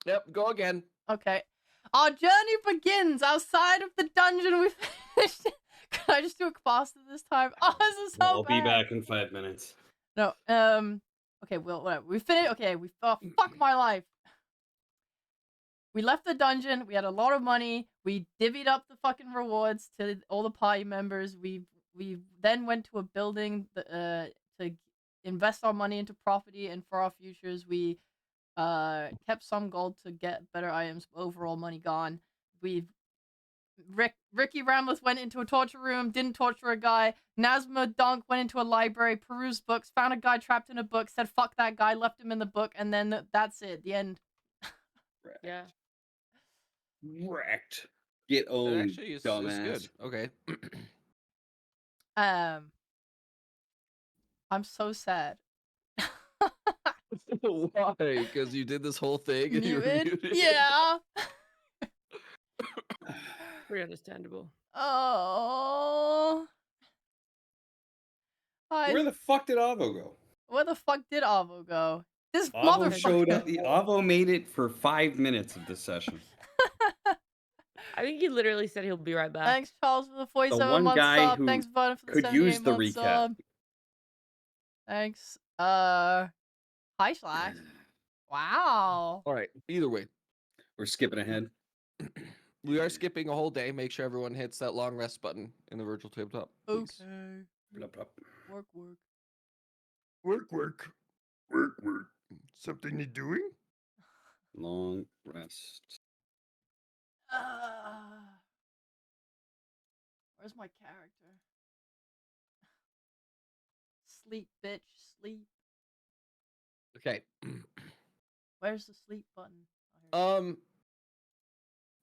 Yep, go again. Okay. Our journey begins outside of the dungeon we finished. Can I just do it faster this time? Oh, this is so I'll bad. be back in 5 minutes. No, okay, well, whatever. We finished, okay, fuck my life. We left the dungeon, we had a lot of money, we divvied up the fucking rewards to all the party members, we then went to a building to invest our money into property and for our futures. We kept some gold to get better items, overall money gone. Ricky Ramleth went into a torture room, didn't torture a guy. Nazma Dunk went into a library, perused books, found a guy trapped in a book, said fuck that guy, left him in the book, and then that's it. The end. Yeah. Wrecked. Get owned, Actually, it's dumbass. good. Okay. I'm so sad. Why? Because you did this whole thing and you were muted? Yeah. Pretty understandable. Oh. Where the fuck did Avo go? Where the fuck did Avo go? This Avo motherfucker showed up. Avo made it for 5 minutes of this session. I think he literally said he'll be right back. Thanks, Charles, for the 47 one months guy sub. who Thanks, Button, for the could 78 use the months recap. sub. Thanks. Hi, Slash. Wow. All right. Either way, We're skipping ahead. we are skipping a whole day. Make sure everyone hits that long rest button in the virtual tabletop. Please. Okay. Blup, blup. Work. Work. Something you doing? Long rest. Where's my character? Sleep, bitch. Sleep. Okay. Where's the sleep button?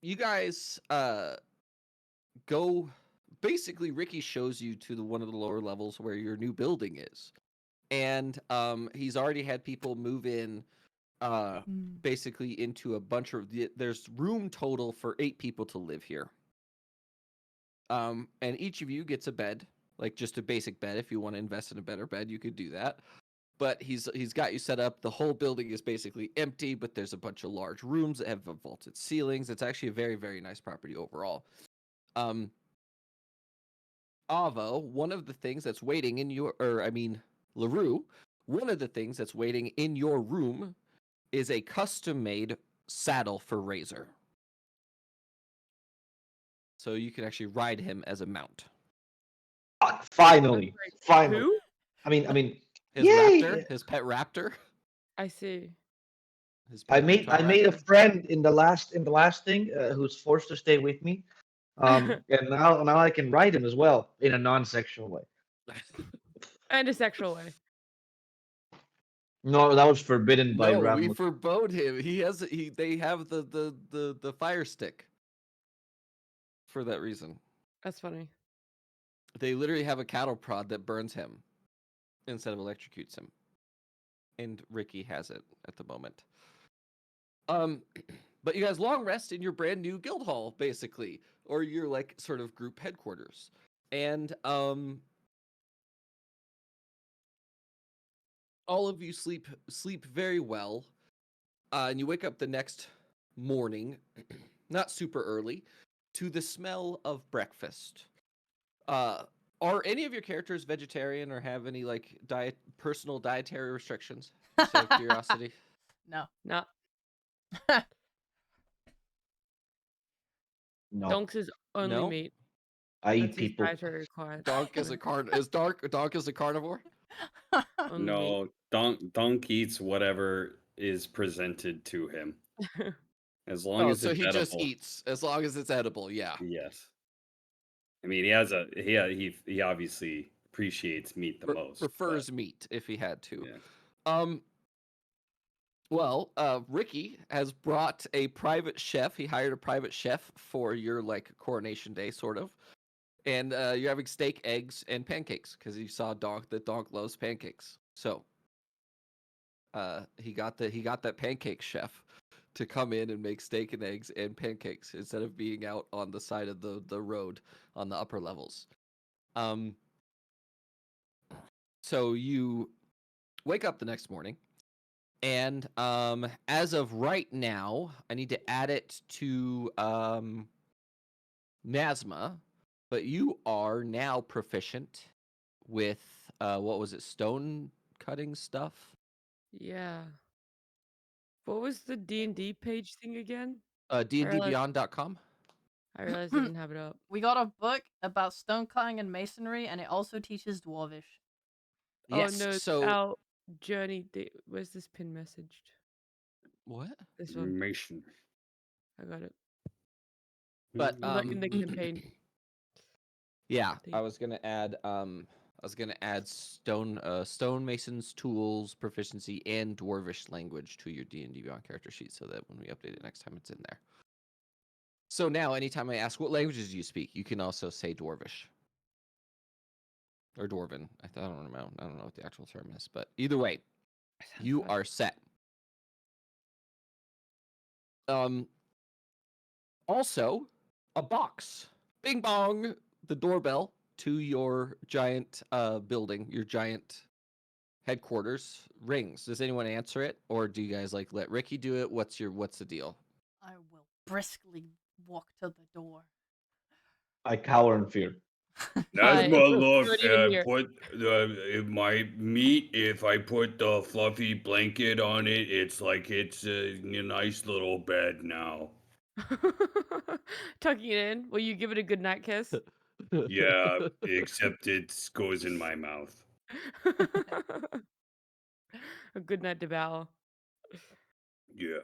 You guys go. Basically, Ricky shows you to one of the lower levels where your new building is, and he's already had people move in. Basically into a bunch of there's room total for 8 people to live here. And each of you gets a bed, like just a basic bed. If you want to invest in a better bed, you could do that. But he's got you set up. The whole building is basically empty, but there's a bunch of large rooms that have vaulted ceilings. It's actually a very, very nice property overall. Avo, one of the things that's waiting in your, LaRue, one of the things that's waiting in your room is a custom-made saddle for Razor. So you can actually ride him as a mount. Finally. Who? I mean, His yay! raptor, his pet raptor. I see. His I pet made a raptor. friend in the last thing who's forced to stay with me, and now I can ride him as well in a non-sexual way. And a sexual way. No, that was forbidden by No, Ram. we forbode him. They have the fire stick. For that reason. That's funny. They literally have a cattle prod that burns him instead of electrocutes him. And Ricky has it at the moment. But you guys long rest in your brand new guild hall, basically, or your like sort of group headquarters. And all of you sleep very well. And you wake up the next morning, not super early, to the smell of breakfast. Are any of your characters vegetarian or have any like personal dietary restrictions? Just out of curiosity. No. No. No, Donks is only No? meat. I eat That's his people. dietary requirement. Donk is a Donk is a carnivore? Only No, Dunk eats whatever is presented to him. As long as so it's he edible. just eats as long as it's edible, yeah. Yes. I mean, he obviously appreciates meat the most. Prefers meat if he had to. Yeah. Well, Ricky has brought a private chef. He hired a private chef for your like coronation day, sort of. And you're having steak, eggs, and pancakes because you saw that Donk loves pancakes. So he got that pancake chef to come in and make steak and eggs and pancakes instead of being out on the side of the road on the upper levels. So you wake up the next morning And as of right now, I need to add it to Nazma, but you are now proficient with what was it, stone cutting stuff? Yeah. What was the D&D page thing again? DndBeyond.com. I realized I didn't have it up. We got a book about stone cutting and masonry, and it also teaches dwarvish. Yes. Oh no, So our journey. Where's this pin messaged? what? This one. Information. I got it. But In the campaign. yeah, Thing. I was gonna add stonemason's tools proficiency and dwarvish language to your D&D Beyond character sheet, so that when we update it next time, it's in there. So now, anytime I ask what languages do you speak, you can also say dwarvish or dwarven. I don't know. I don't know what the actual term is, but either way, you are set. Also, a box. Bing bong. The doorbell to your giant building, your giant headquarters rings. Does anyone answer it, or do you guys let Ricky do it? What's the deal? I will briskly walk to the door. I cower in fear. Nazma, do look, it even here. put my meat. If I put the fluffy blanket on it, it's like it's a nice little bed now. Tucking it in. Will you give it a good night kiss? Yeah, except it goes in my mouth. A good night devour. Yeah.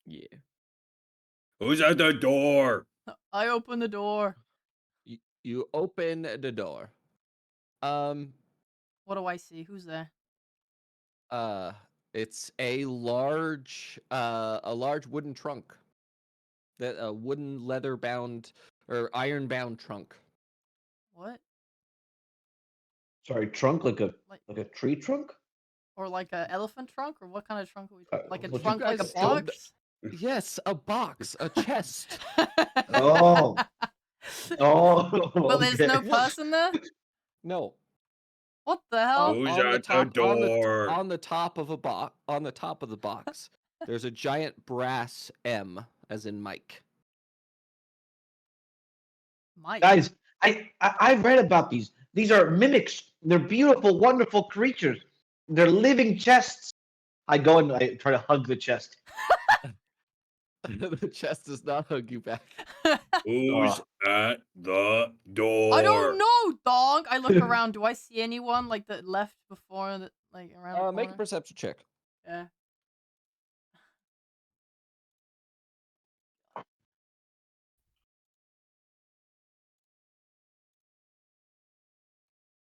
Yeah. Who's at the door? I open the door. You open the door. What do I see? Who's there? It's a large wooden trunk. That a wooden leather bound or iron bound trunk. What? Sorry, trunk like a tree trunk? Or like a elephant trunk? Or what kind of trunk are we talking? Like a What you trunk, like a guys don't- box? Yes, a box, a chest. Oh. Oh. But there's no okay. person there? No. What the hell? Who's at the door? On the top of the box, there's a giant brass M, as in Mike. Mike. Guys, I've read about these. These are mimics. They're beautiful, wonderful creatures. They're living chests. I go and I try to hug the chest. The chest does not hug you back. Who's at the door? I don't know, dog. I look around. Do I see anyone that left before that around the corner? Make a perception check. Yeah.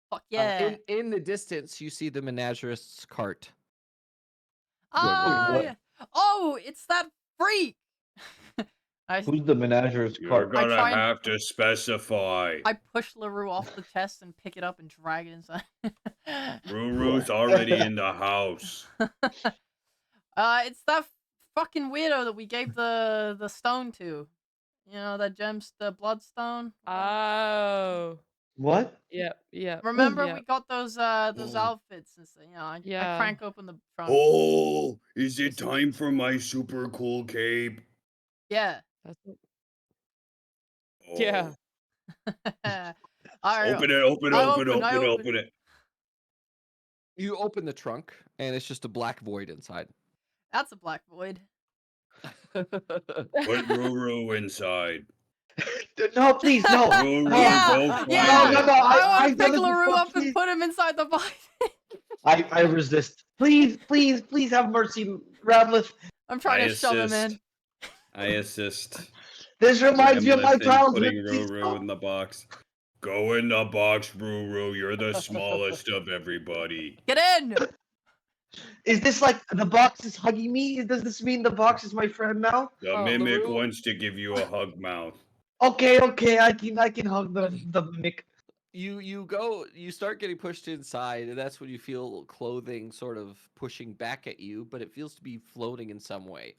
Fuck yeah. In the distance, you see the menagerist's cart. Ah, what? yeah. Oh, it's that freak. Who's the menager's You're cart? gonna try and- have to specify. I push LaRue off the chest and pick it up and drag it inside. Ruru's already in the house. It's that fucking weirdo that we gave the stone to. You know, that the bloodstone. Oh. What? Yeah. Remember yeah. we got those outfits and so, I Yeah. crank open the trunk. Oh, is it time for my super cool cape? Yeah. That's it. Oh. Yeah. All right. Open it. You open the trunk, and it's just a black void inside. That's a black void. Put Ruru inside. No, please, no. Ruru, Yeah, go find yeah. it. I want to pick done this LaRue before, up and please. put him inside the box. I resist. Please, please, please have mercy, Ravlith. I'm trying to shove him in. I assist. This reminds me of my Lifting, childhood. putting Please, Ruru no. in the box. Go in the box, Ruru. You're the smallest of everybody. Get in. Is this like the box is hugging me? Does this mean the box is my friend now? The mimic LaRue? wants to give you a hug mouth. Okay, I can hug the mimic. You start getting pushed inside, and that's when you feel clothing sort of pushing back at you, but it feels to be floating in some way.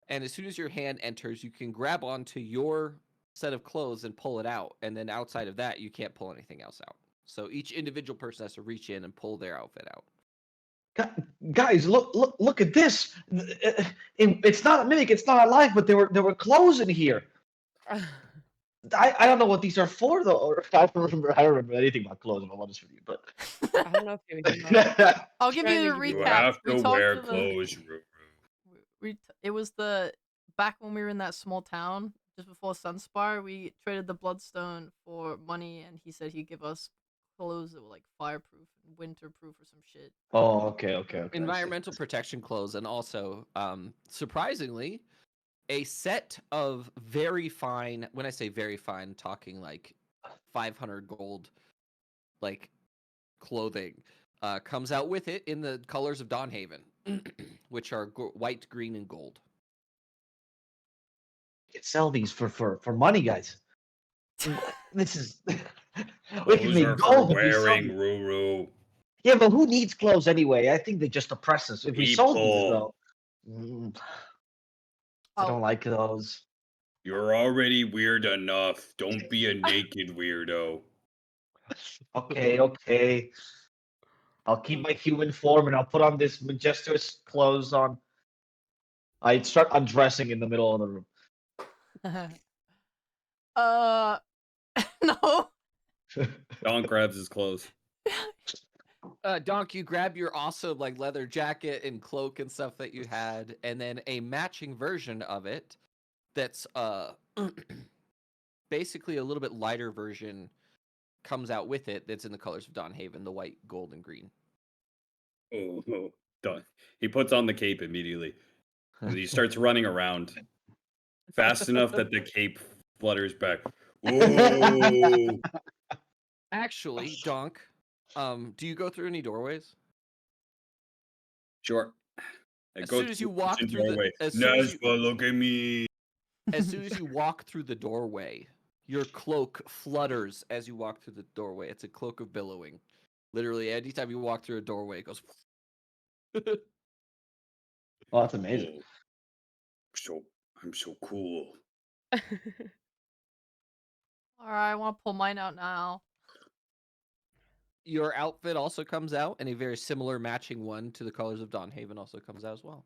And as soon as your hand enters, you can grab onto your set of clothes and pull it out, and then outside of that, you can't pull anything else out. So each individual person has to reach in and pull their outfit out. Guys, look at this. It's not a mimic. It's not alive. But there were clothes in here. I don't know what these are for though. Or I don't remember anything about clothes. If I'm honest with you, but I don't know if you know. I'll give you the Trying to give You you- recap. have We to talked wear to the- clothes, Ruru. It was back when we were in that small town just before Sunspire. We traded the Bloodstone for money, and he said he'd give us clothes that were like fireproof and winterproof or some shit. oh, okay. I see. Environmental protection clothes, and also, surprisingly, a set of very fine. When I say very fine, talking like 500 gold, like clothing, comes out with it in the colors of Dawnhaven, which are white, green, and gold. You can sell these for money, guys. This is we can Clothes make are gold for if we sell wearing, them. Ruru. Yeah, but who needs clothes anyway? I think they just oppress us. If we sold these People. though, Oh. I don't like those. You're already weird enough. Don't be a naked weirdo. Okay. I'll keep my human form and I'll put on this majestuous clothes on. I start undressing in the middle of the room. No. Don grabs his clothes. Donk, you grab your awesome like leather jacket and cloak and stuff that you had, and then a matching version of it that's basically a little bit lighter version comes out with it that's in the colors of Dawnhaven, the white, gold, and green. Oh, Don. He puts on the cape immediately. And he starts running around fast enough that the cape flutters back. Ooh. Actually, Donk, do you go through any doorways? Sure. I As go soon as you through walk the through the- doorway. as soon as Nespa, look at me. As soon as you walk through the doorway, your cloak flutters as you walk through the doorway. It's a cloak of billowing. Literally, anytime you walk through a doorway, it goes. Oh, that's amazing. I'm so cool. All right, I want to pull mine out now. Your outfit also comes out, and a very similar matching one to the colors of Dawnhaven also comes out as well.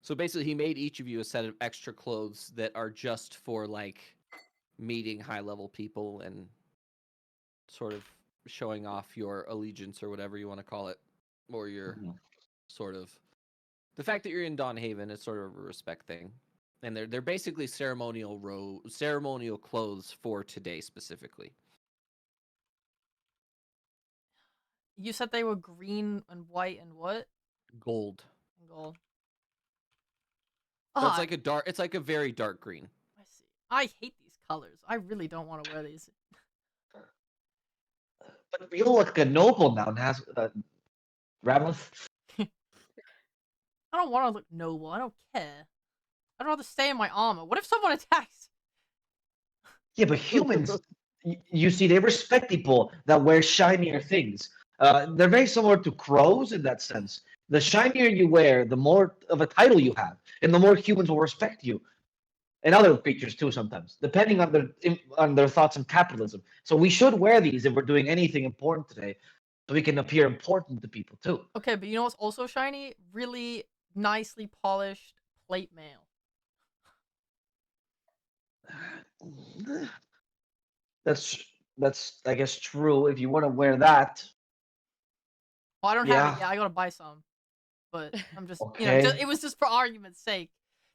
So basically, he made each of you a set of extra clothes that are just for like meeting high-level people and sort of showing off your allegiance or whatever you want to call it, or your sort of the fact that you're in Dawnhaven is sort of a respect thing, and they're basically ceremonial clothes for today specifically. You said they were green and white and what? Gold. And gold. So Ah, it's like a very dark green. I see. I hate these colors. I really don't want to wear these. But you look a noble now and has Ramleth. I don't want to look noble. I don't care. I'd rather stay in my armor. What if someone attacks? Yeah, but humans, you see, they respect people that wear shinier things. They're very similar to crows in that sense. The shinier you wear, the more of a title you have, and the more humans will respect you, and other creatures too. Sometimes, depending on their thoughts on capitalism. So we should wear these if we're doing anything important today, so we can appear important to people too. Okay, but you know what's also shiny? Really nicely polished plate mail. That's I guess true. If you want to wear that, Well, I don't have it Yeah. yet. I gotta buy some. But I'm just, Okay. it was just for argument's sake.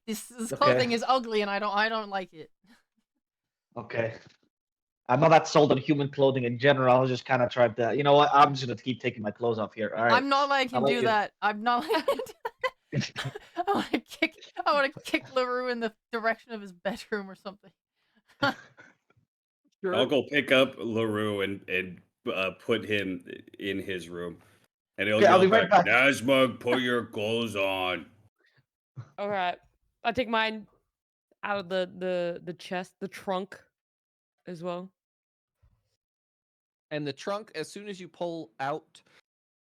This Okay. clothing is ugly, and I don't like it. Okay. I'm not that sold on human clothing in general. I was just kind of trying to, you know what? I'm just gonna keep taking my clothes off here. All right. I'm not letting him I'll let do you- that. I'm not letting him do that. I want to kick LaRue in the direction of his bedroom or something. Sure. I'll go pick up LaRue and put him in his room. And he'll Okay, I'll yell be right back, back. Nazmug, put your clothes on. All right. I take mine out of the chest, the trunk, as well. And the trunk, as soon as you pull out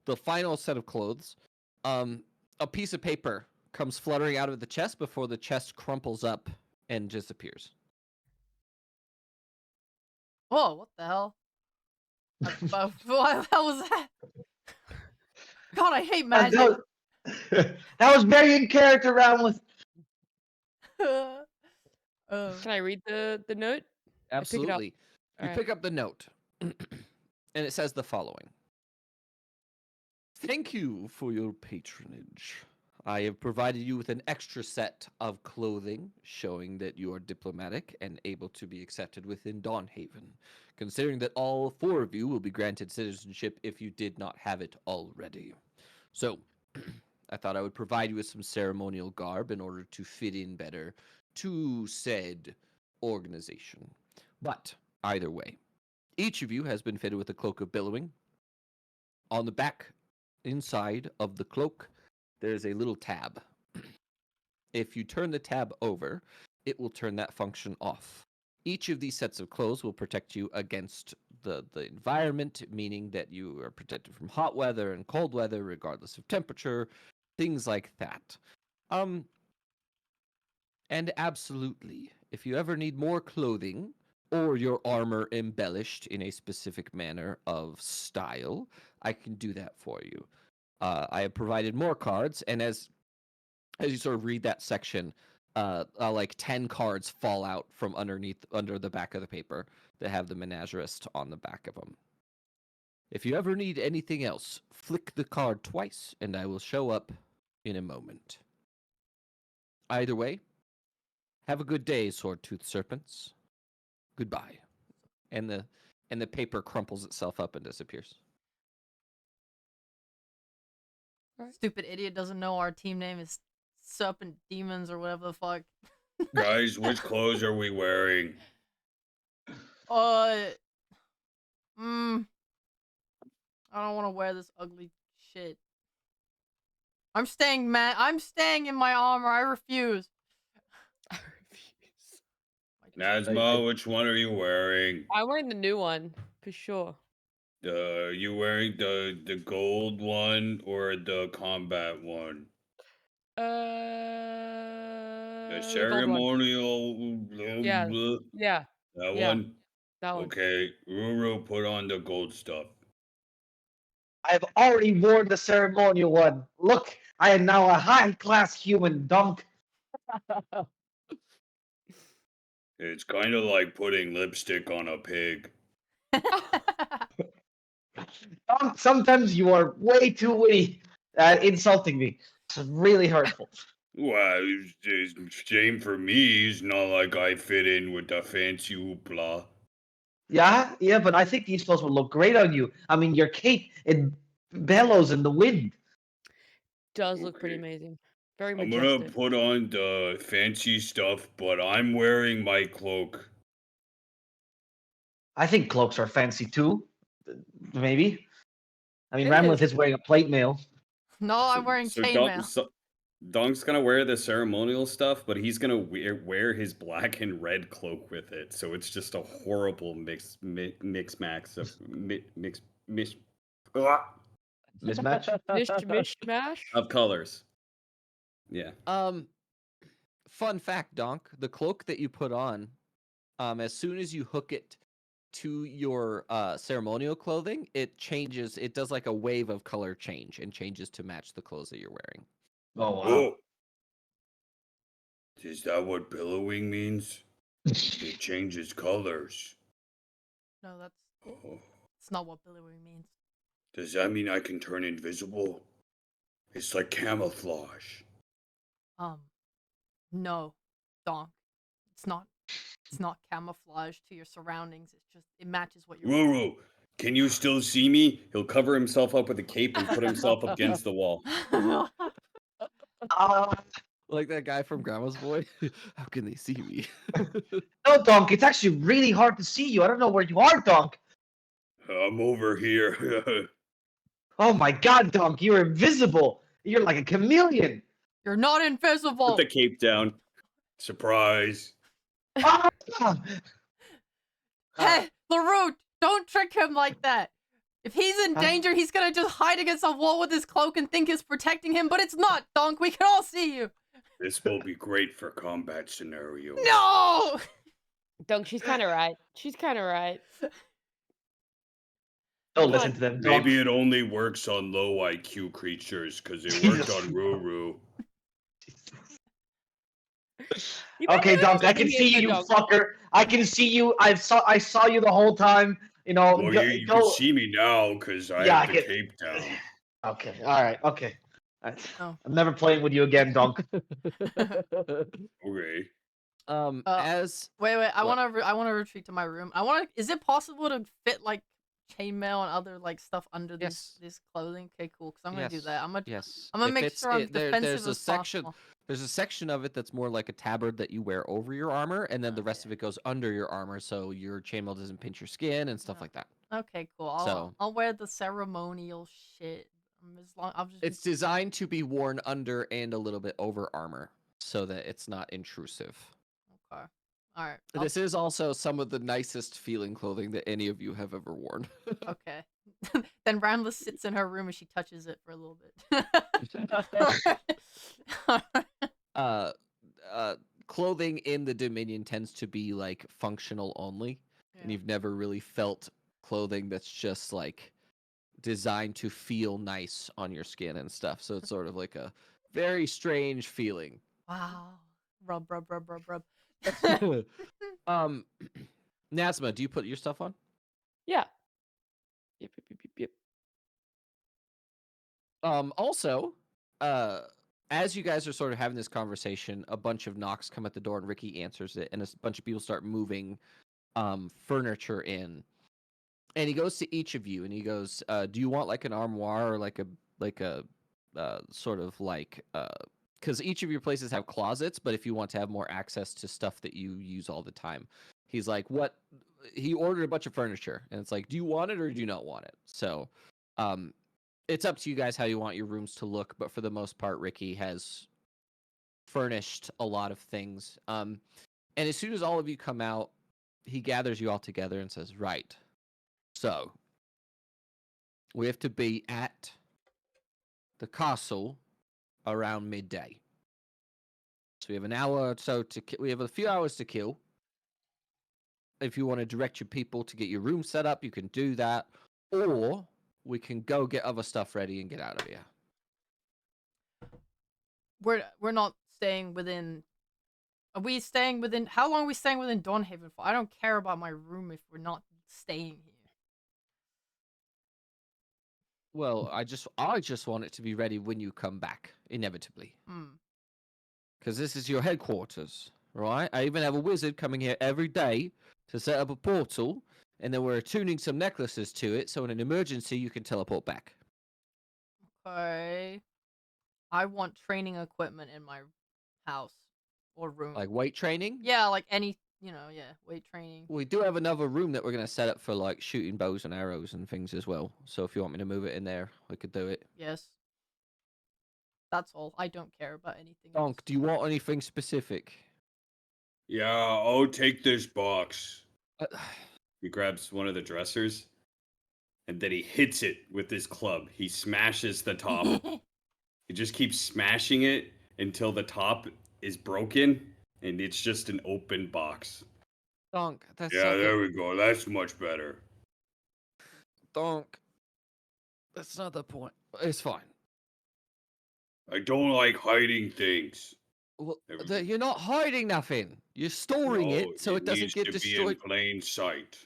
the final set of clothes, a piece of paper comes fluttering out of the chest before the chest crumples up and disappears. Whoa, what the hell? What the hell was that? God, I hate And magic. that was very in character, Ramleth. Can I read the note? I pick it up. Absolutely. You Alright. pick up the note, and it says the following. Thank you for your patronage. I have provided you with an extra set of clothing showing that you are diplomatic and able to be accepted within Dawnhaven, considering that all 4 of you will be granted citizenship if you did not have it already. So, I thought I would provide you with some ceremonial garb in order to fit in better to said organization. But, either way, each of you has been fitted with a cloak of billowing. On the back inside of the cloak, there's a little tab. If you turn the tab over, it will turn that function off. Each of these sets of clothes will protect you against the environment, meaning that you are protected from hot weather and cold weather, regardless of temperature, things like that. And absolutely, if you ever need more clothing or your armor embellished in a specific manner of style, I can do that for you. I have provided more cards, and as you sort of read that section, like 10 cards fall out from under the back of the paper that have the menagerist on the back of them. If you ever need anything else, flick the card twice, and I will show up in a moment. Either way, have a good day, sword-toothed serpents. Goodbye. And the paper crumples itself up and disappears. Stupid idiot doesn't know our team name is Serpent Demons or whatever the fuck. Guys, which clothes are we wearing? I don't want to wear this ugly shit. I'm staying in my armor. I refuse. I refuse. Nazma, which one are you wearing? I'm wearing the new one, for sure. You wearing the gold one or the combat one? The The gold one. ceremonial. Yeah. Yeah. That Yeah. one? That one. Okay, Ruru, put on the gold stuff. I've already worn the ceremonial one. Look, I am now a high-class human, Dunk. It's kind of like putting lipstick on a pig. Dunk, sometimes you are way too witty at insulting me. It's really hurtful. Well, it's shame for me. It's not like I fit in with the fancy hoopla. Yeah, but I think these clothes will look great on you. I mean, your cape, it bellows in the wind. Does look pretty Okay. amazing. Very I'm majestic. gonna put on the fancy stuff, but I'm wearing my cloak. I think cloaks are fancy too. Maybe. I mean, It Ramleth is. is wearing a plate mail. No, I'm wearing chainmail. Donk's gonna wear the ceremonial stuff, but he's gonna wear his black and red cloak with it. So it's just a horrible mix max of mix Mismatch? Mishmash? of colors. Yeah. Fun fact, Donk, the cloak that you put on, as soon as you hook it to your ceremonial clothing, it changes. It does like a wave of color change and changes to match the clothes that you're wearing. Oh, wow. Oh, is that what billowing means? It changes colors. No, that's Oh, not what billowing means. does that mean I can turn invisible? It's like camouflage. No, Donk. It's not camouflage to your surroundings. It's just it matches what you're wearing. Ruru, can you still see me? He'll cover himself up with a cape and put himself up against the wall. Like that guy from Grandma's Boy. How can they see me? No, Donk, it's actually really hard to see you. I don't know where you are, Donk. I'm over here. Oh my god, Donk, you're invisible. You're like a chameleon. You're not invisible. Put the cape down. Surprise. Ah! Hey, LaRue, don't trick him like that. If he's in Huh? danger, he's gonna just hide against a wall with his cloak and think it's protecting him, but it's not, Donk. We can all see you. This will be great for combat scenarios. No! Dunk, she's kind of right. She's kind of right. Don't Come listen on. to them. Maybe Don't. it only works on low IQ creatures because it worked Jesus. on Ruru. You might Okay, be onto Dunk. I can something here, see you, you Dunk. fucker. I can see you. I saw you the whole time. You know, Well, go. you can see me now because I Yeah, have I the can. cape down. Okay. All right. Okay. Oh. I'm never playing with you again, Dunk. Okay. As Wait. I What? want to retreat to my room. Is it possible to fit like chainmail and other like stuff under Yes. this clothing? Okay, cool. Because I'm gonna do yes, that. I'm gonna yes. make It's sure I'm defensive there's a as section. possible. There's a section of it that's more like a tabard that you wear over your armor, and then the rest Okay. of it goes under your armor, so your chainmail doesn't pinch your skin and stuff Yeah. like that. Okay, cool. So I'll wear the ceremonial shit. As long I'll just it's designed to be worn under and a little bit over armor, so that it's not intrusive. okay. All right. This is also some of the nicest feeling clothing that any of you have ever worn. Okay. Then Ramla sits in her room and she touches it for a little bit. uh, clothing in the Dominion tends to be like functional only, and Yeah. you've never really felt clothing that's just like designed to feel nice on your skin and stuff. So it's sort of like a very strange feeling. Wow. Rub. um, Nazma, do you put your stuff on? Yeah. Yep. Also, as you guys are sort of having this conversation, a bunch of knocks come at the door and Ricky answers it, and a bunch of people start moving furniture in. And he goes to each of you and he goes, do you want like an armoire or like a sort of like because each of your places have closets, but if you want to have more access to stuff that you use all the time, he's like, what? He ordered a bunch of furniture, and it's like, do you want it or do you not want it? So, it's up to you guys how you want your rooms to look, but for the most part, Ricky has furnished a lot of things. And as soon as all of you come out, he gathers you all together and says, right, so we have to be at the castle around midday. So we have an hour or so we have a few hours to kill. If you want to direct your people to get your room set up, you can do that. Or we can go get other stuff ready and get out of here. We're not staying within. Are we staying within? How long are we staying within Dawnhaven for? I don't care about my room if we're not staying here. Well, I just want it to be ready when you come back, inevitably. Because this is your headquarters, right? I even have a wizard coming here every day to set up a portal, and then we're attuning some necklaces to it, so in an emergency you can teleport back. Okay. I want training equipment in my house or room. Like weight training? Yeah, like any, weight training. We do have another room that we're going to set up for like shooting bows and arrows and things as well. So if you want me to move it in there, we could do it. Yes. That's all. I don't care about anything Donk, do you want anything specific? Yeah, I'll take this box. Uh, He grabs one of the dressers and then he hits it with his club. He smashes the top. He just keeps smashing it until the top is broken and it's just an open box. Donk, that's Yeah, not there we go. That's much better. Donk, that's not the point. It's fine. I don't like hiding things. Well, Everything- you're not hiding nothing. You're storing No, it so it doesn't needs get to destroyed. be in plain sight.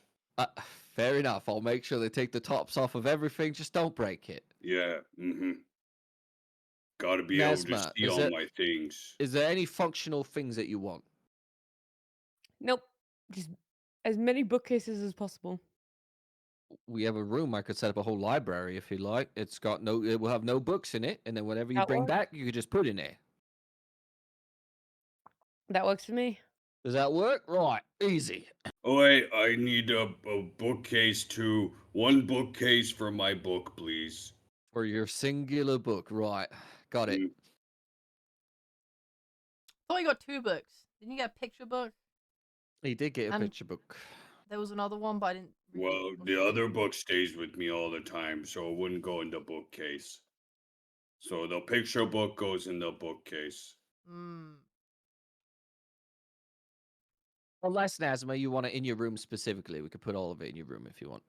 Fair enough. I'll make sure they take the tops off of everything. Just don't break it. Yeah, Gotta be able to Nazma, see all my things. Is there any functional things that you want? Nope. Just as many bookcases as possible. We have a room. I could set up a whole library if you like. It will have no books in it, and then whatever you That bring works. back, you could just put in there. That works for me. Does that work? Right, easy. Oh, wait, I need a bookcase too. One bookcase for my book, please. For your singular book, right? Got it. I thought you got 2 books. Didn't you get a picture book? He did get a And- picture book. There was another one, but I didn't. Read Well, it or the see it. other book stays with me all the time, so it wouldn't go in the bookcase. So the picture book goes in the bookcase. Unless Nazma, you want it in your room specifically, we could put all of it in your room if you want.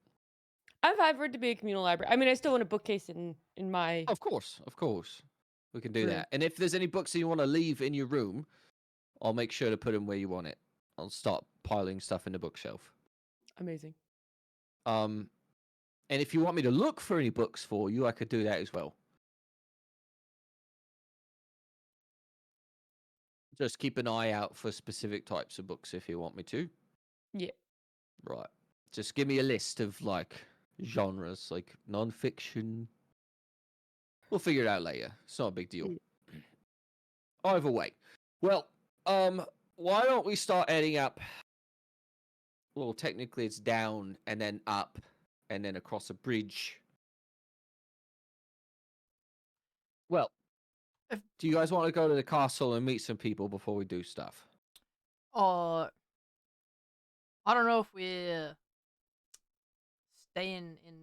I'm fine for it to be a communal library. I mean, I still want a bookcase in my Of course. We can do room. that. And if there's any books that you want to leave in your room, I'll make sure to put them where you want it. I'll start piling stuff in the bookshelf. Amazing. And if you want me to look for any books for you, I could do that as well. Just keep an eye out for specific types of books if you want me to. Yeah. Right. Just give me a list of like genres, like non-fiction. We'll figure it out later. It's not a big deal. Either way. Well, why don't we start adding up? Well, technically it's down and then up and then across a bridge. Well, do you guys want to go to the castle and meet some people before we do stuff? I don't know if we're staying in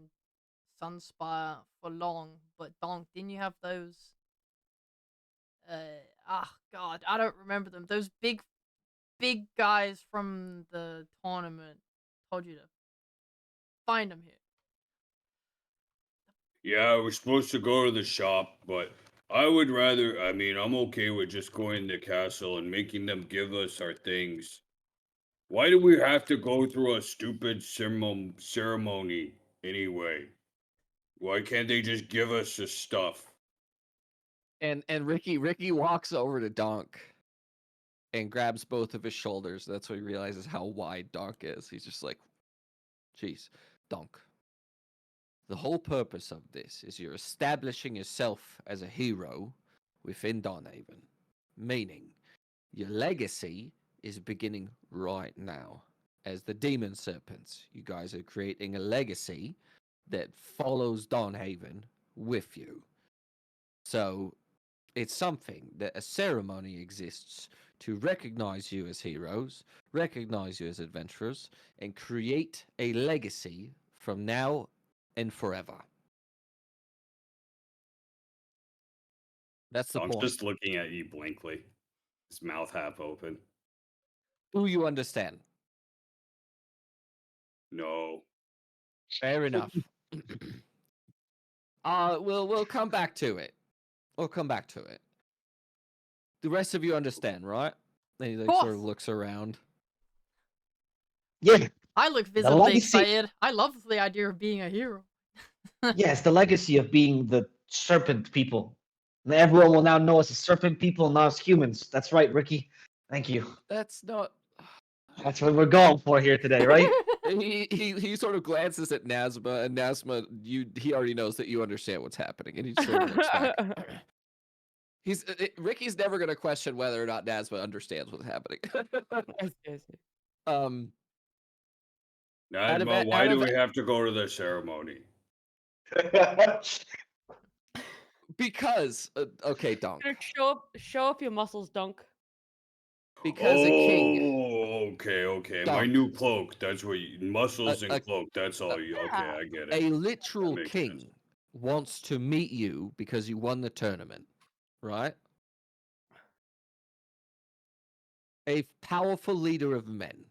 Sunspire for long, but Donk, didn't you have those? God, I don't remember them. Those big guys from the tournament told you to find them here. Yeah, we're supposed to go to the shop, but I would rather. I mean, I'm okay with just going to the castle and making them give us our things. Why do we have to go through a stupid ceremony anyway? Why can't they just give us the stuff? And Ricky walks over to Donk and grabs both of his shoulders. That's when he realizes how wide Donk is. He's just like, "Jeez, Donk. The whole purpose of this is you're establishing yourself as a hero within Dawnhaven, meaning your legacy is beginning right now. As the Demon Serpents, you guys are creating a legacy that follows Dawnhaven with you. So it's something that a ceremony exists to recognize you as heroes, recognize you as adventurers, and create a legacy from now and forever." That's the I'm point. just looking at you blankly, his mouth half open. Do you understand? No. Fair enough. We'll come back to it. We'll come back to it. The rest of you understand, right? And he like, sort of Course. looks around. Yeah. I look The visibly legacy- excited. I love the idea of being a hero. Yes, the legacy of being the serpent people. And everyone will now know us as serpent people, not as humans. That's right, Ricky. Thank you. That's not. That's what we're going for here today, right? He sort of glances at Nazma, and Nazma, he already knows that you understand what's happening, and he sort of looks back. Ricky's never gonna question whether or not Nazma understands what's happening. I see. Nazma, why do we have to go to the ceremony? Because okay, Donk. Show up your muscles, Dunk. Because a king. Oh, okay. My Dunk. new cloak. That's what muscles and A- cloak. That's all you. Okay, I get it. A literal That makes king sense. wants to meet you because you won the tournament, right? A powerful leader of men,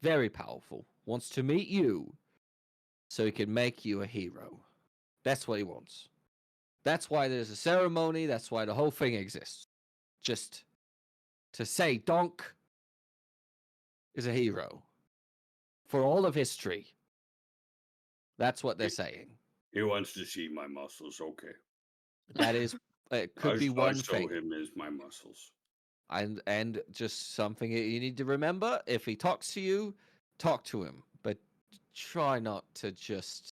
very powerful, wants to meet you so he can make you a hero. That's what he wants. That's why there's a ceremony. That's why the whole thing exists. Just to say Donk is a hero for all of history. That's what they're saying. He wants to see my muscles. Okay. That is, it could be one I show thing. him as my muscles. And just something you need to remember: if he talks to you, talk to him, but try not to just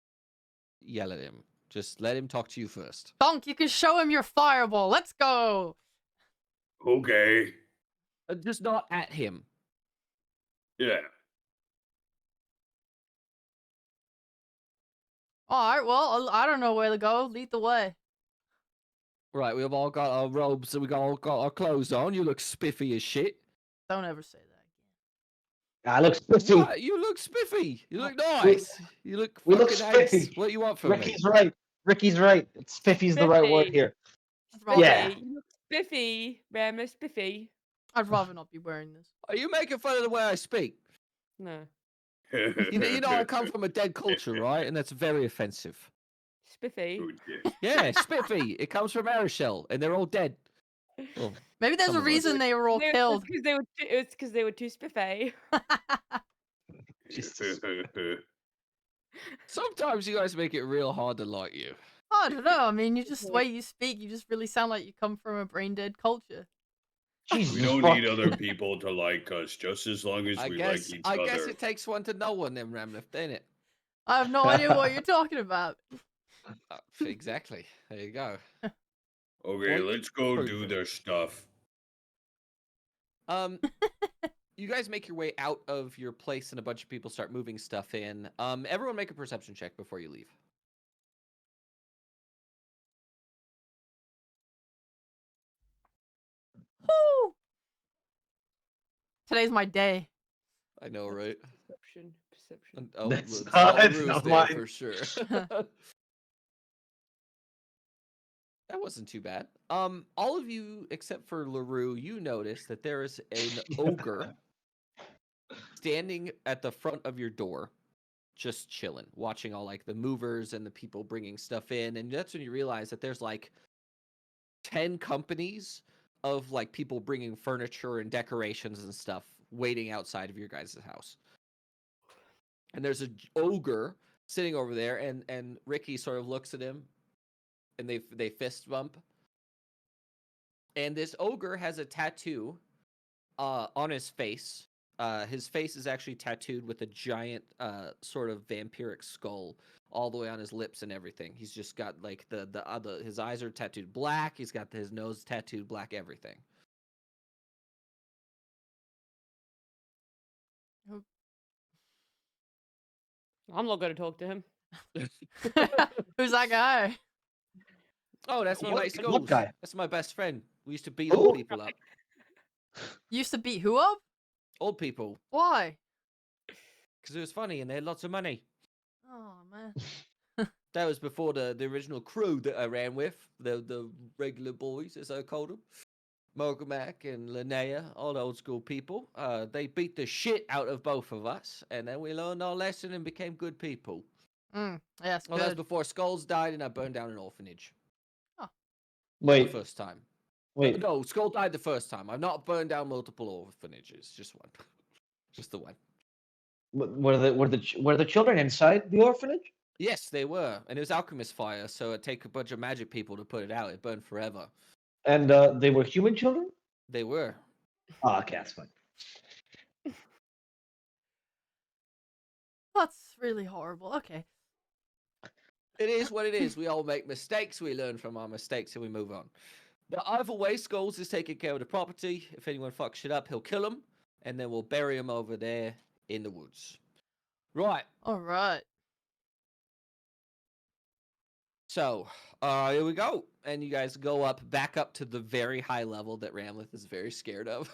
yell at him. Just let him talk to you first. Donk, you can show him your fireball. Let's go. Okay. Just not at him. Yeah. All right, well, I don't know where to go. Lead the way. Right, we've all got our robes and all got our clothes on. You look spiffy as shit. Don't ever say that I look spiffy. What? You look spiffy. You look nice. You look We look fucking nice. spiffy. What you want from me? Ricky's right. Ricky's right. Spiffy's the right word Spiffy. here. again. Yeah. You look spiffy, Rama, spiffy. I'd rather not be wearing this. Are you making fun of the way I speak? No. You know, I come from a dead culture, right? And that's very offensive. Spiffy. Oh, dear. Yeah, Spiffy. It comes from Arishel, and they're all dead. Well, Maybe there's some a of us. reason they were all killed. It's because they were too spiffy. Jesus. Sometimes you guys make it real hard to like you. I don't know. I mean, you just the way you speak, you just really sound like you come from a brain dead culture. Jesus We don't fuck. need other people to like us, just as long as I we guess like each other. I guess it takes one to know one, then Ramliff, ain't it? I have no idea what you're talking about. Exactly. There you go. Okay, Point let's go do proven. their stuff. You guys make your way out of your place, and a bunch of people start moving stuff in. Everyone make a perception check before you leave. Woo! Today's my day. I know, right? Perception. Oh, That's it's not- it's LaRue's not day mine. for sure. That wasn't too bad. All of you except for LaRue, you notice that there is an ogre standing at the front of your door, just chilling, watching all like the movers and the people bringing stuff in, and that's when you realize that there's like 10 companies of like people bringing furniture and decorations and stuff waiting outside of your guys' house. And there's a ogre sitting over there, and Ricky sort of looks at him, and they fist bump. And this ogre has a tattoo on his face. His face is actually tattooed with a giant sort of vampiric skull all the way on his lips and everything. He's just got like his eyes are tattooed black. He's got his nose tattooed black, everything. I'm not going to talk to him. Who's that guy? Oh, that's my What- mate what Skulls. guy? That's my best friend. We used to beat Who? old people up. Used to beat who up? Old people. Why? Because it was funny and they had lots of money. Oh man. That was before the original crew that I ran with. The regular boys, as I called them. Mogamak and Linnea, all the old school people. They beat the shit out of both of us. And then we learned our lesson and became good people. Yes, Well, that was good. before Skulls died and I burned down an orphanage. The Wait, first time. wait. No, Skull died the first time. I've not burned down multiple orphanages. Just one. Just the one. Were the children inside the orphanage? Yes, they were. And it was alchemist fire, so it'd take a bunch of magic people to put it out. It burned forever. And they were human children? They were. Oh, okay, that's fine. That's really horrible. Okay. It is what it is. We all make mistakes. We learn from our mistakes and we move on. But either way, Skulls is taking care of the property. If anyone fucks shit up, he'll kill them. And then we'll bury him over there in the woods. Right. All right. So, here we go. And you guys go back up to the very high level that Ramleth is very scared of.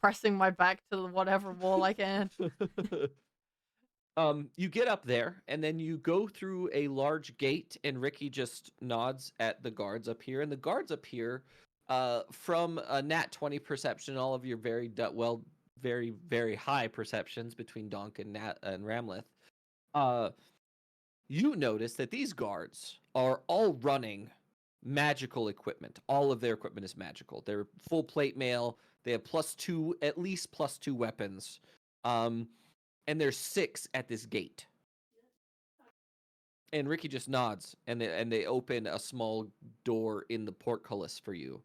Pressing my back to the whatever wall I can. You get up there, and then you go through a large gate, and Ricky just nods at the guards up here. And the guards up here, from a nat 20 perception, all of your very, very high perceptions between Donk and Nat and Ramleth, you notice that these guards are all running magical equipment. All of their equipment is magical. They're full plate mail. They have +2, at least +2 weapons. And there's 6 at this gate. And Ricky just nods, and they open a small door in the portcullis for you.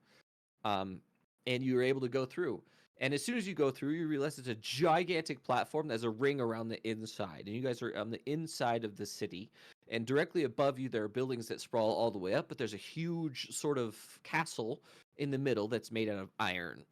And you're able to go through. And as soon as you go through, you realize it's a gigantic platform that has a ring around the inside. And you guys are on the inside of the city. And directly above you, there are buildings that sprawl all the way up, but there's a huge sort of castle in the middle that's made out of iron.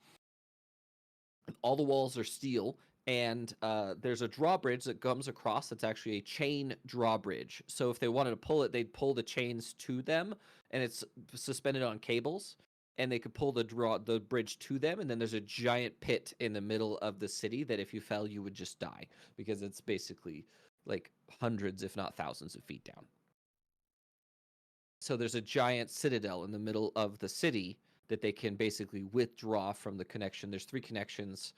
And all the walls are steel. And there's a drawbridge that comes across that's actually a chain drawbridge. So if they wanted to pull it, they'd pull the chains to them, and it's suspended on cables. And they could pull the bridge to them, and then there's a giant pit in the middle of the city that if you fell, you would just die, because it's basically like hundreds, if not thousands of feet down. So there's a giant citadel in the middle of the city that they can basically withdraw from the connection. There's 3 connections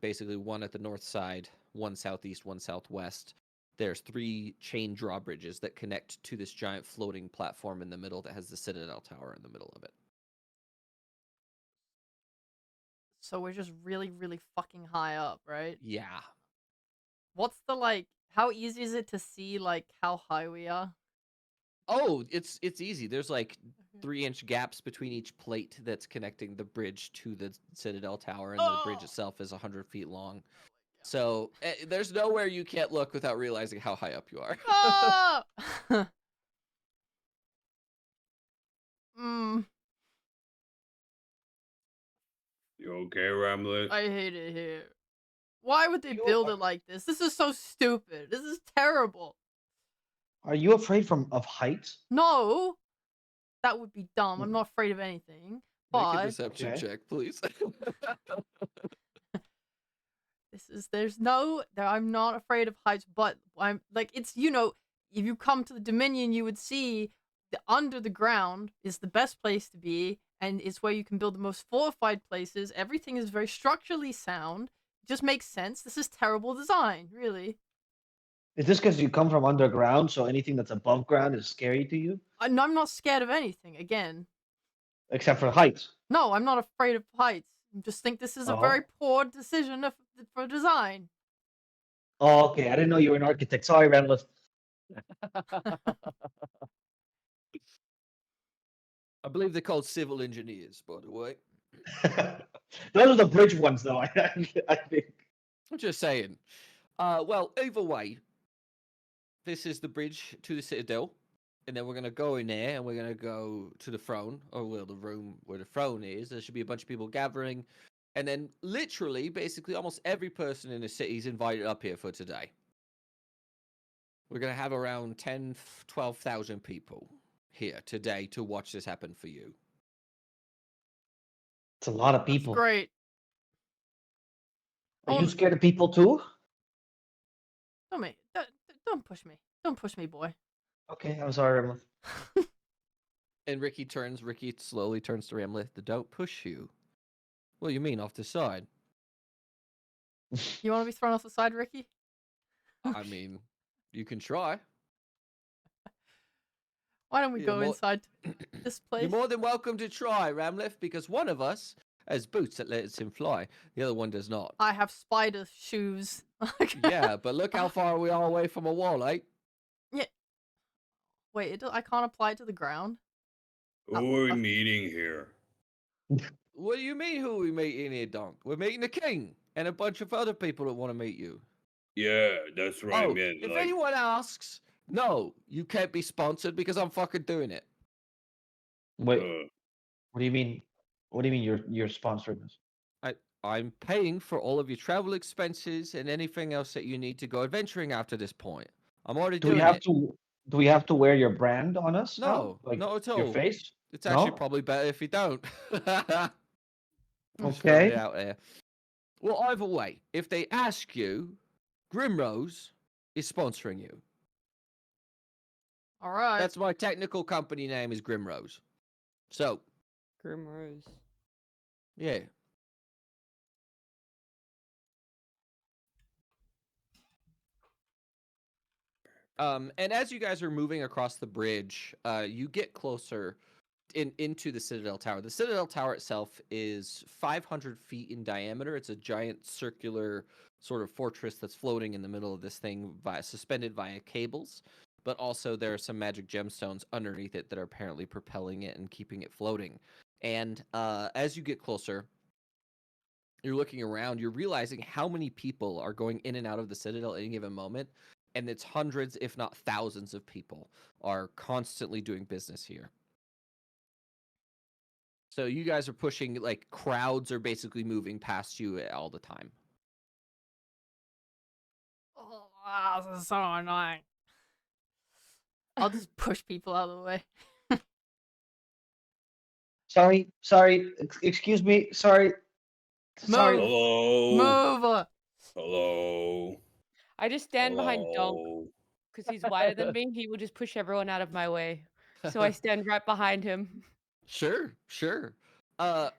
Basically, one at the north side, one southeast, one southwest. There's 3 chain drawbridges that connect to this giant floating platform in the middle that has the Citadel Tower in the middle of it. So we're just really, really fucking high up, right? Yeah. What's the like? How easy is it to see like how high we are? Oh, it's easy. There's like 3-inch gaps between each plate that's connecting the bridge to the Citadel Tower, and the bridge itself is 100 feet long. So there's nowhere you can't look without realizing how high up you are. Ah! mm, You okay, Ramlet? I hate it here. Why would they You build are- it like this? This is so stupid. This is terrible. Are you afraid of heights? No, that would be dumb. I'm not afraid of anything. Make a But deception Okay. check, please. I'm not afraid of heights, but I'm like, it's, if you come to the Dominion, you would see the under the ground is the best place to be, and it's where you can build the most fortified places. Everything is very structurally sound. It just makes sense. This is terrible design, really. Is this because you come from underground, so anything that's above ground is scary to you, And I'm not scared of anything, again. except for heights? No, I'm not afraid of heights. I just think this is a very poor decision for design. Oh, okay. I didn't know you were an architect. Sorry, Ramlet. I believe they're called civil engineers, by the way. Those are the bridge ones, though. I think. I'm just saying. Well, either way, this is the bridge to the Citadel, and then we're gonna go in there, and we're gonna go to the throne, or well, the room where the throne is. There should be a bunch of people gathering, and then literally, basically, almost every person in the city is invited up here for today. We're gonna have around 10, 12,000 people here today to watch this happen for you. It's a lot of That's people. great. Are you scared of people too? Don't push me. Don't push me, boy. Okay, I'm sorry, Ramlet. And Ricky slowly turns to Ramlet. Don't push you. What do you mean, off the side? You want to be thrown off the side, Ricky? I mean, you can try. Why don't we You're go more- inside this place? You're more than welcome to try, Ramleth, because one of us has boots that lets him fly. The other one does not. I have spider shoes. Yeah, but look how far we are away from a wall, eh? Wait, I can't apply it to the ground? Who are we meeting here? What do you mean, who are we meeting here, Donk? We're meeting the king and a bunch of other people that want to meet you. Yeah, that's what I Oh, meant. if Like, anyone asks, no, you can't be sponsored because I'm fucking doing it. Wait, uh, what do you mean? What do you mean you're sponsoring this? I'm paying for all of your travel expenses and anything else that you need to go adventuring after this point. I'm already Do we doing have it. to? Do we have to wear your brand on us? now? No, Like not at your all. face. It's actually No? probably better if you don't. Just throwing Okay. it out there. Well, either way, if they ask you, Grimrose is sponsoring you. All right. That's my technical company name is Grimrose. So, Grimrose. yeah. And as you guys are moving across the bridge, you get closer into the Citadel Tower. The Citadel Tower itself is 500 feet in diameter. It's a giant circular sort of fortress that's floating in the middle of this thing, suspended via cables. But also there are some magic gemstones underneath it that are apparently propelling it and keeping it floating. And as you get closer, you're looking around, you're realizing how many people are going in and out of the Citadel at any given moment. And it's hundreds, if not thousands of people are constantly doing business here. So you guys are pushing, like, crowds are basically moving past you all the time. Oh, this is so annoying. I'll just push people out of the way. Sorry. Excuse me. Sorry. Sorry. hello. Move! Hello. I just stand behind Dunk Hello. because he's wider than me. He will just push everyone out of my way. So I stand right behind him. Sure. And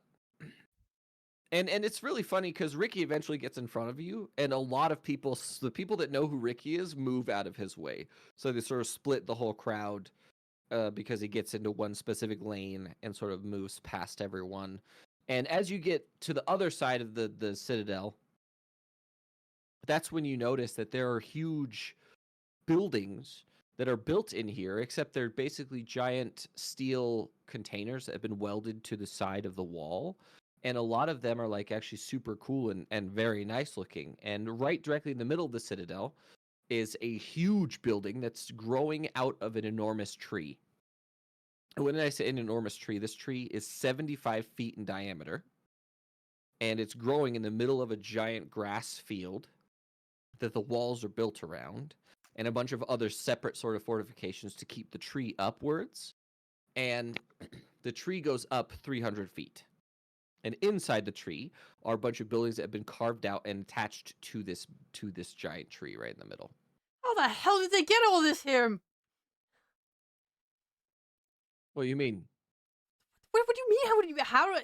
And it's really funny because Ricky eventually gets in front of you, and a lot of people, the people that know who Ricky is, move out of his way. So they sort of split the whole crowd because he gets into one specific lane and sort of moves past everyone. And as you get to the other side of the Citadel, that's when you notice that there are huge buildings that are built in here, except they're basically giant steel containers that have been welded to the side of the wall. And a lot of them are like actually super cool and very nice looking. And right directly in the middle of the Citadel is a huge building that's growing out of an enormous tree. And when I say an enormous tree, this tree is 75 feet in diameter. And it's growing in the middle of a giant grass field that the walls are built around, and a bunch of other separate sort of fortifications to keep the tree upwards. And the tree goes up 300 feet. And inside the tree are a bunch of buildings that have been carved out and attached to this giant tree right in the middle. How the hell did they get all this here? What do you mean? What do you mean? How do?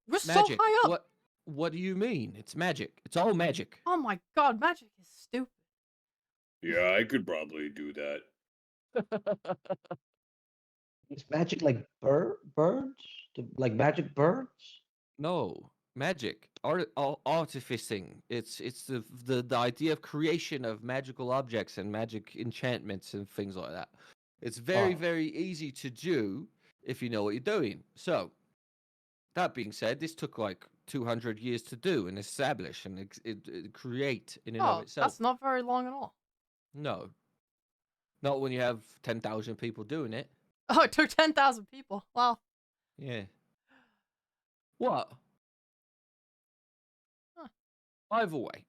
We're so Magic. high up. What do you mean? It's magic. It's all magic. Oh my god, magic is stupid. Yeah, I could probably do that. Is magic like birds? Like magic birds? No, magic. Artificing. It's the idea of creation of magical objects and magic enchantments and things like that. It's very, Oh. very easy to do if you know what you're doing. So, that being said, this took like 200 years to do and establish and create in and of itself. That's not very long at all. No. Not when you have 10,000 people doing it. Oh, it took 10,000 people. Wow. Yeah. What? Huh. Either way.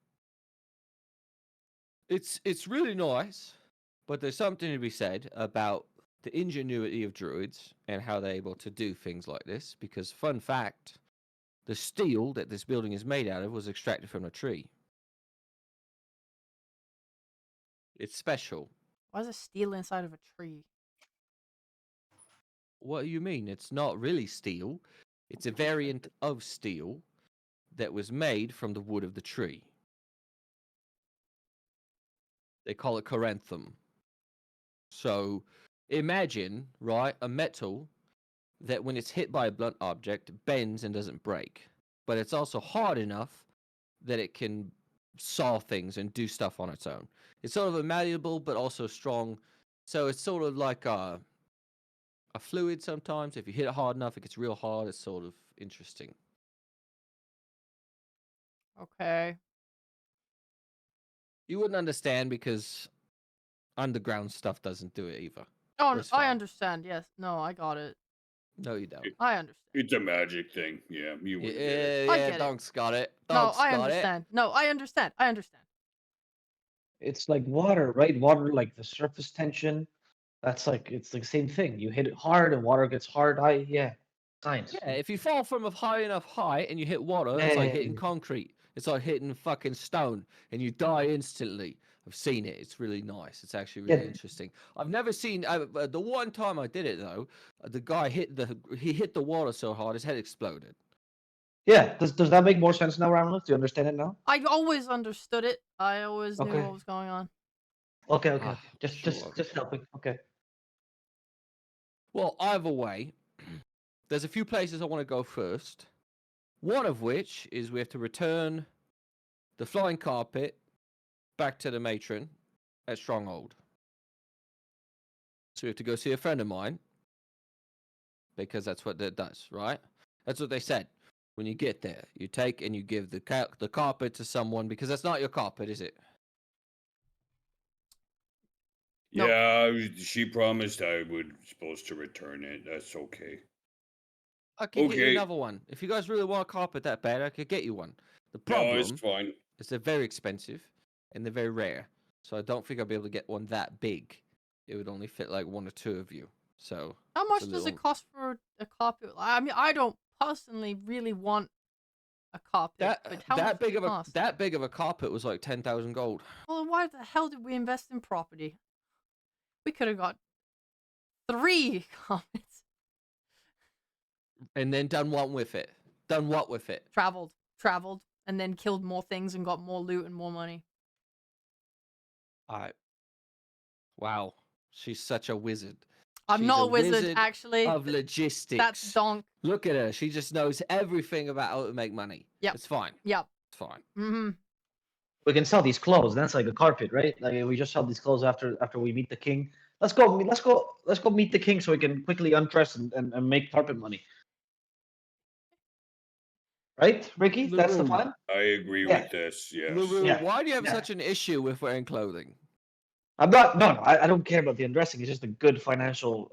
It's really nice, but there's something to be said about the ingenuity of druids and how they're able to do things like this, because fun fact, the steel that this building is made out of was extracted from a tree. It's special. Why is there steel inside of a tree? What do you mean? It's not really steel. It's a variant of steel that was made from the wood of the tree. They call it coranthum. So imagine, right, a metal that when it's hit by a blunt object bends and doesn't break. But it's also hard enough that it can saw things and do stuff on its own. It's sort of a malleable but also strong. So it's sort of like a fluid sometimes. If you hit it hard enough, it gets real hard. It's sort of interesting. Okay. You wouldn't understand because underground stuff doesn't do it either. Oh, It's I fine. understand. Yes. No, I got it. No, you don't. I understand. It's a magic thing. Yeah, you wouldn't get it. I Yeah, get it. Donk's got it. No, Donk's I got it. understand. No, I understand. I understand. It's like water, right? Water, like the surface tension. That's like it's the same thing. You hit it hard, and water gets hard. Yeah, science. Yeah, if you fall from a high enough height and you hit water, it's like hitting Man. concrete. It's like hitting fucking stone, and you die instantly. I've seen it. It's really nice. It's actually really Yeah. interesting. I've never seen the one time I did it though. The guy hit the water so hard his head exploded. Yeah. Does that make more sense now, Ramla? Do you understand it now? I always understood it. I always knew Okay. what was going on. Okay. Ah, Just sure. helping. Okay. Well, either way, there's a few places I want to go first. One of which is we have to return the flying carpet back to the matron at Stronghold. So we have to go see a friend of mine because that's what that does, right? That's what they said. When you get there, you take and you give the carpet to someone because that's not your carpet, is it? Nope. Yeah, she promised I would supposed to return it. That's okay. I could get you Okay. another one. If you guys really want a carpet that bad, I could get you one. The No, problem it's fine. is they're very expensive and they're very rare. So I don't think I'll be able to get one that big. It would only fit like one or two of you. So How much a does it little- cost for a carpet? I mean, I don't personally really want a carpet, but how much does it cost? that big of a carpet was like 10,000 gold. Well, then why the hell did we invest in property? We could have got 3 carpets. And then done what with it? Done what with it? Traveled. traveled and then killed more things and got more loot and more money. Wow, she's such a wizard. I'm She's not a wizard, actually. of logistics. That's Donk. Look at her. She just knows everything about how to make money. Yep. It's fine. Yep. It's fine. Mm-hmm. We can sell these clothes. That's like a carpet, right? Like we just sell these clothes after we meet the king. Let's go meet the king so we can quickly undress and make carpet money. Right, Ricky? That's the LaRue. plan? I agree Yeah. with this. Yes. LaRue, Yeah. why do you have Yeah. such an issue with wearing clothing? I'm not. No, I don't care about the undressing. It's just a good financial,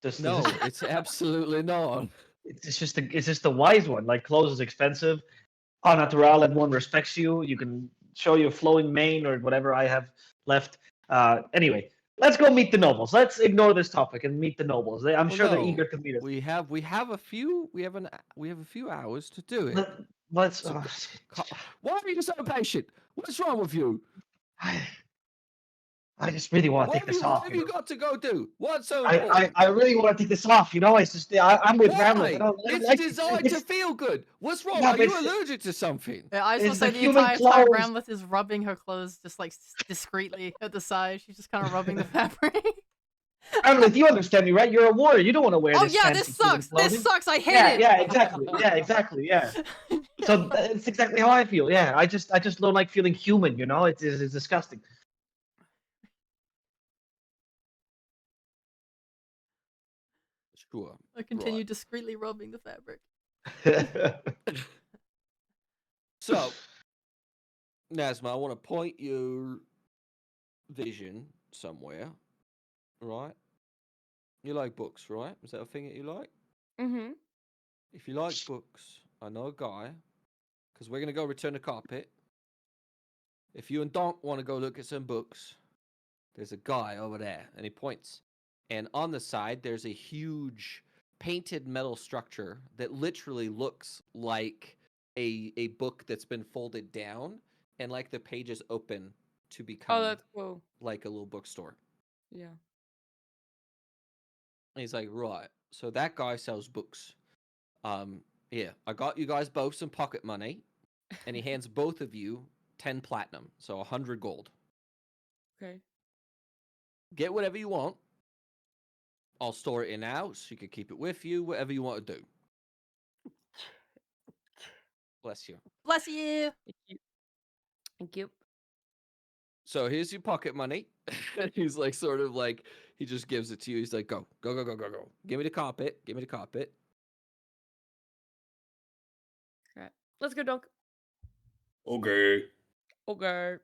Just, No, it's absolutely not. it's just a wise one. Like clothes is expensive. Au natural, everyone respects you. You can show your flowing mane or whatever I have left. Anyway, let's go meet the nobles. Let's ignore this topic and meet the nobles. I'm Well, sure they're no, eager to meet us. We have a few hours to do it. Let's. So- Why are you so impatient? What's wrong with you? I just really want to What take have this you, off. what have you got to go do? What's so important? I really want to take this off. It's just I'm with Ramlet. I Why? don't It's like designed to it's- feel good. What's wrong? Yeah, Are but you it's- allergic to something? Yeah, I was It's gonna say the the human entire time clothes. Ramleth is rubbing her clothes just like discreetly at the side. She's just kind of rubbing the fabric. Ramlet, you understand me, right? You're a warrior. You don't want to wear Oh this. yeah, fancy this human sucks. clothing. This sucks. I hate Yeah, it. yeah, exactly. Yeah, exactly. Yeah. So it's exactly how I feel. Yeah, I just don't like feeling human. It's disgusting. Sure. I continue discreetly rubbing the fabric. So, Nazma, I want to point your vision somewhere, right? You like books, right? Is that a thing that you like? Mm-hmm. If you like books, I know a guy, because we're going to go return the carpet. If you and Donk want to go look at some books, there's a guy over there, and he points. And on the side, there's a huge painted metal structure that literally looks like a book that's been folded down, and like the pages open to become Oh, that's cool. like a little bookstore. Yeah. And he's like, right, so that guy sells books. Yeah, I got you guys both some pocket money, and he hands both of you 10 platinum, so 100 gold. Okay. Get whatever you want. I'll store it in house. You can keep it with you, whatever you want to do. Bless you. Bless you. Thank you. Thank you. So here's your pocket money. And he's like, sort of like, he just gives it to you. He's like, go, go, go, go, go, go. Give me the carpet. Give me the carpet. All right. Let's go, Dunk. Okay. Okay.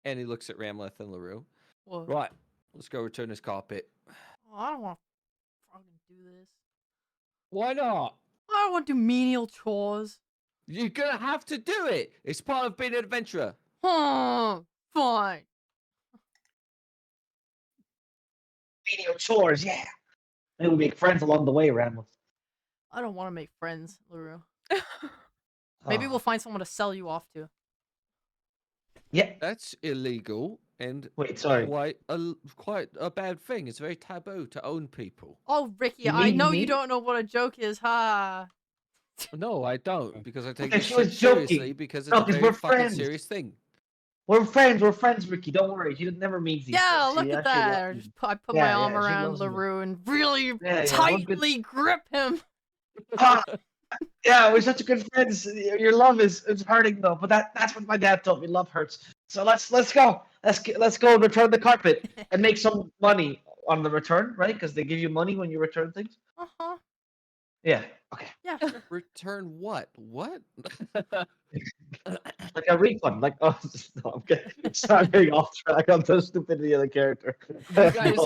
And he looks at Ramleth and LaRue. Whoa. Right, let's go return this carpet. Oh, I don't want to fucking do this. Why not? I don't want to do menial chores. You're gonna have to do it. It's part of being an adventurer. Fine. Menial chores, yeah. Maybe we'll make friends along the way, Ramlet. I don't want to make friends, LaRue. Maybe we'll find someone to sell you off to. Yeah. That's illegal and Wait, sorry. quite a bad thing. It's very taboo to own people. Oh, Ricky, You I mean know me? you don't know what a joke is, ha. No, I don't, because I take Okay, this she shit was joking. seriously because it's No, a 'cause very we're fucking friends. serious thing. We're friends, Ricky. Don't worry. She never means these Yeah, things. look She at actually that. loves me. I put Yeah, my yeah, arm she around loves me. LaRue and really Yeah, we're good. tightly grip him. Ah, yeah, we're such good friends. Your love is hurting though, but that's what my dad told me. Love hurts. So let's go. Let's go and return the carpet and make some money on the return, right? Because they give you money when you return things. Uh-huh. Yeah. Okay. Yeah, sure. Return what? What? Like a refund. Like oh, no, I'm getting starting off track on the stupidity of the character. guys-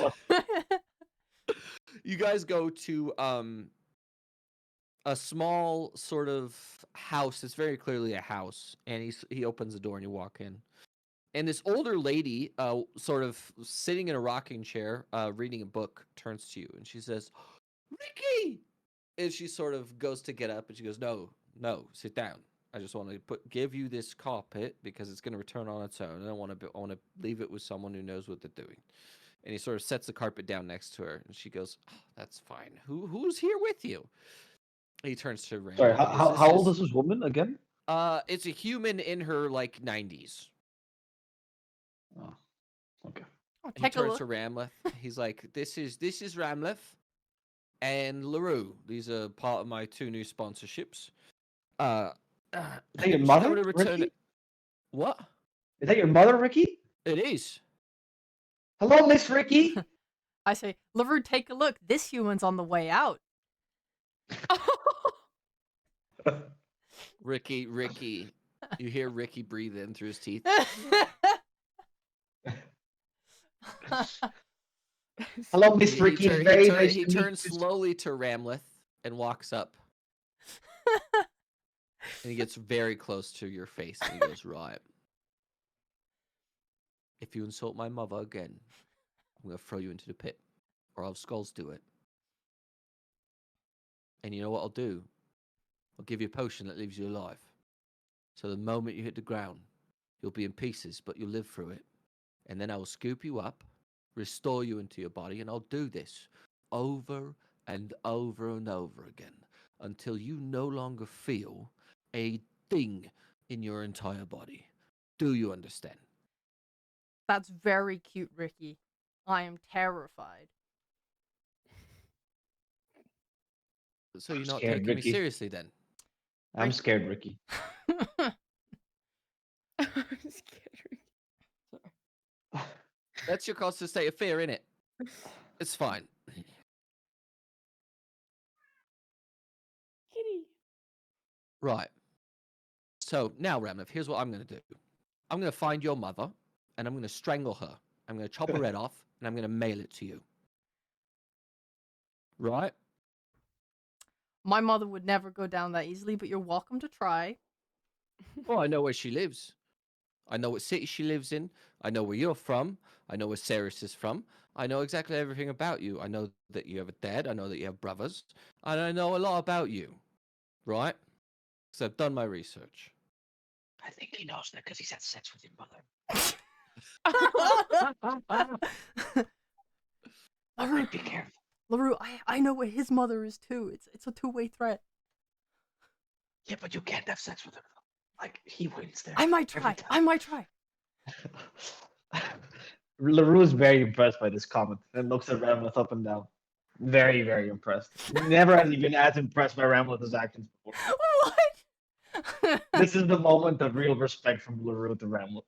You guys go to a small sort of house. It's very clearly a house, and he opens the door and you walk in. And this older lady, sort of sitting in a rocking chair, reading a book, turns to you and she says, "Ricky!" And she sort of goes to get up and she goes, "No, sit down. I just want to give you this carpet because it's going to return on its own. And I want to leave it with someone who knows what they're doing." And he sort of sets the carpet down next to her, and she goes, "Oh, that's fine. Who's here with you?" He turns to Ramleth. Sorry, and goes, how old is this woman again? It's a human in her like 90s. Oh, okay. Oh, He take a turns look. to Ramleth. He's like, "This is Ramleth and LaRue. These are part of my 2 new sponsorships. Is that your she's mother, going to return Ricky? it. What? Is that your mother, Ricky? It is. Hello, Miss Ricky. I say, LaRue, take a look. This human's on the way out. Ricky. You hear Ricky breathe in through his teeth. Hello, Miss Ricky. Very nice He to meet turns you. slowly to Ramleth and walks up. And he gets very close to your face and he goes, "Right. If you insult my mother again, I'm going to throw you into the pit. Or I'll have Skulls do it. And you know what I'll do? I'll give you a potion that leaves you alive. So the moment you hit the ground, you'll be in pieces, but you'll live through it. And then I will scoop you up, restore you into your body, and I'll do this over and over and over again until you no longer feel a thing in your entire body. Do you understand?" That's very cute, Ricky. I am terrified. So you're not scared, taking me Ricky. seriously then? I'm scared, Ricky. I'm scared. That's your constant state of fear, innit? It's fine. Kitty. Right. So now, Ramleth, here's what I'm going to do. I'm going to find your mother, and I'm going to strangle her. I'm going to chop her head off, and I'm going to mail it to you. Right? My mother would never go down that easily, but you're welcome to try. Well, I know where she lives. I know what city she lives in. I know where you're from. I know where Ceres is from. I know exactly everything about you. I know that you have a dad. I know that you have brothers. And I know a lot about you. Right? Because I've done my research. I think he knows that because he's had sex with your mother. LaRue, Be careful. LaRue, I know where his mother is too. It's a two-way threat. Yeah, but you can't have sex with her. Like, he wins there. I might every try. time. I might try. LaRue is very impressed by this comment and looks at Ramleth up and down. Very, very impressed. Never has he been as impressed by Ramleth's actions before. What? This is the moment of real respect from LaRue to Ramleth.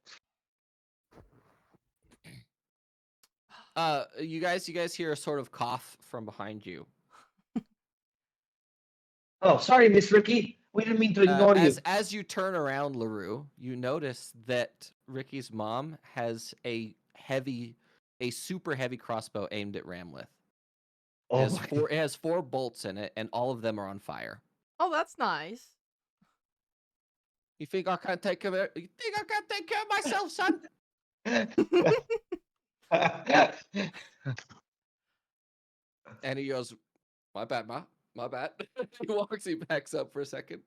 You guys hear a sort of cough from behind you. Oh, sorry, Miss Ricky. We didn't mean to ignore you. As you turn around, LaRue, you notice that Ricky's mom has a super heavy crossbow aimed at Ramleth. Oh, It has 4 bolts in it, and all of them are on fire. Oh, that's nice. You think I can't take care of it? You think I can't take care of myself, son? And he goes, "My bad, ma. My bad." He backs up for a second.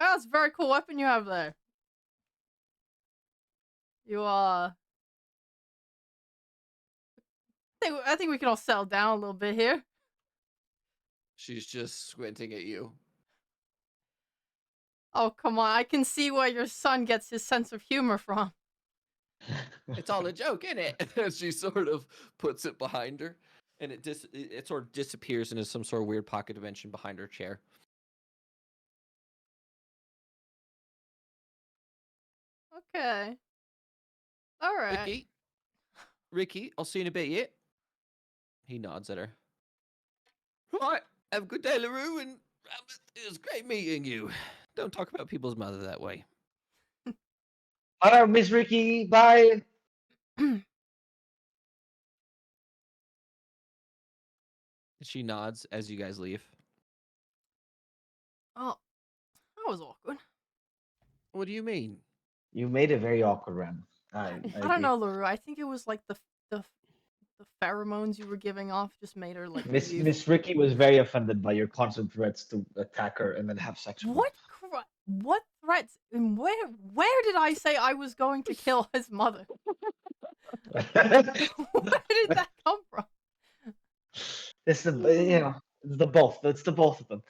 Oh, that's a very cool weapon you have there. You I think we can all settle down a little bit here. She's just squinting at you. Oh, come on. I can see where your son gets his sense of humor from. It's all a joke, isn't it? And she sort of puts it behind her, and it sort of disappears into some sort of weird pocket dimension behind her chair. Okay. All right. Ricky, I'll see you in a bit, yeah? He nods at her. Right, have a good day, LaRue, and it was great meeting you. Don't talk about people's mother that way. Hello, Miss Ricky. Bye. She nods as you guys leave. Oh, that was awkward. What do you mean? You made it very awkward, Ram. I don't know, LaRue. I think it was like the pheromones you were giving off just made her like. Miss Ricky was very offended by your constant threats to attack her and then have sex with What? What threats? And where did I say I was going to kill his mother? her. Where did that come from? It's It's the both. It's the both of them.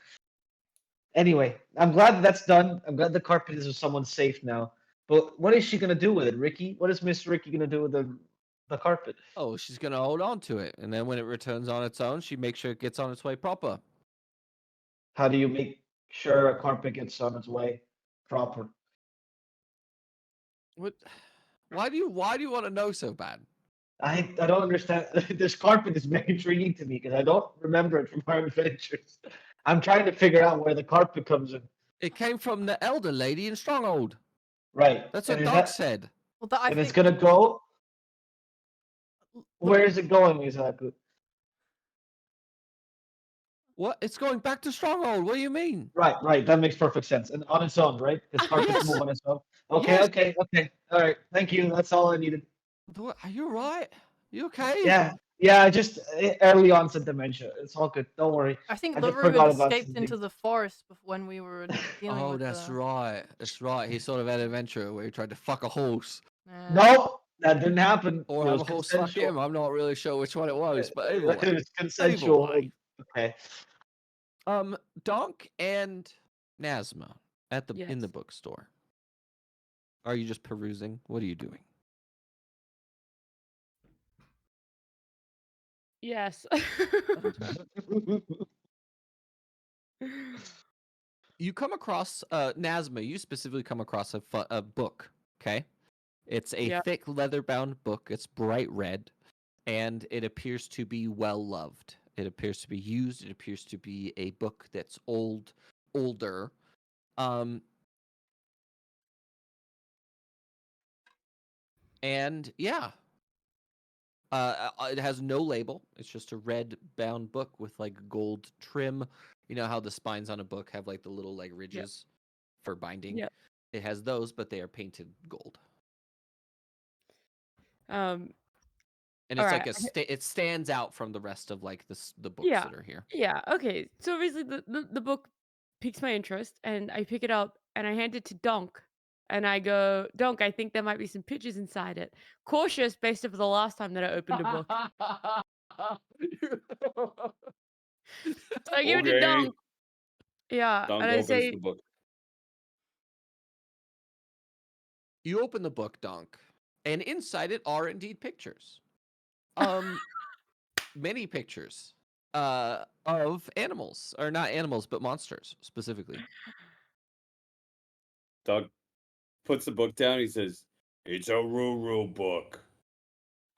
Anyway, I'm glad that's done. I'm glad the carpet is with someone safe now. But what is she gonna do with it, Ricky? What is Miss Ricky gonna do with the carpet? Oh, she's gonna hold on to it, and then when it returns on its own, she makes sure it gets on its way proper. How do you make sure a carpet gets on its way proper? What? Why do you want to know so bad? I don't understand. This carpet is very intriguing to me because I don't remember it from our adventures. I'm trying to figure out where the carpet comes in. It came from the elder lady in Stronghold. Right. That's and what is Doc that, said. Well, I and think it's gonna go. look, Where is it going exactly? What? It's going back to Stronghold. What do you mean? Right. That makes perfect sense. And on its own, right? Because carpets Yes. move on its own. Okay, Yes. okay. All right. Thank you. That's all I needed. Are you right? You okay? Yeah. I just early onset dementia. It's all good. Don't worry. I think I just LaRue had forgot about escaped some into things. the forest when we were dealing Oh, with that's the. right. That's right. He sort of had an adventure where he tried to fuck a horse, No, that didn't happen. or It have was a horse fuck consensual. him. I'm not really sure which one it was, but either It way. was consensual. way. Okay. Donk and Nazma in the Yes. bookstore. Are you just perusing? What are you doing? Yes. You come across Nazma. You specifically come across a book. Okay, it's a Yeah. thick leather-bound book. It's bright red, and it appears to be well loved. It appears to be used. It appears to be a book that's older. And yeah, it has no label. It's just a red bound book with like gold trim. You know how the spines on a book have like the little like ridges for binding. Yep. It has those, but they are painted gold. Um. And All it's right. like it stands out from the rest of like the books Yeah. that are here. Yeah. Okay. So obviously the book piques my interest, and I pick it up and I hand it to Donk, and I go, Donk, I think there might be some pictures inside it. Cautious, based off the last time that I opened a book. So I give it to Okay. Donk. Yeah, Donk and I opens say, the book. You open the book, Donk, and inside it are indeed pictures. Many pictures of animals, or not animals, but monsters specifically. Donk puts the book down. He says, "It's a Ruru book."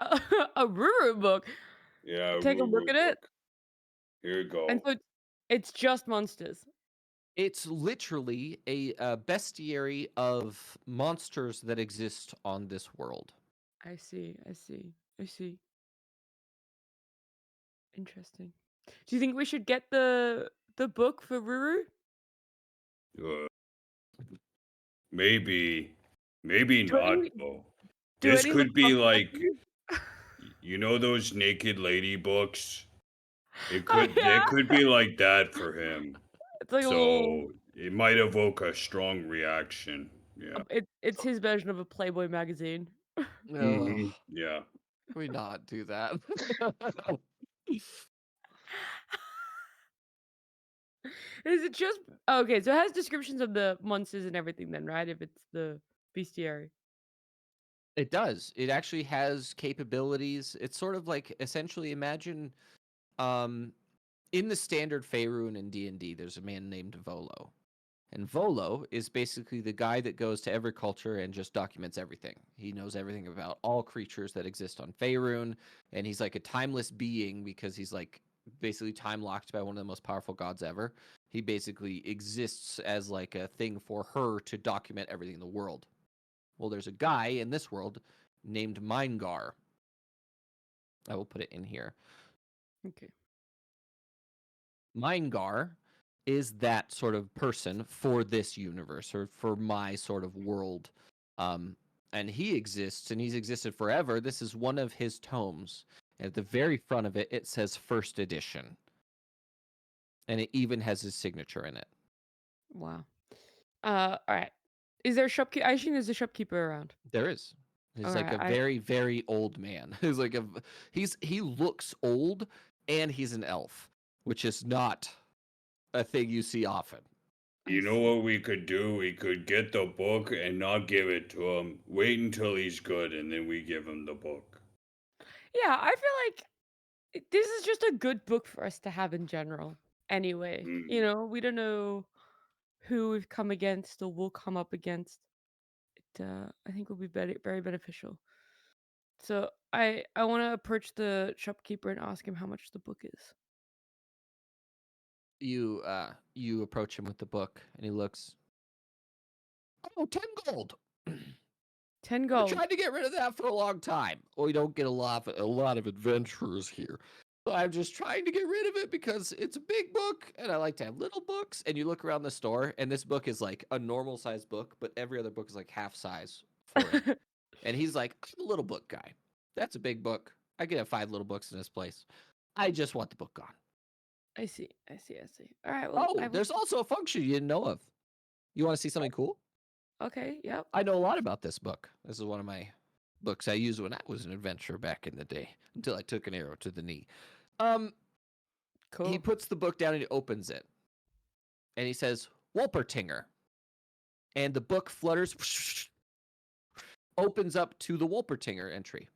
a Ruru book. Yeah, Take a look Ruru at it, book. Here you go. and so it's just monsters. It's literally a bestiary of monsters that exist on this world. I see. Interesting. Do you think we should get the book for Ruru? Uh, maybe Do not any though. do This any look could be like, comfortable? you know, those naked lady books. It Oh, could yeah. be like that for him. It's like a little. So it might evoke a strong reaction. Yeah. It's his version of a Playboy magazine. Ugh, Yeah. can we not do that? Is it just okay? So it has descriptions of the monsters and everything, then, right? If it's the bestiary. It does. It actually has capabilities. It's sort of like essentially imagine in the standard Faerun in D&D, there's a man named Volo. And Volo is basically the guy that goes to every culture and just documents everything. He knows everything about all creatures that exist on Faerun, and he's like a timeless being because he's like basically time locked by one of the most powerful gods ever. He basically exists as like a thing for her to document everything in the world. Well, there's a guy in this world named Mingar. I will put it in here. Okay. Mingar is that sort of person for this universe or for my sort of world. And he exists and he's existed forever. This is one of his tomes. At the very front of it, it says first edition. And it even has his signature in it. Wow. All right. Is there a shopkeeper? I assume there's a shopkeeper around. There is. He's All like right, a very, very old man. He's like he looks old and he's an elf, which is not a thing you see often. You know what we could do? We could get the book and not give it to him. Wait until he's good, and then we give him the book. Yeah, I feel like this is just a good book for us to have in general. Anyway, you know, we don't know who we've come against or will come up against. It, I think will be very, very beneficial. So I want to approach the shopkeeper and ask him how much the book is. You approach him with the book, and he looks. Oh, 10 gold. 10 I've gold. tried to get rid of that for a long time. We don't get a lot of adventurers here. So I'm just trying to get rid of it because it's a big book, and I like to have little books. And you look around the store, and this book is like a normal size book, but every other book is like half size for it. And he's like, I'm a little book guy. That's a big book. I could have 5 little books in this place. I just want the book gone. I see. All right. Well, Oh, there's also a function you didn't know of. You want to see something cool? Okay. Yep. I know a lot about this book. This is one of my books I used when I was an adventurer back in the day, until I took an arrow to the knee. Cool. He puts the book down and he opens it. And he says, Wolpertinger. And the book flutters, opens up to the Wolpertinger entry.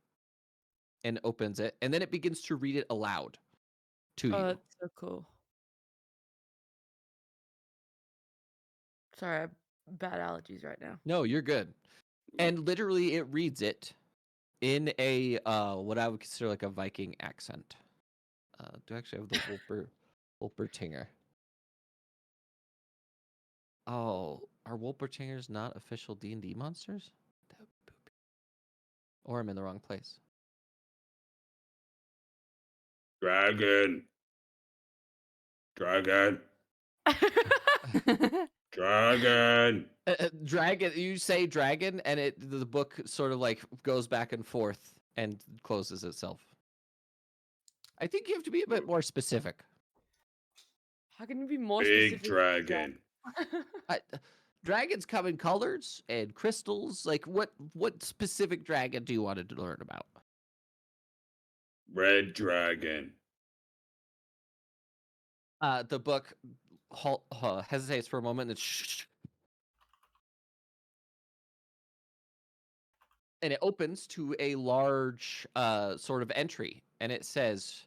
And opens it. And then it begins to read it aloud to you. Oh, that's so cool. Sorry, I have bad allergies right now. No, you're good. And literally it reads it in a what I would consider like a Viking accent. Do I actually have the Wolpertinger? Oh, are Wolpertingers not official D&D monsters? That would be poopy. Or I'm in the wrong place. Dragon. Dragon. Dragon. Dragon. You say dragon, and the book sort of like goes back and forth and closes itself. I think you have to be a bit more specific. How can you be more Big specific? dragon. Dragons come in colors and crystals. Like, what specific dragon do you want to learn about? Red dragon. The book hesitates for a moment and shh. And it opens to a large sort of entry, and it says,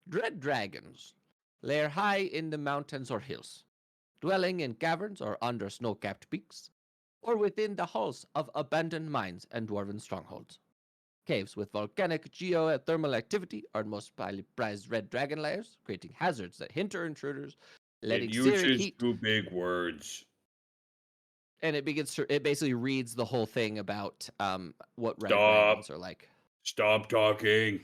Dread dragons lair high in the mountains or hills, dwelling in caverns or under snow-capped peaks, or within the halls of abandoned mines and dwarven strongholds. Caves with volcanic geothermal activity are most highly prized red dragon lairs, creating hazards that hinder intruders, letting It searing uses heat. 2 big words. And it basically reads the whole thing about what red Stop. dragons are like. Stop talking.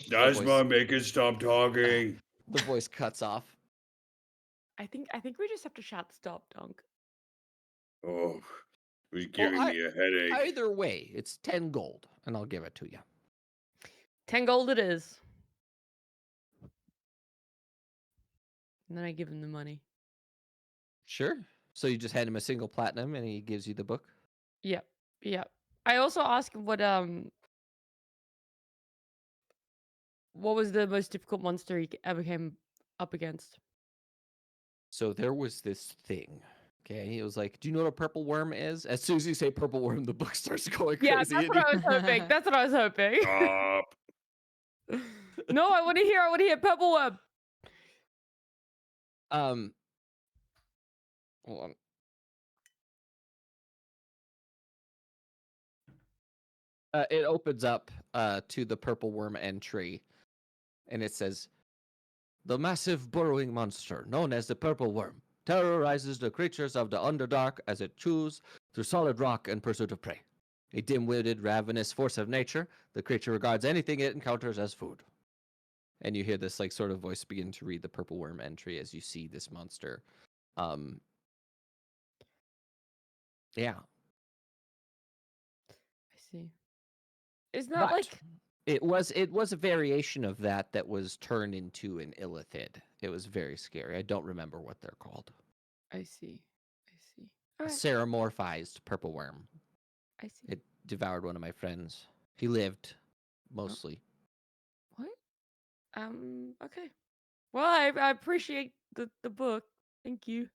Dasma, make it stop talking. The voice cuts off. I think we just have to shout stop, Dunk. Oh, it was giving me a headache. Either way, it's 10 gold, and I'll give it to you. 10 gold it is. And then I give him the money. Sure. So you just hand him a single platinum, and he gives you the book? Yep. I also asked him what was the most difficult monster he ever came up against. So there was this thing. Okay, he was like, do you know what a purple worm is? As soon as you say purple worm, the book starts going crazy. Yeah, that's what I was hoping. That's what I was hoping. Stop. No, I want to hear purple worm. Hold on. It opens up to the purple worm entry, and it says, the massive burrowing monster known as the purple worm terrorizes the creatures of the Underdark as it chews through solid rock in pursuit of prey. A dim-witted, ravenous force of nature, the creature regards anything it encounters as food. And you hear this like sort of voice begin to read the purple worm entry as you see this monster. Yeah. I see. Is that like it was a variation of that was turned into an illithid. It was very scary. I don't remember what they're called. I see. A Alright, ceramorphized purple worm. I see. It devoured one of my friends. He lived, mostly. What? Okay. Well, I appreciate the book. Thank you.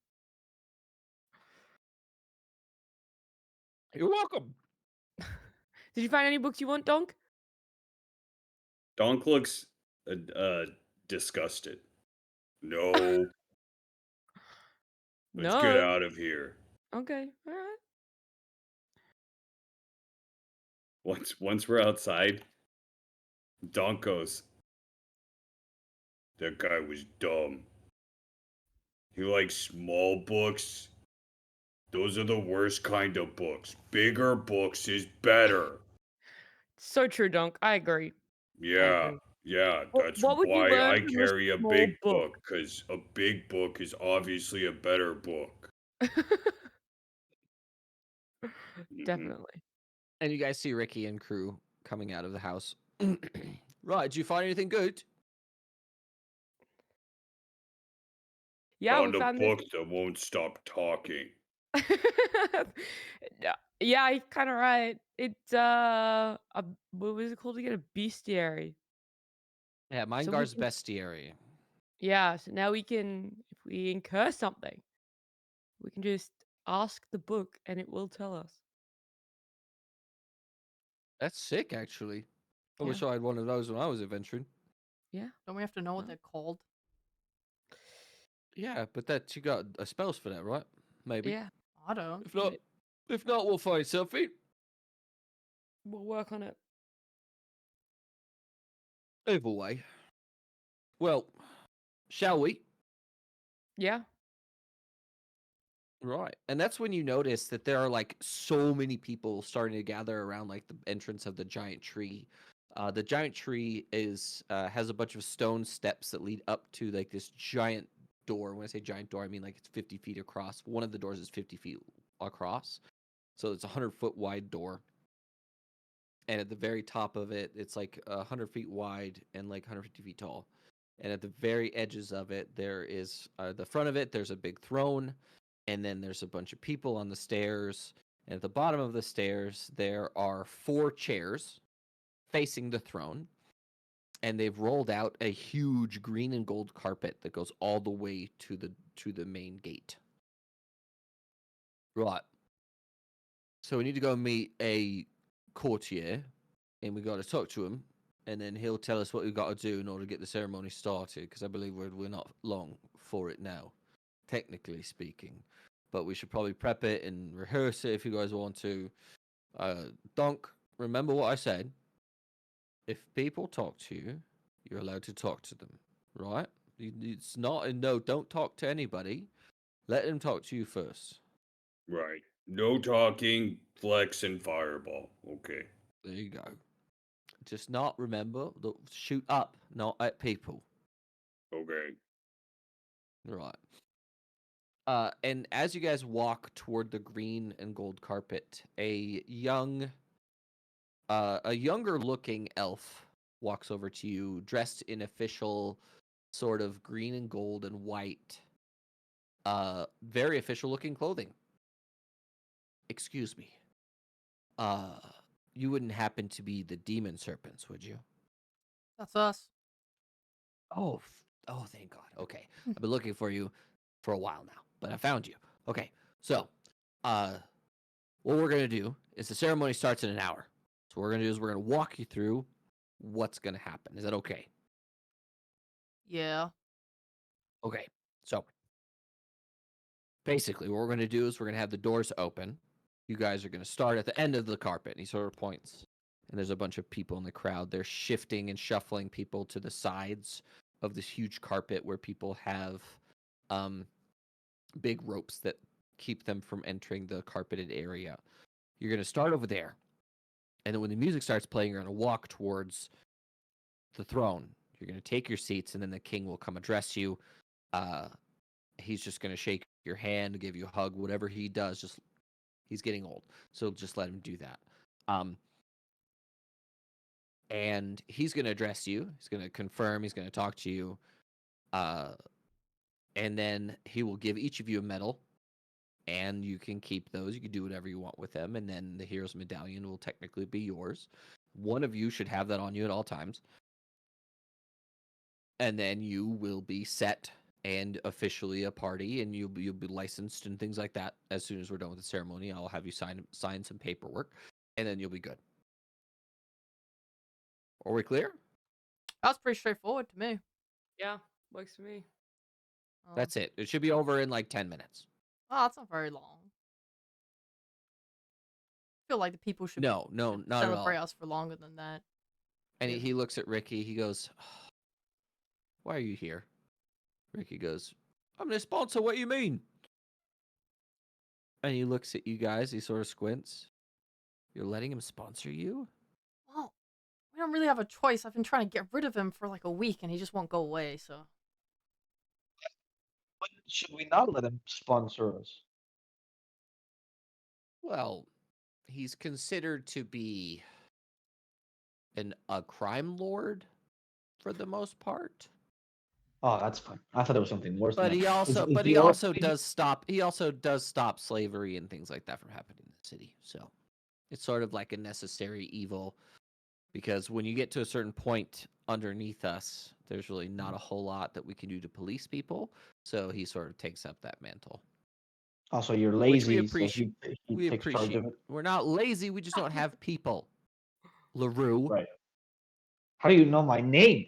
You're welcome. Did you find any books you want, Donk? Donk looks disgusted. No, let's get No. out of here. Okay. All right. Once we're outside, Donk goes, that guy was dumb. He likes small books. Those are the worst kind of books. Bigger books is better. So true, Donk. I agree. Yeah, yeah, that's What would you why learn I from a carry a small big book? book, because a big book is obviously a better book. Mhm. Definitely. And you guys see Ricky and crew coming out of the house. Right, did you find anything good? Yeah, we Found a found this. book that won't stop talking. Yeah, you're kind of right. It's what was it called again? A bestiary. Yeah, So we Minegar's can, bestiary. yeah. So now we can, if we incur something, we can just ask the book and it will tell us. That's sick, actually. I Yeah. wish I had one of those when I was adventuring. Yeah. Don't we have to know what No. they're called? Yeah, but that you got spells for that, right? Maybe. Yeah. I don't. If not, we'll find something. We'll work on it. Either way. Well, shall we? Yeah. Right. And that's when you notice that there are like so many people starting to gather around like the entrance of the giant tree. The giant tree is has a bunch of stone steps that lead up to like this giant door. When I say giant door, I mean like it's 50 feet across. One of the doors is 50 feet across. So it's a 100-foot wide door. And at the very top of it, it's like 100 feet wide and like 150 feet tall. And at the very edges of it, there is the front of it, there's a big throne. And then there's a bunch of people on the stairs. And at the bottom of the stairs, there are 4 chairs facing the throne. And they've rolled out a huge green and gold carpet that goes all the way to the main gate. Right. So we need to go meet a courtier, and we got to talk to him, and then he'll tell us what we've got to do in order to get the ceremony started. Because I believe we're not long for it now, technically speaking. But we should probably prep it and rehearse it if you guys want to. Donk, remember what I said. If people talk to you, you're allowed to talk to them, right? It's not a no, don't talk to anybody. Let them talk to you first. Right. No talking, flex, and fireball. Okay. There you go. Just not remember, shoot up, not at people. Okay. Right. And as you guys walk toward the green and gold carpet, a younger looking elf walks over to you, dressed in official sort of green and gold and white, very official looking clothing. Excuse me. Uh, you wouldn't happen to be the demon serpents, would you? That's us. Oh, thank God. Okay. I've been looking for you for a while now, but I found you. Okay. So, what we're going to do is the ceremony starts in an hour. So, what we're going to do is we're going to walk you through what's going to happen. Is that okay? Yeah. Okay. So, basically, what we're going to do is we're going to have the doors open. You guys are going to start at the end of the carpet. And he sort of points. And there's a bunch of people in the crowd. They're shifting and shuffling people to the sides of this huge carpet where people have big ropes that keep them from entering the carpeted area. You're going to start over there. And then when the music starts playing, you're going to walk towards the throne. You're going to take your seats, and then the king will come address you. He's just going to shake your hand, give you a hug, whatever he does. Just he's getting old, so just let him do that. And he's going to address you. He's going to confirm. He's going to talk to you. And then he will give each of you a medal, and you can keep those. You can do whatever you want with them, and then the hero's medallion will technically be yours. One of you should have that on you at all times. and then you will be set and officially a party, and you'll be licensed and things like that. As soon as we're done with the ceremony, I'll have you sign some paperwork, and then you'll be good. Are we clear? That's pretty straightforward to me. Yeah, works for me. Oh. That's it. It should be over in like 10 minutes. Oh, that's not very long. I feel like the people should No, not at all. celebrate us for longer than that. And Yeah. he looks at Ricky. He goes, "Why are you here?" Ricky goes, "I'm the sponsor. What do you mean?" And he looks at you guys. He sort of squints. You're letting him sponsor you? Well, we don't really have a choice. I've been trying to get rid of him for like a week, and he just won't go away. So But should we not let him sponsor us? Well, he's considered to be a crime lord for the most part. Oh, that's fine. I thought it was something worse. But than he that. also Is but the he orc also lady- does stop slavery and things like that from happening in the city. So it's sort of like a necessary evil, because when you get to a certain point underneath us, there's really not a whole lot that we can do to police people. So he sort of takes up that mantle. Oh, so you're Which we lazy. So he We takes charge appreciate. of it. We're not lazy. We just don't have people. LaRue. Right. How do you know my name?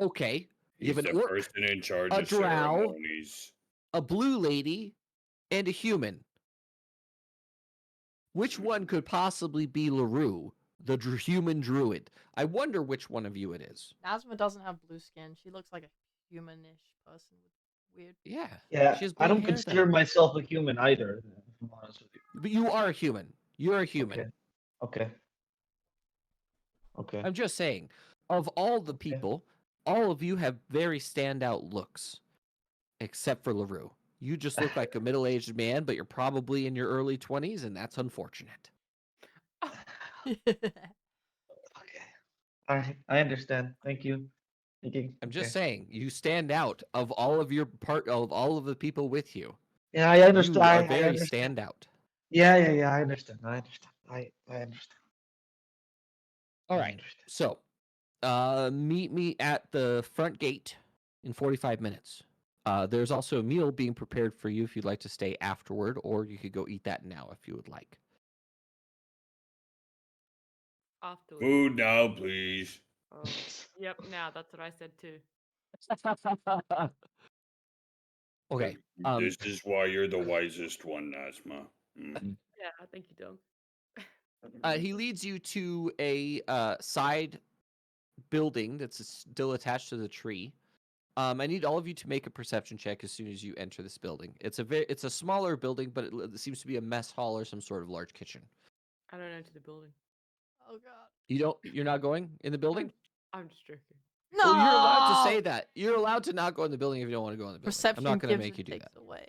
Okay. You He's have the an orc, person in charge a of drow, ceremonies. a blue lady, and a human. Which one could possibly be LaRue, the human druid? I wonder which one of you it is. Nazma doesn't have blue skin. She looks like a humanish person with weird. Yeah. Yeah, She has I blue don't hair, consider though. myself a human either. If I'm honest with you. But you are a human. You're a human. Okay. Okay. I'm just saying, of all the Okay. people, all of you have very standout looks, except for LaRue. You just look like a middle-aged man, but you're probably in your early 20s, and that's unfortunate. Okay. All right. I understand. Thank you. I'm just saying, you stand out of all of the people with you. Yeah, I understand. You are I very understand. standout. Yeah. I understand. I understand. All I right. understand. So, meet me at the front gate in 45 minutes. There's also a meal being prepared for you if you'd like to stay afterward, or you could go eat that now if you would like. Afterwards. Food now, please. Oh, yep, now that's what I said too. Okay. This is why you're the wisest one, Nazma. Yeah, thank you, Dunk. He leads you to a side building that's still attached to the tree. I need all of you to make a perception check as soon as you enter this building. It's a smaller building, but it seems to be a mess hall or some sort of large kitchen. I don't enter the building. Oh god. You're not going in the building? I'm just joking. No. Well, you're allowed to say that. You're allowed to not go in the building if you don't want to go in the building. Perception I'm not going to gives make you and do takes that. away.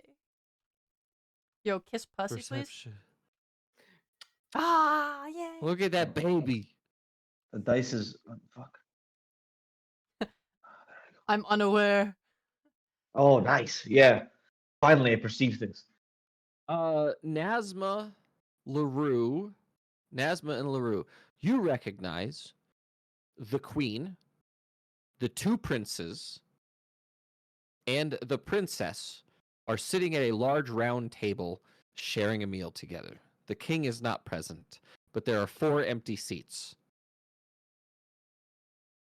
Yo, kiss pussy, please. Perception. Ah, yeah. Look at that baby. The dice is fuck. I'm unaware. Oh, nice. Yeah. Finally, I perceive things. Nazma, LaRue, Nazma and LaRue. You recognize the queen, the two princes, and the princess are sitting at a large round table sharing a meal together. The king is not present, but there are 4 empty seats.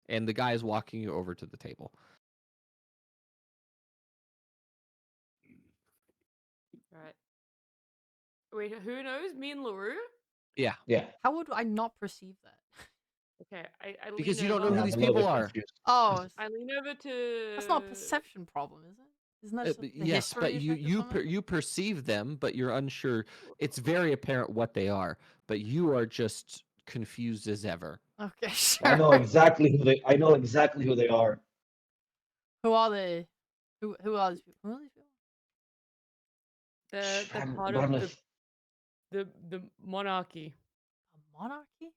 And the guy is walking you over to the table. Right. Wait, who knows? Me and LaRue? Yeah, Yeah. How would I not perceive that? Okay, I lean because you don't know over. who I'm these a little people bit are. confused. Oh, I lean over to. that's not a perception problem, is it? Isn't that just the Yes, but history effect or something? you perceive them, but you're unsure. It's very apparent what they are, but you are just confused as ever. Okay, sure. I know exactly who they. I know exactly who they are. Who are they? Who are these people? Who are these people? The I'm- part I'm of a- the monarchy. A monarchy?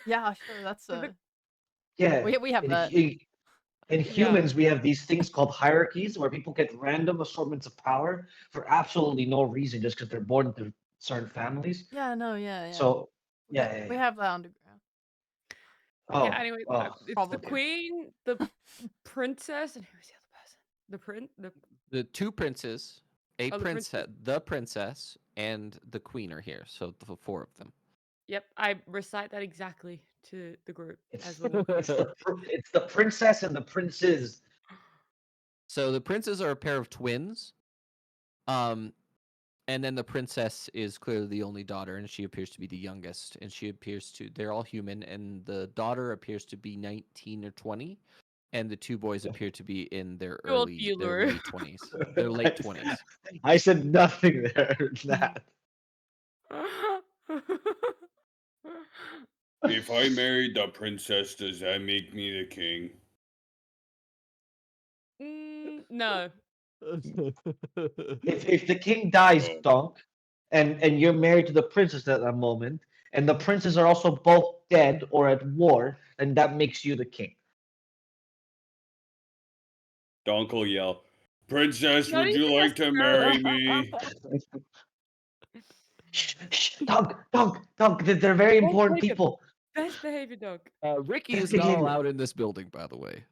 Yeah, sure. That's So the- Yeah. we have in, that. in humans, we have these things called hierarchies where people get random assortments of power for absolutely no reason, just because they're born into certain families. Yeah, no, yeah. So we yeah. have that underground. Oh, Yeah. Anyway, oh. it's Probably. the queen, the princess, and who's the other person? The prince. The two princes, a Oh, the princess, princess? the princess, and the queen are here. So the four of them. Yep. I recite that exactly to the group It's, as we're looking. it's the princess and the princes. So the princes are a pair of twins. And then the princess is clearly the only daughter, and she appears to be the youngest. And they're all human, and the daughter appears to be 19 or 20, and the two boys appear to be in their Too old for you, their Luru. late 20s. Their late 20s. I said nothing there. That. If I married the princess, does that make me the king? No. If the king dies, Oh. Donk, and you're married to the princess at that moment, and the princes are also both dead or at war, then that makes you the king. Donk will yell, "Princess, Not would you even a like to marry me?" Shh, Donk, they're very Don't important wake him. people. Best behavior dog. Ricky is Best not behavior. allowed in this building, by the way.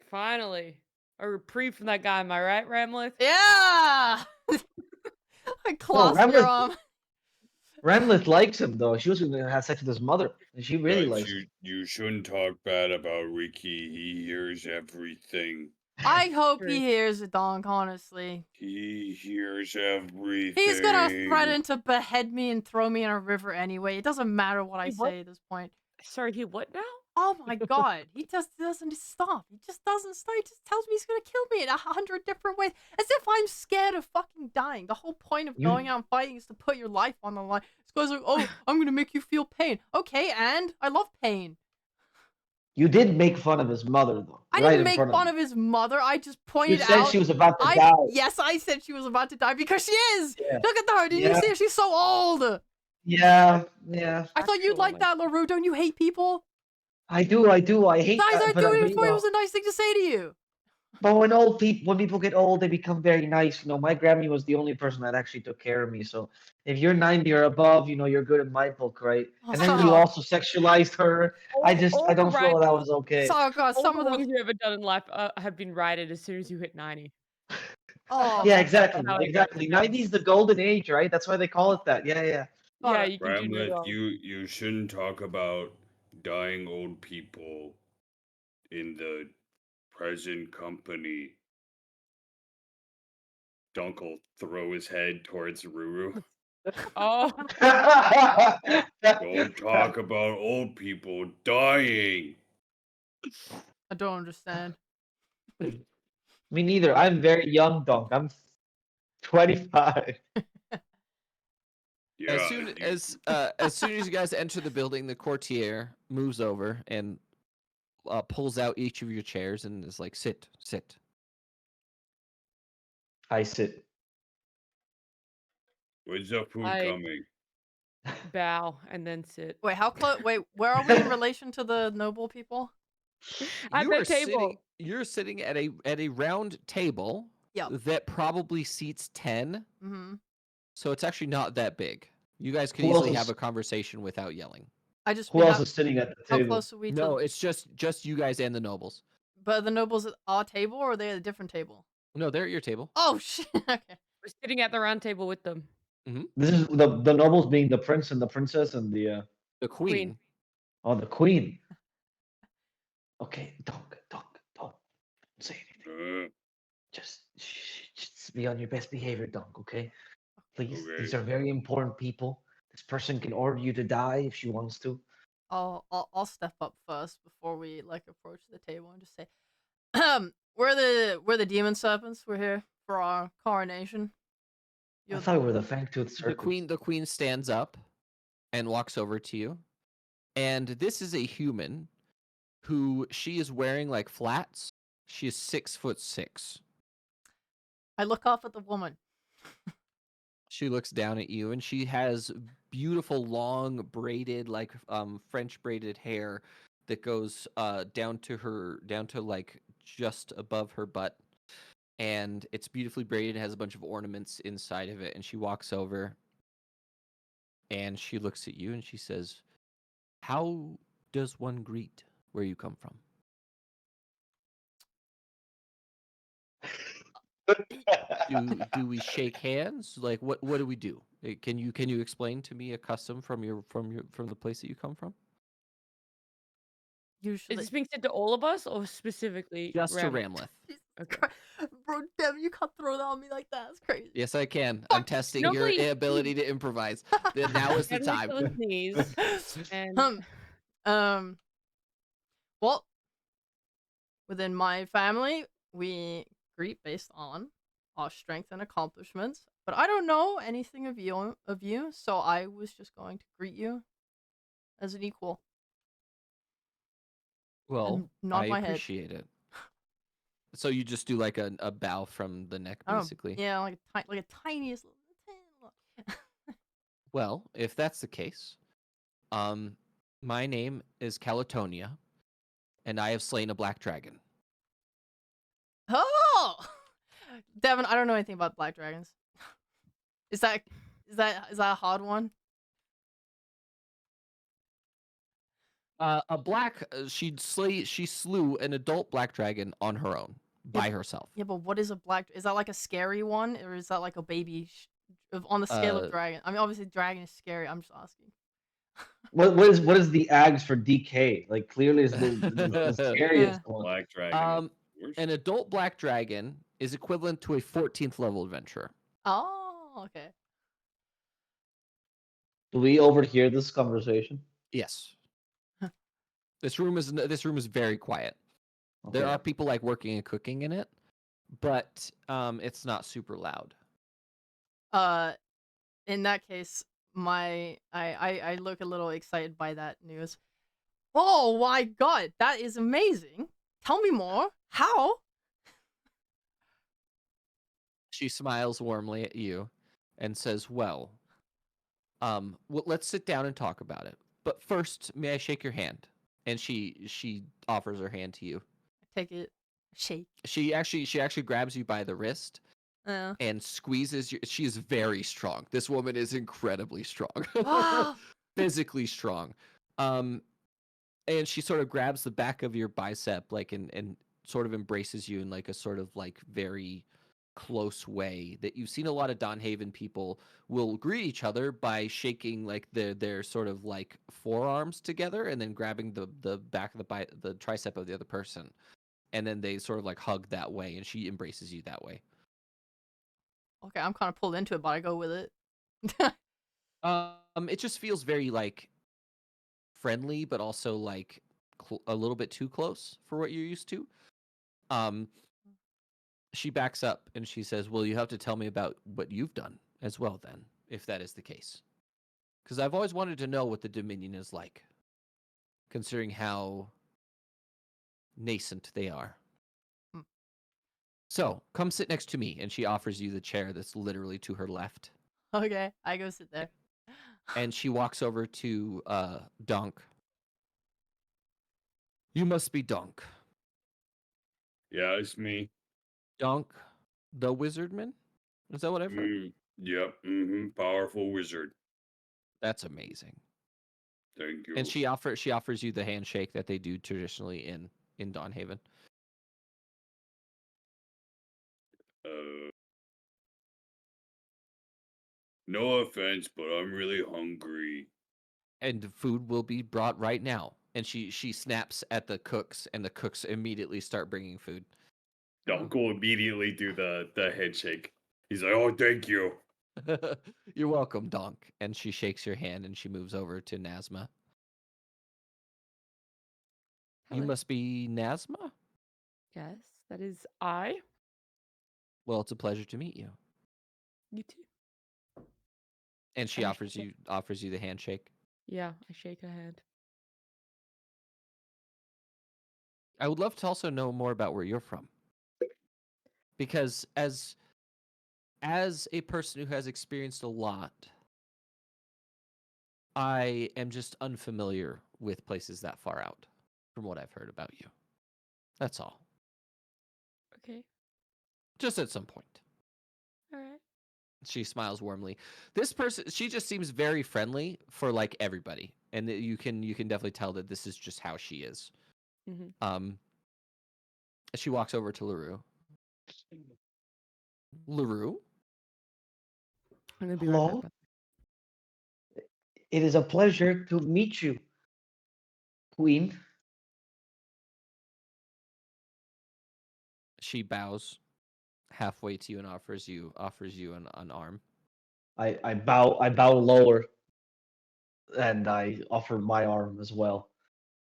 Finally. A reprieve from that guy, am I right, Ramleth? Yeah! I clasped your Ramleth- arm. Ramleth likes him though. She was gonna have sex with his mother, and she really Guys, likes him. you shouldn't talk bad about Ricky. He hears everything. I hope True. he hears it, Donk, honestly. He hears everything. He's gonna threaten to behead me and throw me in a river anyway. It doesn't matter what I He what? say at this point. Sorry, he what now? Oh my god, he just doesn't stop. He just doesn't stop. He just tells me he's gonna kill me in 100 different ways, as if I'm scared of fucking dying. The whole point of You- going out and fighting is to put your life on the line. This guy's like, oh, I'm gonna make you feel pain. Okay, and I love pain. You did make fun of his mother though. I right didn't in make front fun of of his mother. I just You pointed said out. she was about to die. Yes, I said she was about to die because she is. Yeah. Look at her. Did you Yeah. see her? She's so old. Yeah. I thought you'd Actual, like that, LaRue. Don't you hate people? I do. I hate Guys that. aren't But, doing it you for you. It know, was a nice thing to say to you. but when people get old, they become very nice. You know, my Grammy was the only person that actually took care of me. So if you're 90 or above, you know, you're good in my book, right? And then you Oh. also sexualized her. I don't the feel that was okay. So God, all some the of them. wrongs you've ever done in life have been righted as soon as you hit 90. Oh, Yeah, That's exactly. how it goes. Exactly. 90 is the golden age, right? That's why they call it that. Yeah, yeah. Yeah, Alright. you can do no Ramleth, wrong. you shouldn't talk about dying old people in the present company. Donk will throw his head towards Ruru. Oh, Don't talk about old people dying. I don't understand. Me neither. I'm very young, Donk. I'm 25. Yeah, As soon as you guys enter the building, the courtier moves over and pulls out each of your chairs and is like, "Sit, sit." I sit. when's the food I- coming? bow and then sit. Wait, how close? Wait, where are we in relation to the noble people? At You the are table. sitting. You're sitting at a round table. Yep. That probably seats 10. Mm-hmm. So it's actually not that big. You guys could Who else easily is- have a conversation without yelling. I just. Who else is sitting at the How table? close are we to? No, it's just you guys and the nobles. But the nobles at our table, or are they at a different table? No, they're at your table. Oh shit. Okay. We're sitting at the round table with them. This is the nobles being the prince and the princess and the The queen. the queen. Okay, don't say anything. Just be on your best behavior, Donk. Okay, please. Okay. These are very important people. This person can order you to die if she wants to. I'll step up first before we like approach the table and just say, we're the demon serpents. We're here for our coronation. I thought we were the Fangtooth Circle. The queen stands up and walks over to you. And this is a human who she is wearing like flats. She is 6'6". I look off at the woman. She looks down at you and she has beautiful long braided like French braided hair that goes down to like just above her butt. And it's beautifully braided, it has a bunch of ornaments inside of it, and she walks over and she looks at you and she says, How does one greet where you come from? Do we shake hands? Like what do we do? Can you explain to me a custom from the place that you come from? Is Usually, this being said to all of us or specifically Just to Ram? Ramleth. Jesus Okay. Christ. Bro, Devin, you can't throw that on me like that. That's crazy. Yes, I can. I'm Fuck, testing no, your please. ability to improvise. Now is the Get on time. his knees and um, well, within my family, we greet based on our strength and accomplishments. But I don't know anything of you, so I was just going to greet you as an equal Well, and nod I my head. appreciate it. So you just do like a bow from the neck, I don't know, basically. yeah, like a tiniest little. Well, if that's the case, my name is Calatonia, and I have slain a black dragon. Oh, Devin, I don't know anything about black dragons. Is that a hard one? She slew an adult black dragon on her own by herself. Yeah, but what is a black? Is that like a scary one, or is that like a baby? On the scale of dragon, I mean, obviously, dragon is scary. I'm just asking. What is the ags for DK? Like clearly is the scariest one. Black dragon. An adult black dragon is equivalent to a 14th level adventurer. Oh, okay. Do we overhear this conversation? Yes. This room is very quiet. Okay. There are people like working and cooking in it, but it's not super loud. In that case, I look a little excited by that news. Oh my god, that is amazing! Tell me more. How? She smiles warmly at you and says, well, let's sit down and talk about it. But first, may I shake your hand? And she offers her hand to you. Take it. Shake. She actually grabs you by the wrist and squeezes you. She is very strong. This woman is incredibly strong. Physically strong. And she sort of grabs the back of your bicep, like, and sort of embraces you in like a sort of like very close way that you've seen a lot of Dawnhaven people will greet each other by shaking like their sort of like forearms together and then grabbing the back of the tricep of the other person, and then they sort of like hug that way, and she embraces you that way. Okay, I'm kind of pulled into it, but I go with it. It just feels very like friendly, but also like a little bit too close for what you're used to. She backs up and she says, well, you have to tell me about what you've done as well, then, if that is the case. Because I've always wanted to know what the Dominion is like, considering how nascent they are. So, come sit next to me. And she offers you the chair that's literally to her left. Okay, I go sit there. And she walks over to Dunk. You must be Dunk. Yeah, it's me. Dunk, the wizardman? Is that what I've heard? Yep. Powerful wizard. That's amazing. Thank you. And she offers you the handshake that they do traditionally in Dawnhaven. No offense, but I'm really hungry. And food will be brought right now. And she snaps at the cooks, and the cooks immediately start bringing food. Dunk will immediately do the handshake. He's like, oh, thank you. You're welcome, Donk. And she shakes your hand and she moves over to Nazma. Hello. You must be Nazma? Yes, that is I. Well, it's a pleasure to meet you. You too. And she I offers you the handshake. Yeah, I shake her hand. I would love to also know more about where you're from. Because as a person who has experienced a lot, I am just unfamiliar with places that far out from what I've heard about you. That's all. Okay. Just at some point. All right. She smiles warmly. This person, she just seems very friendly for like everybody, and you can definitely tell that this is just how she is. Mhm. She walks over to LaRue. LaRue? I'm gonna be right Hello? back. It is a pleasure to meet you, Queen. She bows halfway to you and offers you an arm. I bow lower, and I offer my arm as well.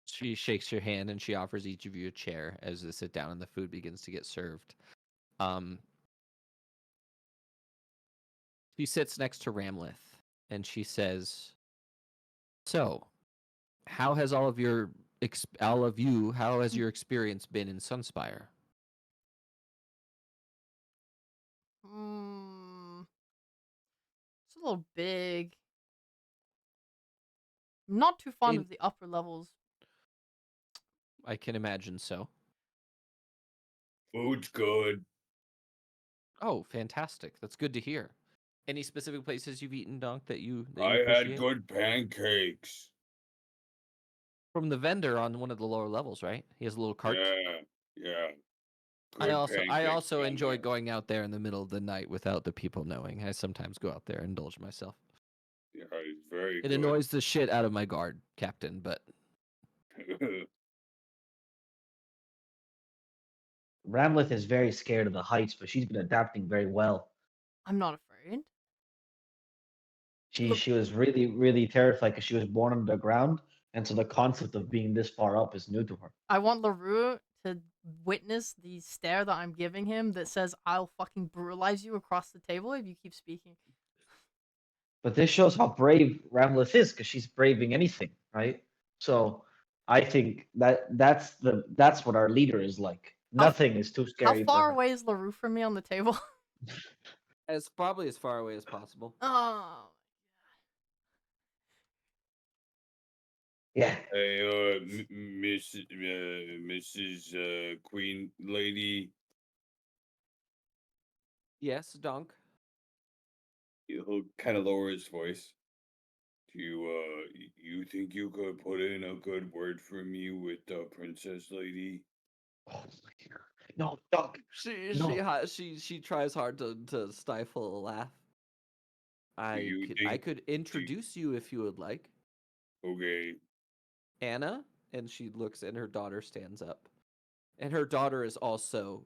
She shakes your hand and she offers each of you a chair as they sit down and the food begins to get served. She sits next to Ramlith and she says, "So, how has how has your experience been in Sunspire?" It's a little big. I'm not too fond In- of the upper levels. I can imagine so. Food's good. Oh, fantastic. That's good to hear. Any specific places you've eaten, Donk, that you I appreciate? had good pancakes. From the vendor on one of the lower levels, right? He has a little cart. Yeah. I Good also pancakes down enjoy there. going out there in the middle of the night without the people knowing. I sometimes go out there and indulge myself. Yeah, it's very It good. annoys the shit out of my guard, Captain, but Ramlith is very scared of the heights, but she's been adapting very well. I'm not afraid. She was really, really terrified because she was born underground, and so the concept of being this far up is new to her. I want LaRue to witness the stare that I'm giving him that says, I'll fucking brutalize you across the table if you keep speaking. But this shows how brave Ramlith is, because she's braving anything, right? So I think that's what our leader is like. How- Nothing is too How scary for far her. away is LaRue from me on the table? probably as far away as possible. Oh. Yeah. Hey, Mrs. Queen Lady, Yes, Donk. he'll kind of lower his voice. Do you think you could put in a good word for me with the Princess Lady? Oh my God. No, Doc. No. She tries hard to stifle a laugh. I could introduce you if you would like. Okay. Anna, and she looks and her daughter stands up. And her daughter is also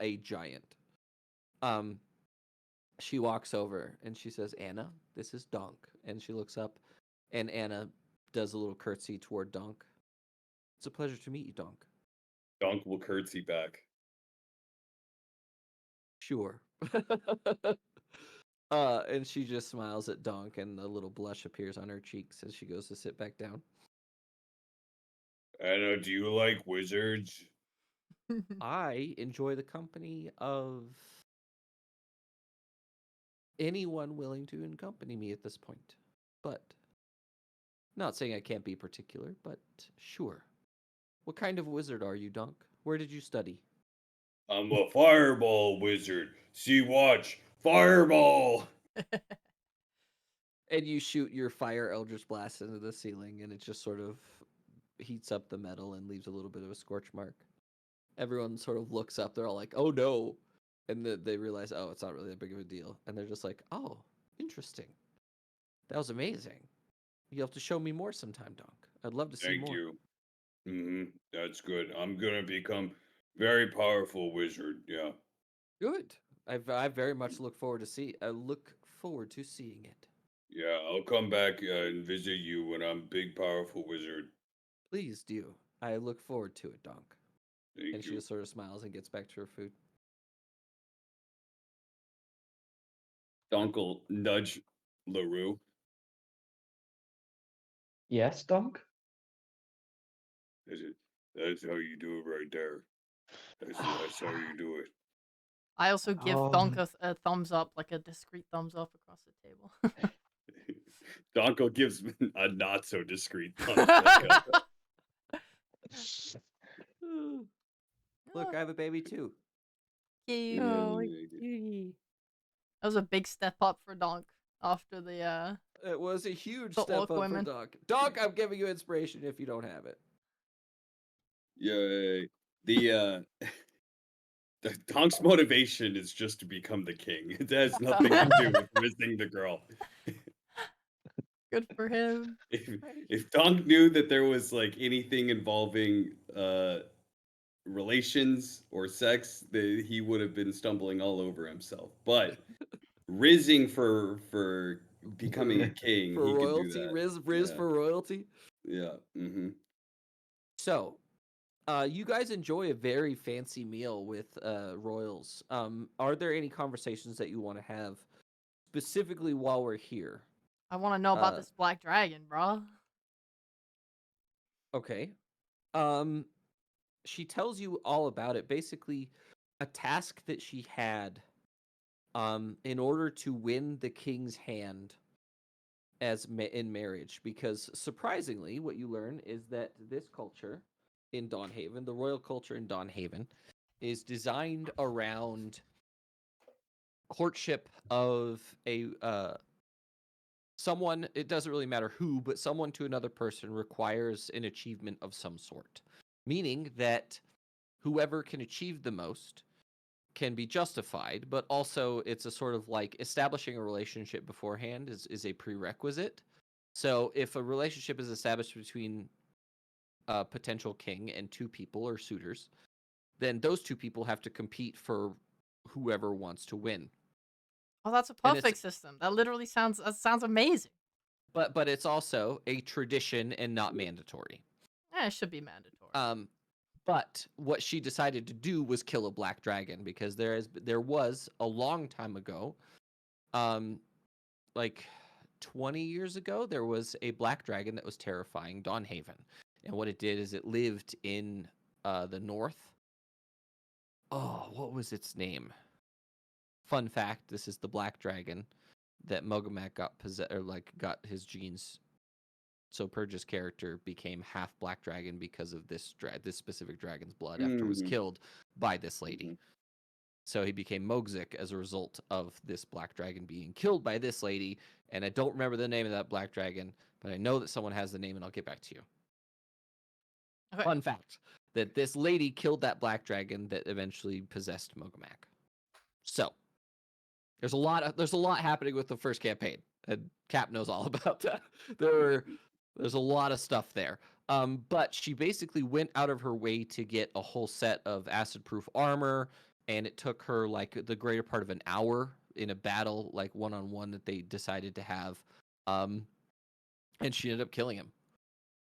a giant. She walks over and she says, "Anna, this is Donk." And she looks up and Anna does a little curtsy toward Donk. "It's a pleasure to meet you, Donk." Donk will curtsy back. "Sure." And she just smiles at Donk and a little blush appears on her cheeks as she goes to sit back down. Anna, do you like wizards? I enjoy the company of anyone willing to accompany me at this point. But not saying I can't be particular, but sure. What kind of wizard are you, Donk? Where did you study? I'm a fireball wizard. See, watch. Fireball! And you shoot your fire eldritch blast into the ceiling, and it just sort of heats up the metal and leaves a little bit of a scorch mark. Everyone sort of looks up. They're all like, "Oh no." And they realize, oh, it's not really that big of a deal. And they're just like, "Oh, interesting. That was amazing. You'll have to show me more sometime, Donk. I'd love to see Thank more." you. That's good. I'm gonna become very powerful wizard. Yeah. Good. I very much look forward to seeing it. Yeah, I'll come back and visit you when I'm big powerful wizard. Please do. I look forward to it, Donk. Thank And she you. just sort of smiles and gets back to her food. Donk will nudge LaRue. Yes, Doc? That's how you do it right there. That's how you do it. I also give Donk a thumbs up, like a discreet thumbs up across the table. Donko gives a not so discreet thumbs back up. Look, I have a baby too. Cute. Oh, Yeah. cutie. That was a big step up for Donk after the It was a huge The step orc up women. for Doc. Doc, I'm giving you inspiration if you don't have it. Yay. The Donk's motivation is just to become the king. It has nothing to do with missing the girl. good for him. If Donk knew that there was like anything involving relations or sex, he would have been stumbling all over himself. But rizzing for becoming a king, For he could do royalty, that. Riz Yeah. for royalty. Yeah. Mm-hmm. So, you guys enjoy a very fancy meal with royals. Are there any conversations that you want to have specifically while we're here? I want to know about Uh, this black dragon, bro. Okay. She tells you all about it. Basically, a task that she had in order to win the king's hand in marriage, because surprisingly what you learn is that this culture in Dawnhaven, the royal culture in Dawnhaven, is designed around courtship of a someone. It doesn't really matter who, but someone to another person requires an achievement of some sort, meaning that whoever can achieve the most can be justified, but also it's a sort of like establishing a relationship beforehand is a prerequisite. So if a relationship is established between a potential king and two people or suitors, then those two people have to compete for whoever wants to win. Oh, that's a And it's perfect system. That literally sounds amazing. but it's also a tradition and not mandatory. Yeah, it should be mandatory. But what she decided to do was kill a black dragon, because there was a long time ago, like 20 years ago, there was a black dragon that was terrifying Dawnhaven. And what it did is it lived in the north. Oh, what was its name? Fun fact, this is the black dragon that Mogamak got his genes. So Purge's character became half black dragon because of this specific dragon's blood after it was killed by this lady. So he became Mogzik as a result of this black dragon being killed by this lady. And I don't remember the name of that black dragon, but I know that someone has the name, and I'll get back to you. Okay. Fun fact, that this lady killed that black dragon that eventually possessed Mogamak. So there's a lot happening with the first campaign, and Cap knows all about that. There's a lot of stuff there. But she basically went out of her way to get a whole set of acid-proof armor, and it took her like the greater part of an hour in a battle, like one-on-one, that they decided to have. And she ended up killing him.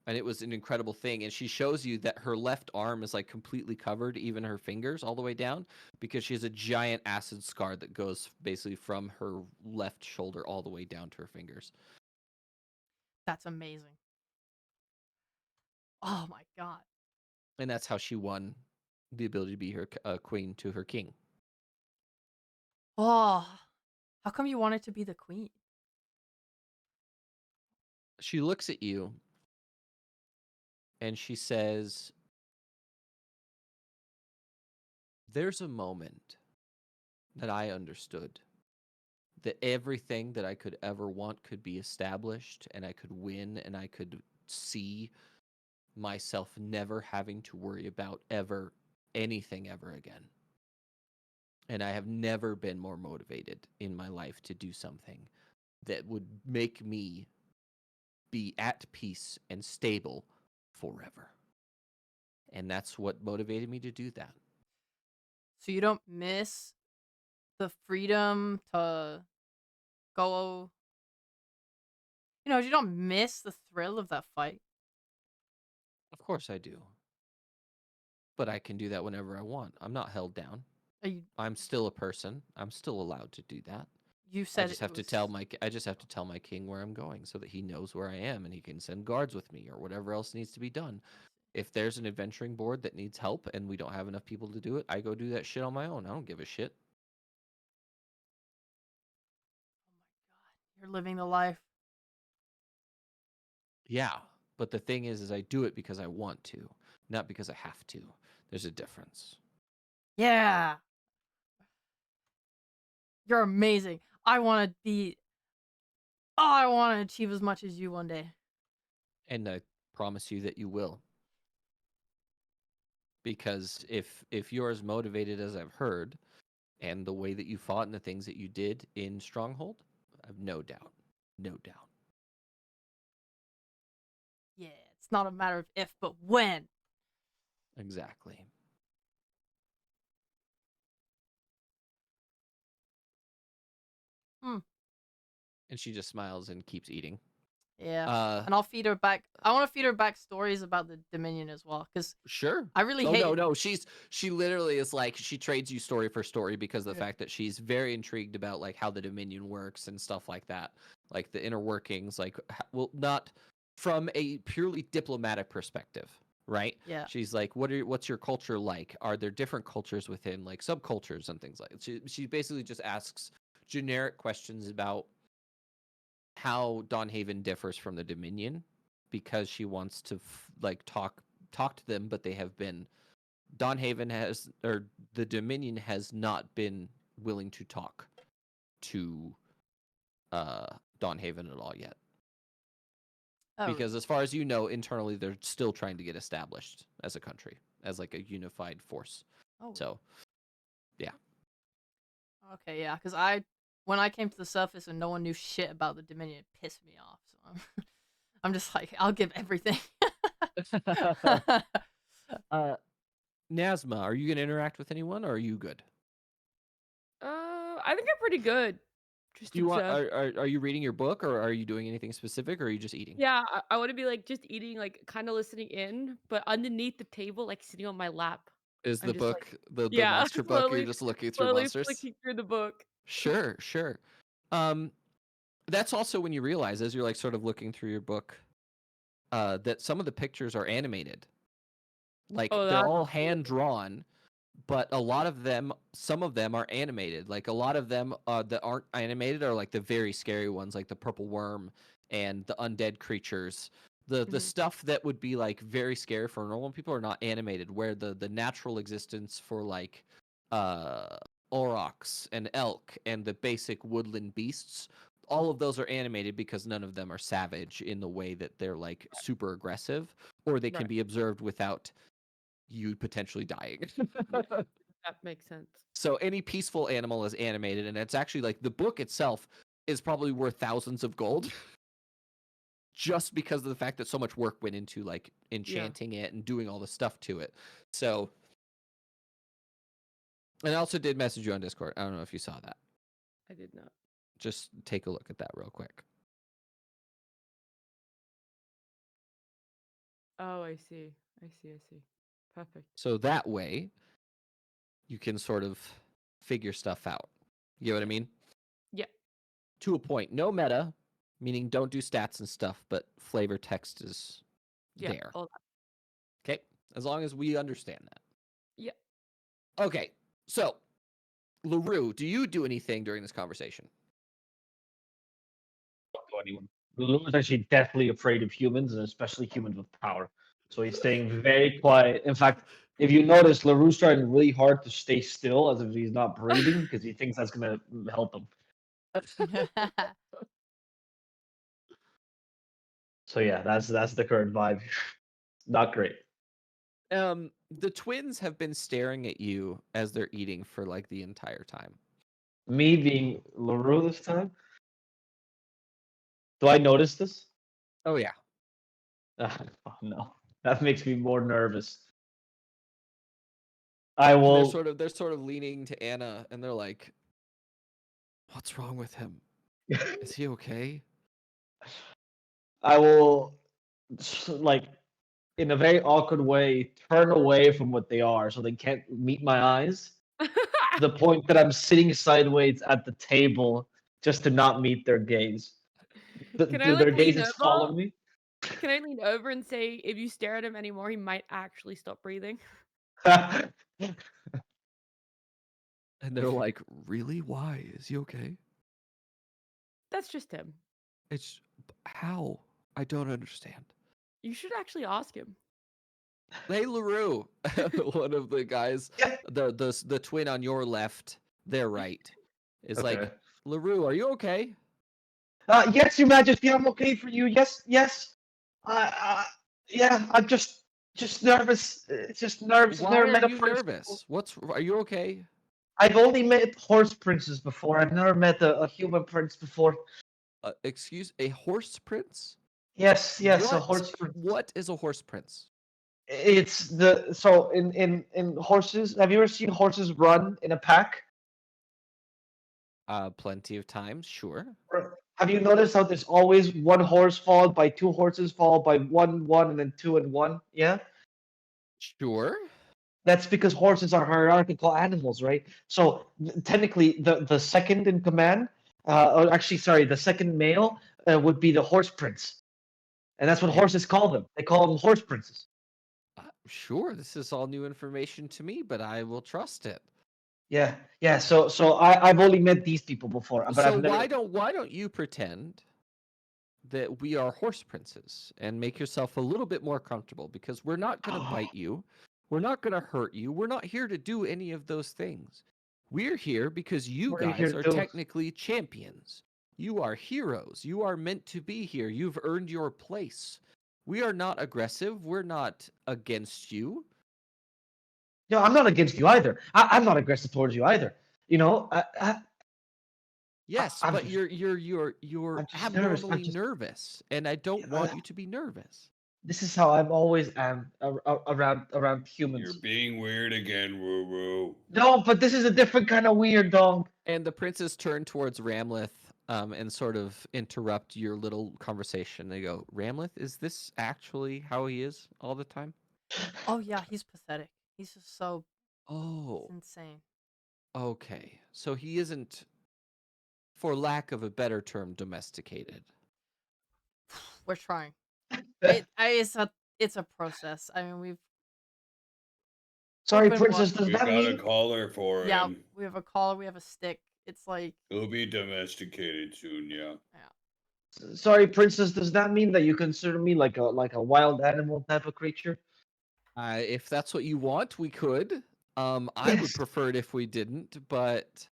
And it was an incredible thing. And she shows you that her left arm is like completely covered, even her fingers all the way down, because she has a giant acid scar that goes basically from her left shoulder all the way down to her fingers. That's amazing. Oh my god. And that's how she won the ability to be her queen to her king. Oh, how come you wanted to be the queen? She looks at you and she says, "There's a moment that I understood that everything that I could ever want could be established, and I could win, and I could see myself never having to worry about anything ever again. And I have never been more motivated in my life to do something that would make me be at peace and stable forever." And that's what motivated me to do that. So you don't miss the freedom to go. You don't miss the thrill of that fight. Of course I do. But I can do that whenever I want. I'm not held down. I'm still a person. I'm still allowed to do that. You I said just have to tell my king where I'm going, so that he knows where I am, and he can send guards with me or whatever else needs to be done. If there's an adventuring board that needs help and we don't have enough people to do it, I go do that shit on my own. I don't give a shit. You're living the life. Yeah, but the thing is I do it because I want to, not because I have to. There's a difference. Yeah. You're amazing. I want to be. Oh, I want to achieve as much as you one day. And I promise you that you will. Because if you're as motivated as I've heard, and the way that you fought and the things that you did in Stronghold, I have no doubt. No doubt. Yeah, it's not a matter of if, but when. Exactly. And she just smiles and keeps eating. Yeah, and I'll feed her back. I want to feed her back stories about the Dominion as well, because Sure. I really Oh, hate. no. She literally is like, she trades you story for story because of the fact that she's very intrigued about like how the Dominion works and stuff like that, like the inner workings, like well, not from a purely diplomatic perspective, right? Yeah. She's like, what's your culture like? Are there different cultures within like subcultures and things like that? She basically just asks generic questions about how Dawnhaven differs from the Dominion because she wants to like talk to them, but they have been Dawnhaven has, or the Dominion has not been willing to talk to Dawnhaven at all yet. Oh, Because as far as you know, internally they're still trying to get established as a country, as like a unified force. oh. So, yeah. Okay, yeah, because when I came to the surface and no one knew shit about the Dominion, it pissed me off. So I'm just like, I'll give everything. Nazma, are you gonna interact with anyone, or are you good? I think I'm pretty good. Just Do you want? observe. Are you reading your book, or are you doing anything specific, or are you just eating? Yeah, I want to be like just eating, like kind of listening in, but underneath the table, like sitting on my lap. Is I'm the just like, book the yeah, monster book? You're just looking through slowly monsters. flicking through the book. Sure. That's also when you realize, as you're like sort of looking through your book, that some of the pictures are animated. Like Oh, they're that's all cool. hand drawn, but a lot of them, some of them are animated. Like a lot of them that aren't animated are like the very scary ones, like the purple worm and the undead creatures. The stuff that would be like very scary for normal people are not animated. Where the natural existence for like aurochs and elk and the basic woodland beasts, all of those are animated because none of them are savage in the way that they're like super aggressive, or they can Right. be observed without you potentially dying. That makes sense. So any peaceful animal is animated, and it's actually like the book itself is probably worth thousands of gold just because of the fact that so much work went into like enchanting it and doing all the stuff to it. So, and I also did message you on Discord. I don't know if you saw that. I did not. Just take a look at that real quick. Oh, I see. Perfect. So that way you can sort of figure stuff out. You know what I mean? Yeah. To a point. No meta, meaning don't do stats and stuff, but flavor text is Yeah. there. All that. Okay? As long as we understand that. Yeah. Okay. So, LaRue, do you do anything during this conversation? Don't go anyone. Lulu is actually deathly afraid of humans, and especially humans with power. So he's staying very quiet. In fact, if you notice, LaRue's trying really hard to stay still as if he's not breathing because he thinks that's going to help him. So yeah, that's the current vibe. Not great. The twins have been staring at you as they're eating for like the entire time. Me being LaRue this time? Do I notice this? Oh yeah. Oh no. That makes me more nervous. I And will they're sort of leaning to Anna and they're like, "What's wrong with him? Is he okay?" I will like in a very awkward way turn away from what they are so they can't meet my eyes. To the point that I'm sitting sideways at the table just to not meet their gaze. Can I Do like their lean gazes follow over? me? Can I lean over and say, if you stare at him anymore, he might actually stop breathing? And they're like, "Really? Why? Is he okay?" That's just him. It's how? I don't understand. You should actually ask him. Hey, LaRue, one of the guys, Yeah. the twin on your left, their right, is like, Okay. LaRue, are you okay? Yes, Your Majesty, I'm okay for you. Yes, yes. Yeah, I'm just nervous. It's just nerves. I've Why never are met a you prince before. nervous? Are you okay? I've only met horse princes before. I've never met a human prince before. A horse prince? Yes, yes, a What? horse prince. What is a horse prince? It's the so in horses. Have you ever seen horses run in a pack? Plenty of times, sure. Or have you noticed how there's always one horse followed by two horses, followed by one, and then two and one? Yeah, Sure. that's because horses are hierarchical animals, right? So technically, the second in command, or actually, sorry, the second male would be the horse prince, and that's what And- horses call them. They call them horse princes. Sure, this is all new information to me, but I will trust it. Yeah, yeah. So I've only met these people before, but So I've never. why don't you pretend that we are horse princes and make yourself a little bit more comfortable, because we're not going to bite you. We're not going to hurt you. We're not here to do any of those things. We're here because you What are you here guys to are do? technically champions. You are heroes. You are meant to be here. You've earned your place. We are not aggressive. We're not against you. No, I'm not against you either. I'm not aggressive towards you either. You know, Yes, I'm but just- you're I'm just nervous. abnormally nervous, and I don't want you to be nervous. This is how I'm always am around humans. You're being weird again, Woo Woo. No, but this is a different kind of weird, dog. And the princes turn towards Ramleth and sort of interrupt your little conversation. They go, Ramleth, is this actually how he is all the time? Oh yeah, he's pathetic. He's just so Oh, insane. okay. So he isn't, for lack of a better term, domesticated. We're trying. It's a process. I mean, we've Sorry, been princess. Does We that got a mean? collar for yeah, him. we have a collar, we have a stick. It's like He'll be domesticated soon, yeah. Sorry, princess. Does that mean that you consider me like a wild animal type of creature? If that's what you want, we could. I would Yes. prefer it if we didn't, but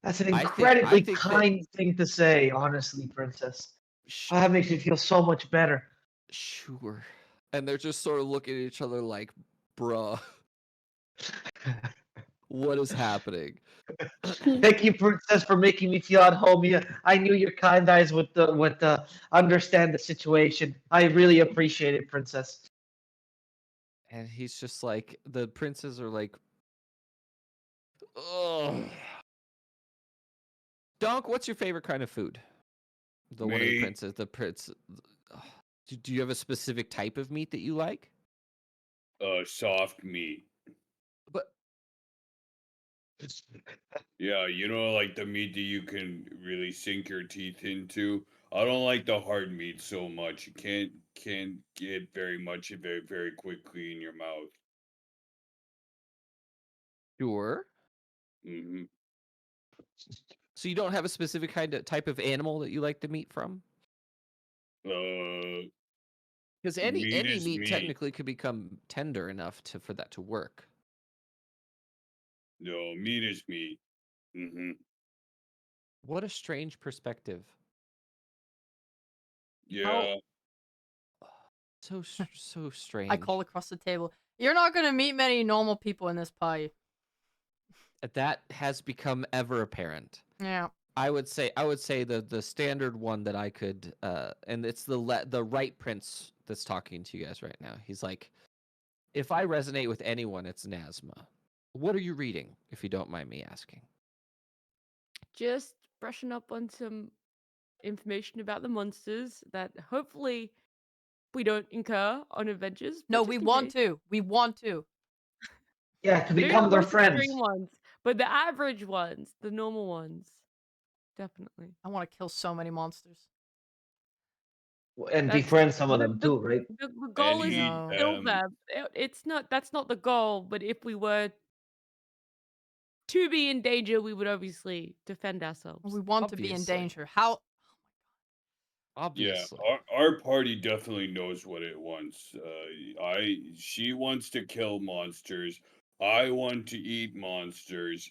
That's an I incredibly think that- kind thing to say, honestly, princess. sh- Oh, that makes me feel so much better. sure. And they're just sort of looking at each other like, bruh, what is happening? Thank you, princess, for making me feel at home. Yeah, I knew your kind eyes would understand the situation. I really appreciate it, princess. And he's just like, the princes are like, ugh. Donk, what's your favorite kind of food? One of the Meat. princes, the prince. Ugh. Do you have a specific type of meat that you like? Soft meat. But Yeah, you know, like the meat that you can really sink your teeth into. I don't like the hard meat so much. You can't get very much of it very quickly in your mouth. sure. Hmm. So you don't have a specific type of animal that you like the meat from? Because any Meat is meat meat. technically could become tender enough for that to work. No, meat is meat. Hmm. What a strange perspective. Yeah. So strange. I call across the table. You're not gonna meet many normal people in this party. That has become ever apparent. Yeah. I would say the standard one that I could and it's the right prince that's talking to you guys right now. He's like, if I resonate with anyone, it's Nazma. What are you reading, if you don't mind me asking? Just brushing up on some information about the monsters that hopefully we don't incur on adventures. No, but we just in want case. to. We want to. Yeah, to Maybe become not their most friends. extreme ones, but the average ones, the normal ones, definitely. I want to kill so many monsters. And That's- befriend some of the- them too, right? The goal And is eat No. to kill them. them. It's not. That's not the goal. But if we were to be in danger, we would obviously defend ourselves. We want to be in Obviously. danger. How? Yeah, Obviously. our party definitely knows what it wants. She wants to kill monsters. I want to eat monsters.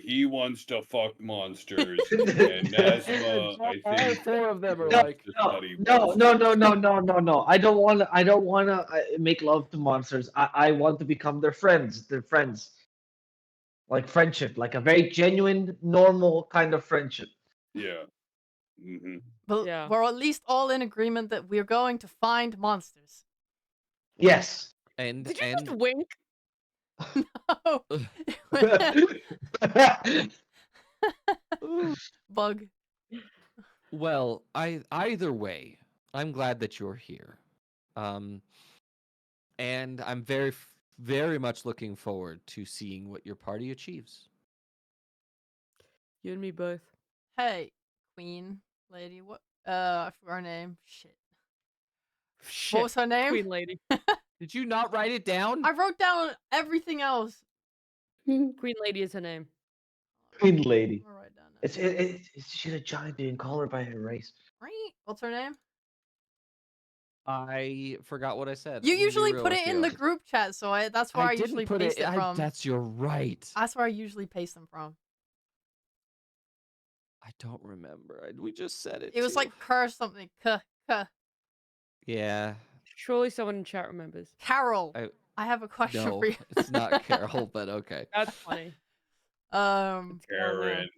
He wants to fuck monsters, and Nazma, I All think, 4 of them are No, like, just no, thought he no, was. no, no, no, no, no, no. I don't want to. I don't want to make love to monsters. I want to become their friends. Their friends, like friendship, like a very genuine, normal kind of friendship. Yeah. Hmm. But Yeah. we're at least all in agreement that we're going to find monsters. Yes. and Did you and just wink? No. Ooh. Bug. Well, either way, I'm glad that you're here. Um, and I'm very much looking forward to seeing what your party achieves. You and me both. Hey, queen, lady, what? I forgot her name. Shit. Shit. What was her name? Queen lady. Did you not write it down? I wrote down everything else. Queen lady is her name. Queen lady. I'll write down now. She's a giant. You can call her by her race. Right? What's her name? I forgot what I said. You I'm gonna be usually real put with it in you. the group chat, so that's where I, didn't usually put paste it from. That's you're right. That's where I usually paste them from. I don't remember. We just said it. It was too. like Kerr something. Yeah. Surely someone in chat remembers. Carol. I- I have a question No, for you. it's not Carol, but okay. That's funny. Karen.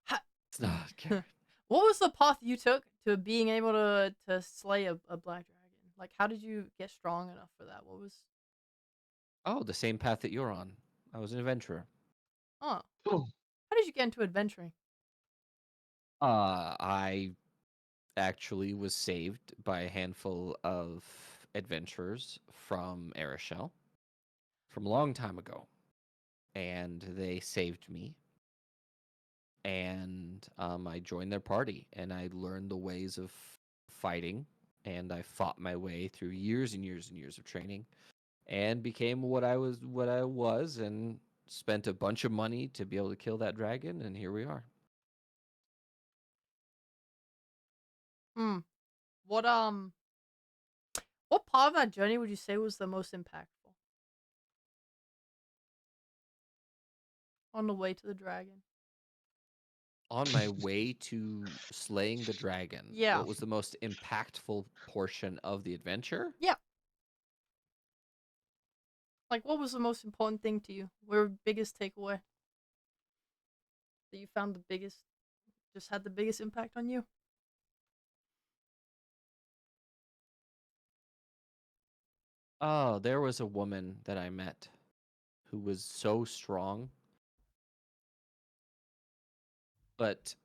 It's not Carol. What was the path you took to being able to slay a black dragon? Like, how did you get strong enough for that? What was? Oh, the same path that you're on. I was an adventurer. Oh, Oh. how did you get into adventuring? I actually was saved by a handful of adventurers from Arashel from a long time ago. And they saved me. And I joined their party and I learned the ways of fighting. And I fought my way through years and years and years of training and became what I was and spent a bunch of money to be able to kill that dragon. And here we are. What part of that journey would you say was the most impactful? On the way to the dragon. On my way to slaying the dragon, Yeah. what was the most impactful portion of the adventure? Yeah. Like, what was the most important thing to you? Your biggest takeaway? That you found just had the biggest impact on you? Oh, there was a woman that I met who was so strong, but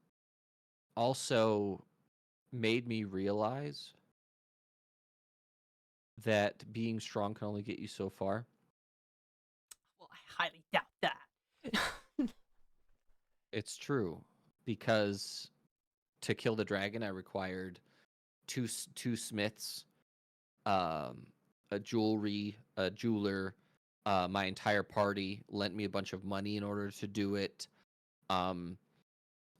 also made me realize that being strong can only get you so far. Well, I highly doubt that. It's true, because to kill the dragon, I required two smiths, a jeweler. My entire party lent me a bunch of money in order to do it.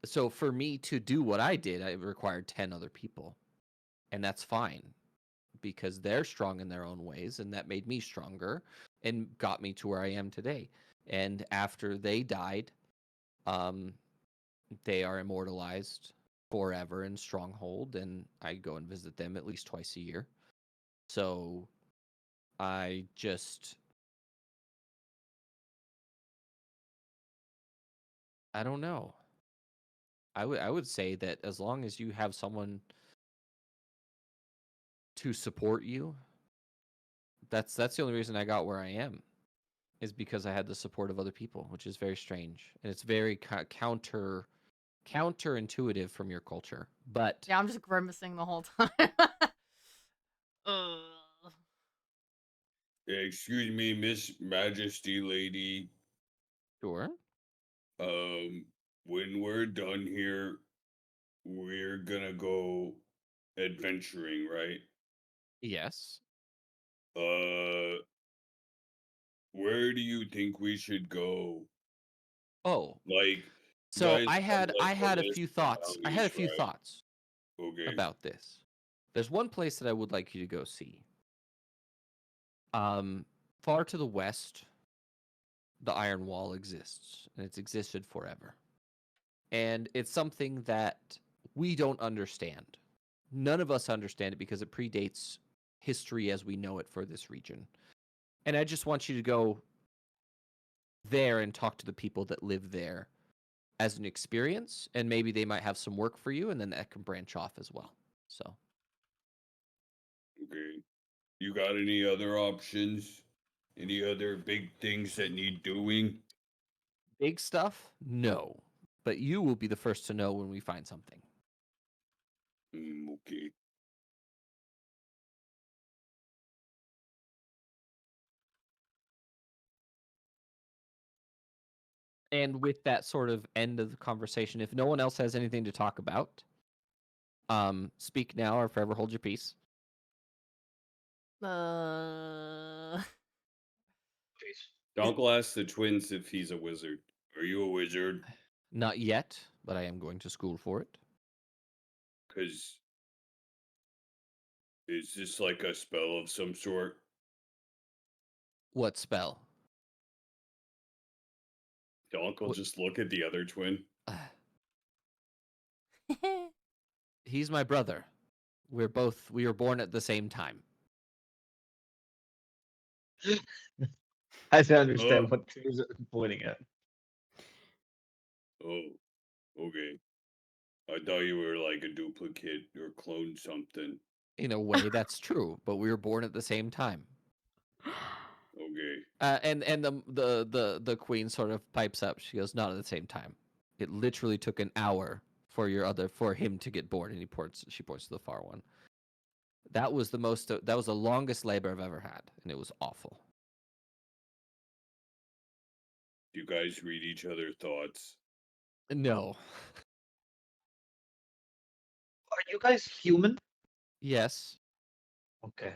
So for me to do what I did, I required 10 other people, and that's fine because they're strong in their own ways, and that made me stronger and got me to where I am today. And after they died, they are immortalized forever in Stronghold, and I go and visit them at least twice a year. So I don't know. I would say that as long as you have someone to support you, that's the only reason I got where I am, is because I had the support of other people, which is very strange, and it's very counterintuitive from your culture. But Yeah, I'm just grimacing the whole time. Ugh. Excuse me, Miss Majesty Lady. sure. When we're done here, we're gonna go adventuring, right? Yes. Where do you think we should go? Oh, Like, so guys I have, had like, a list few of thoughts. I had a bounties, few right? thoughts Okay. about this. There's one place that I would like you to go see. Far to the west, the Iron Wall exists, and it's existed forever. And it's something that we don't understand. None of us understand it because it predates history as we know it for this region. And I just want you to go there and talk to the people that live there as an experience, and maybe they might have some work for you, and then that can branch off as well. So, Okay. You got any other options? Any other big things that need doing? big stuff? No. But you will be the first to know when we find something. Okay. And with that sort of end of the conversation, if no one else has anything to talk about, speak now or forever hold your peace. Donkel asks the twins if he's a wizard. Are you a wizard? Not yet, but I am going to school for it. Because is this like a spell of some sort? What spell? Donkel just look at the other twin. He's my brother. We were born at the same time. I don't understand Oh. what he's pointing at. Oh, okay. I thought you were like a duplicate or clone something. In a way, that's true, but we were born at the same time. Okay. And the queen sort of pipes up. She goes, "Not at the same time. It literally took an hour for him to get born." And she points to the far one. That was the longest labor I've ever had, and it was awful. You guys read each other thoughts? No. Are you guys human? Yes. Okay.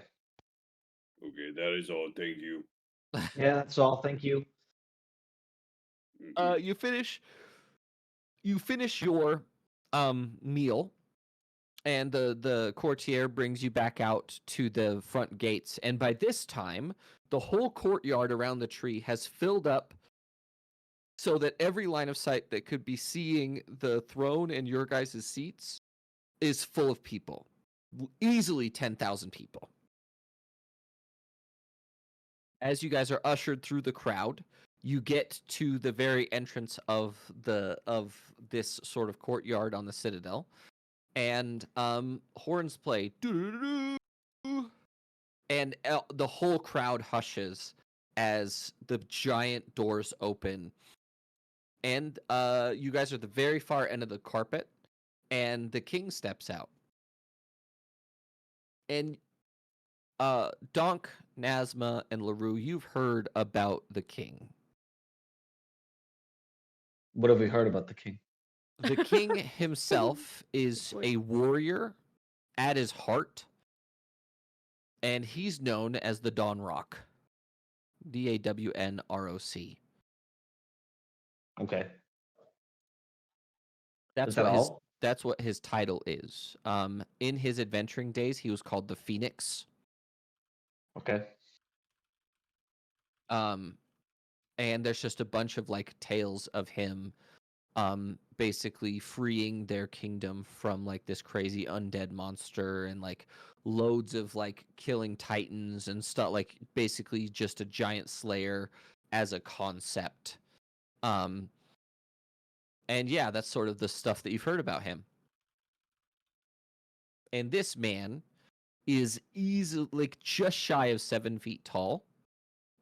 Okay, that is all. Thank you. Yeah, that's all. Thank you. You finish your meal, and the courtier brings you back out to the front gates, and by this time the whole courtyard around the tree has filled up so that every line of sight that could be seeing the throne and your guys' seats is full of people. Easily 10,000 people. As you guys are ushered through the crowd, you get to the very entrance of this sort of courtyard on the Citadel, and horns play, and the whole crowd hushes as the giant doors open, and you guys are at the very far end of the carpet, and the king steps out, and Donk, Nazma, and LaRue, you've heard about the king. What have we heard about the king? The king himself is a warrior at his heart, and he's known as the Dawnrock. Dawnroc. Okay. That's Is that what all? that's what his title is. In his adventuring days, he was called the Phoenix. Okay. And there's just a bunch of like tales of him basically freeing their kingdom from like this crazy undead monster, and like loads of like killing titans and stuff, like basically just a giant slayer as a concept. And yeah, that's sort of the stuff that you've heard about him. And this man is easily like just shy of 7 feet tall,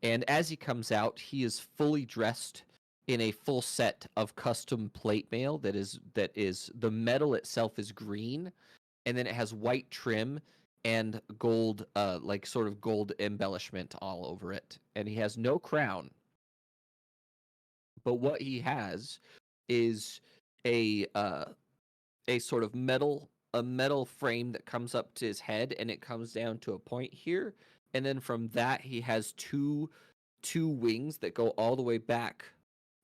and as he comes out, he is fully dressed in a full set of custom plate mail that is the metal itself is green, and then it has white trim and gold, like sort of gold embellishment all over it. And he has no crown, but what he has is a sort of metal frame that comes up to his head, and it comes down to a point here, and then from that he has two wings that go all the way back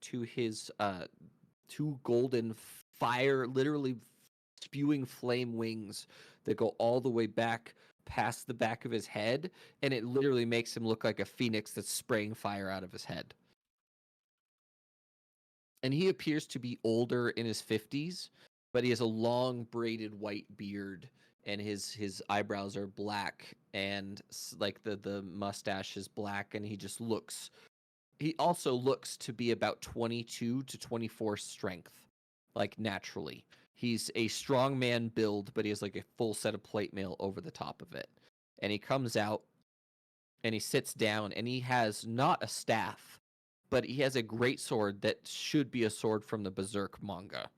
to his two golden fire, literally spewing flame wings that go all the way back past the back of his head, and it literally makes him look like a phoenix that's spraying fire out of his head. and he appears to be older in his 50s, but he has a long braided white beard, and his eyebrows are black, and like the mustache is black, and he also looks to be about 22 to 24 strength, like naturally. He's a strong man build, but he has like a full set of plate mail over the top of it. And he comes out and he sits down, and he has not a staff, but he has a great sword that should be a sword from the Berserk manga.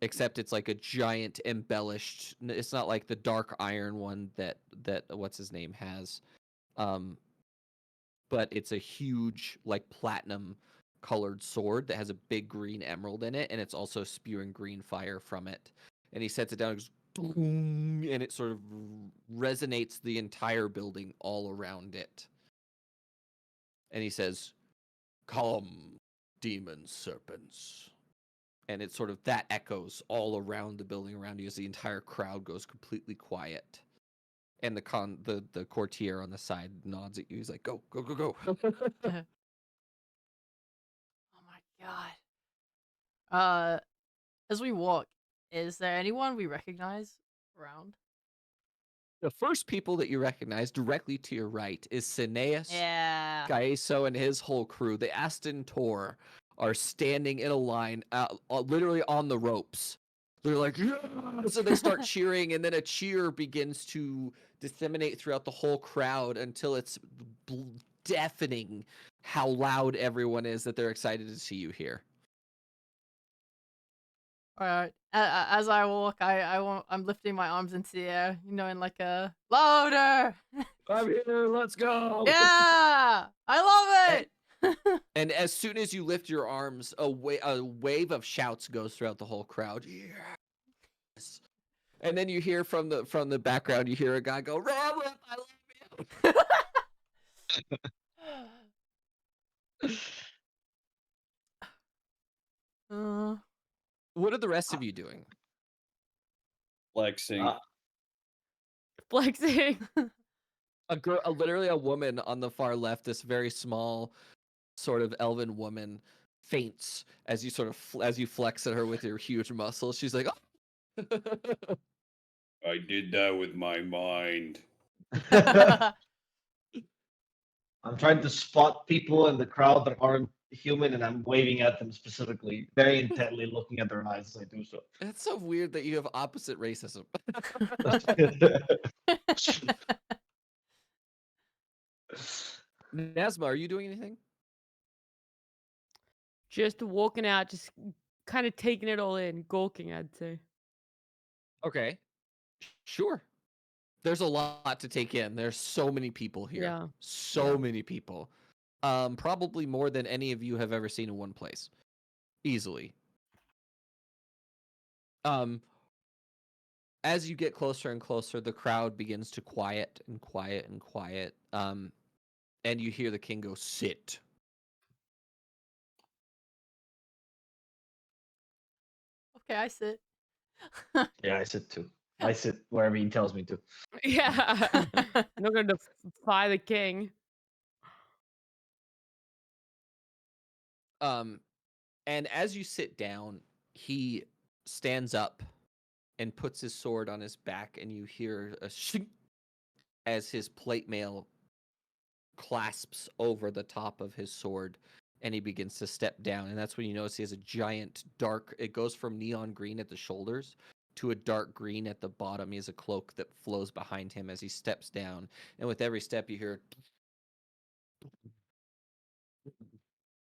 Except it's like a giant embellished. It's not like the dark iron one that what's his name has. But it's a huge, like, platinum colored sword that has a big green emerald in it, and it's also spewing green fire from it. And he sets it down and goes, boom, and it sort of resonates the entire building all around it. And he says, "Come, demon serpents." And it's sort of that echoes all around the building around you as the entire crowd goes completely quiet. And the courtier on the side nods at you. He's like, "Go, go, go, go." Oh my god. As we walk, is there anyone we recognize around? The first people that you recognize directly to your right is Cineas, Yeah. Gaeso, and his whole crew. The Aston Tor are standing in a line, literally on the ropes. They're like, "Yeah!" So they start cheering, and then a cheer begins to disseminate throughout the whole crowd until it's deafening how loud everyone is that they're excited to see you here. All right. As I walk, I'm lifting my arms into the air, in like a louder. I'm here, let's go! Yeah, I love it. And as soon as you lift your arms, a wave of shouts goes throughout the whole crowd. Yes. And then you hear from the background, you hear a guy go, "Robert, I love you." What are the rest of you doing? Flexing. Flexing. Literally a woman on the far left, this very small, sort of elven woman, faints as you as you flex at her with your huge muscles. She's like, "Oh." I did that with my mind. I'm trying to spot people in the crowd that aren't human, and I'm waving at them specifically, very intently looking at their eyes as I do so. It's so weird that you have opposite racism. Nazma, are you doing anything? Just walking out, just kind of taking it all in, gawking, I'd say. Okay. Sure. There's a lot to take in. There's so many people here. Yeah. So many people. Probably more than any of you have ever seen in one place. Easily. As you get closer and closer, the crowd begins to quiet and quiet and quiet. And you hear the king go, "Sit." Okay, I sit. Yeah, I sit too. I sit wherever he tells me to. Yeah. I'm not going to defy the king. And as you sit down, he stands up and puts his sword on his back, and you hear a shink as his plate mail clasps over the top of his sword, and he begins to step down. And that's when you notice he has a giant dark, it goes from neon green at the shoulders to a dark green at the bottom. He has a cloak that flows behind him as he steps down, and with every step you hear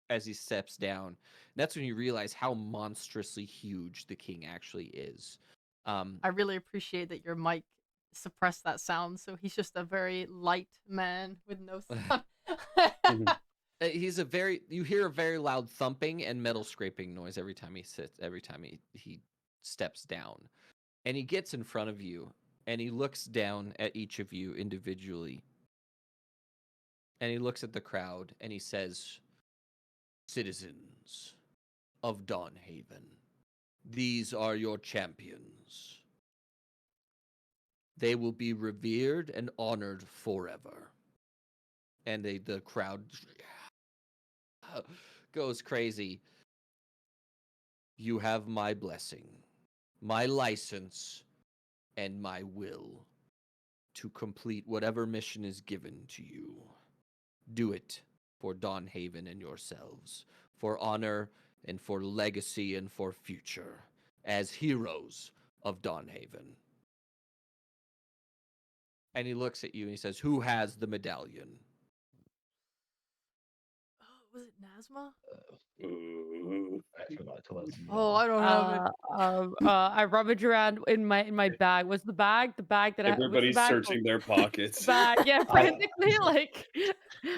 as he steps down. And that's when you realize how monstrously huge the king actually is. I really appreciate that your mic suppressed that sound, so he's just a very light man with no sound. He's you hear a very loud thumping and metal scraping noise every time he he steps down. And he gets in front of you, and he looks down at each of you individually. And he looks at the crowd, and he says, "Citizens of Dawnhaven, these are your champions. They will be revered and honored forever." And the crowd goes crazy. You have my blessing, my license, and my will to complete whatever mission is given to you. Do it for Dawnhaven and yourselves, for honor and for legacy and for future, as heroes of Dawnhaven. And he looks at you and he says, "Who has the medallion?" Was it Nazma? I forgot to let them Oh, know. I don't have it. I rummage around in my bag. What's the bag? The bag that I what's the Everybody's bag called? searching their pockets. Bag, yeah, frantically like.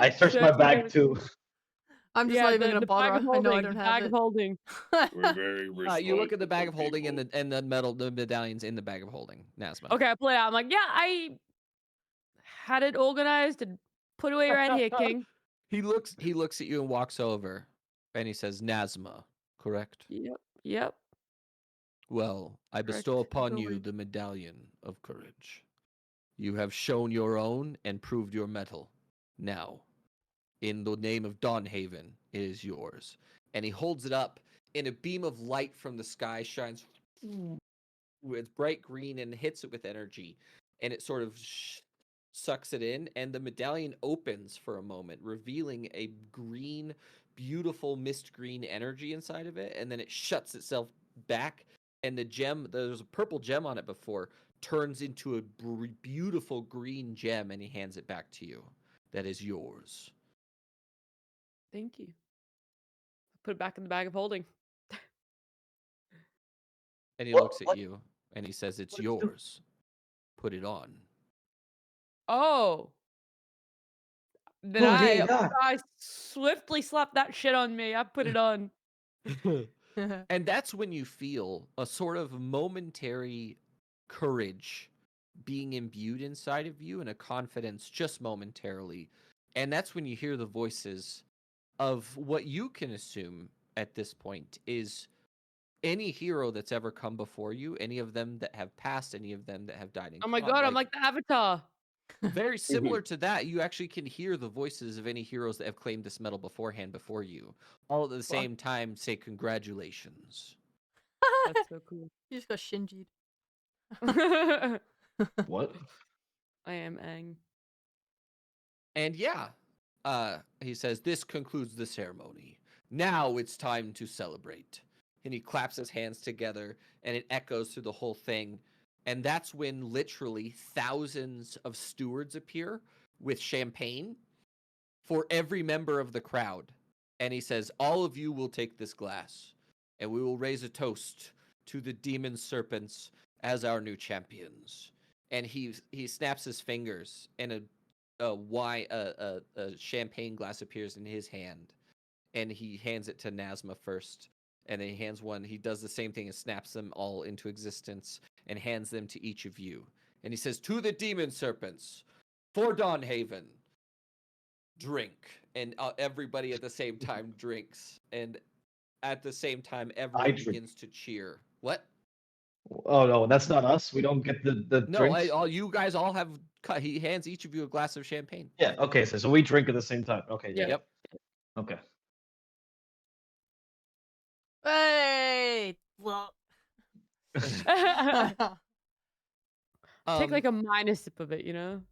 I searched my searching bag everything. too. I'm just Yeah, not even gonna the bag bother. of I know I holding. don't The have bag it. of holding. We're very You look at the bag of responsible holding people. and the medallions in the bag of holding, Nazma. Okay, I pull it out. I'm like, yeah, I had it organized and put away right here, King. He looks at you and walks over, and he says, "Nazma, correct? Yep. Well, I Correct. bestow upon you Correct. the medallion of courage. You have shown your own and proved your mettle. Now, in the name of Dawnhaven, it is yours." And he holds it up, and a beam of light from the sky shines with bright green and hits it with energy, and it sort of sucks it in, and the medallion opens for a moment, revealing a green, beautiful mist green energy inside of it, and then it shuts itself back, and the gem, there's a purple gem on it before, turns into a beautiful green gem, and he hands it back to you. That is yours. Thank you. Put it back in the bag of holding. And he What- looks at what- you, and he says, "It's what do- yours. Put it on." Oh. Then Oh, yeah. I swiftly slapped that shit on me. I put it on. And that's when you feel a sort of momentary courage being imbued inside of you and a confidence just momentarily. And that's when you hear the voices of what you can assume at this point is any hero that's ever come before you, any of them that have passed, any of them that have died in Oh my combat. god, I'm like the Avatar. Very similar to that, you actually can hear the voices of any heroes that have claimed this medal beforehand before you. All at the same time say congratulations. That's so cool. You just got Shinji'd. I What? am Aang. And yeah, he says, "This concludes the ceremony. Now it's time to celebrate." And he claps his hands together, and it echoes through the whole thing. And that's when literally thousands of stewards appear with champagne for every member of the crowd. And he says, "All of you will take this glass, and we will raise a toast to the demon serpents as our new champions." And he snaps his fingers, and a champagne glass appears in his hand, and he hands it to Nazma first, and then he hands one. He does the same thing and snaps them all into existence and hands them to each of you. And he says, "To the demon serpents, for Dawnhaven, drink." And everybody at the same time drinks, and at the same time everyone drink. begins to cheer. What? Oh no, that's not us. We don't get the No, drinks. you guys all have. He hands each of you a glass of champagne. Yeah. Okay. So we drink at the same time. Okay. Yeah. Yep. Okay. Hey! Well. Take like a minus sip of it, you know?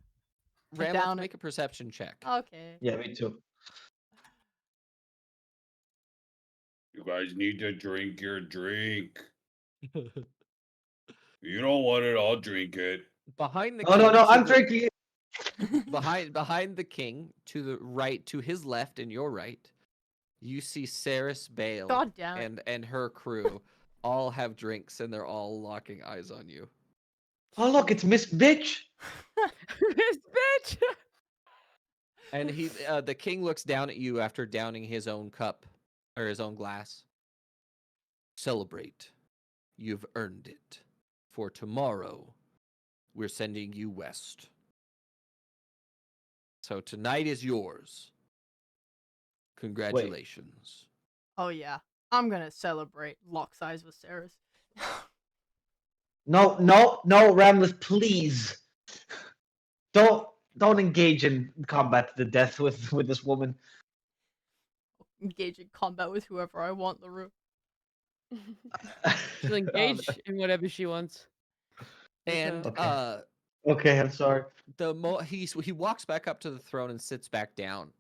Ram, down let's it. make a perception check. Okay. Yeah. Me too. You guys need to drink your drink. You don't want it, I'll drink it. Behind the No, king, no, no. to I'm the- drinking it. behind the king, to the right, to his left and your right, you see Saris Bale God damn it. and her crew all have drinks, and they're all locking eyes on you. Oh look, it's Miss Bitch. This bitch. And the king looks down at you after downing his own cup or his own glass. "Celebrate. You've earned it. For tomorrow, we're sending you west. So tonight is yours. Congratulations." Oh yeah. I'm gonna celebrate lock's eyes with Saris. No, no, no, Ramlet, please. Don't engage in combat to the death with this woman. engage in combat with whoever I want, LaRue. She'll engage in whatever she wants. With And her. Okay. Okay, I'm sorry. he walks back up to the throne and sits back down.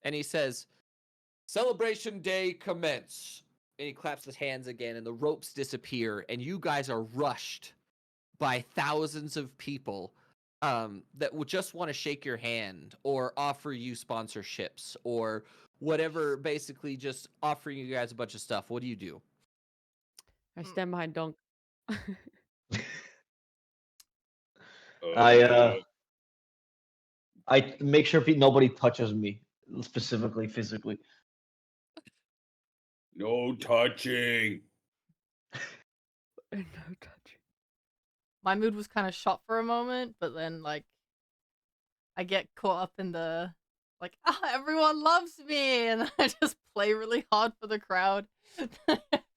And he says, "Celebration day commence." And he claps his hands again, and the ropes disappear, and you guys are rushed by thousands of people that would just want to shake your hand or offer you sponsorships or whatever, basically just offering you guys a bunch of stuff. What do you do? I stand behind Donk. I make sure nobody touches me, specifically physically. No touching. No touch. My mood was kind of shot for a moment, but then like I get caught up in the like, everyone loves me, and I just play really hard for the crowd.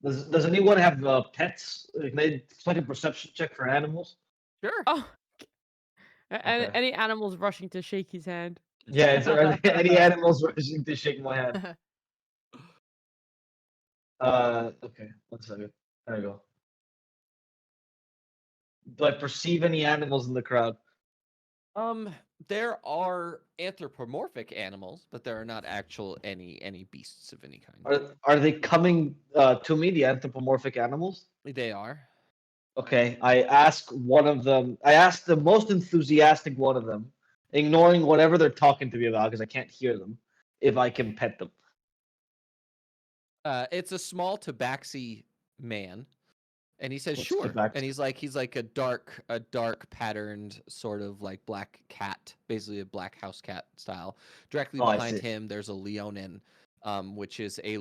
Does anyone have pets? Can they make a perception check for animals? Sure. Oh. Okay. Any animals rushing to shake his hand? Yeah, is there any animals rushing to shake my hand? Okay, 1 second. There you go. Do I perceive any animals in the crowd? There are anthropomorphic animals, but there are not actual any beasts of any kind. Are they coming to me, the anthropomorphic animals? They are. Okay, I ask one of them. I ask the most enthusiastic one of them, ignoring whatever they're talking to me about because I can't hear them, if I can pet them. It's a small tabaxi man, and he says What's sure. tabaxi? And he's like a dark patterned sort of like black cat, basically a black house cat style. Directly Oh, I behind see. him, there's a leonin, which is a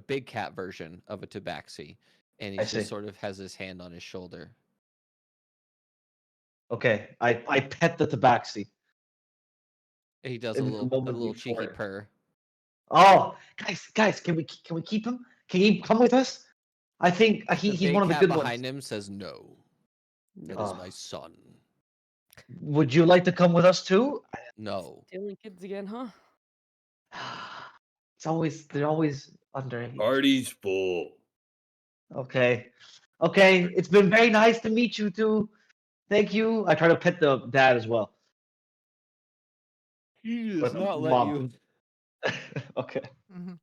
big cat version of a tabaxi, and he I just see. sort of has his hand on his shoulder. Okay, I pet the tabaxi. And he does a In the moment little before cheeky it. pur. Oh, guys, can we keep him? Can he come with us? I think The he's big one of the cat good behind ones. him says no. That is Oh. my son. Would you like to come with us too? No. Stealing kids again, huh? They're always underage. Party's full. Okay. It's been very nice to meet you too. Thank you. I try to pet the dad as well. He does not let you. Okay. Mhm.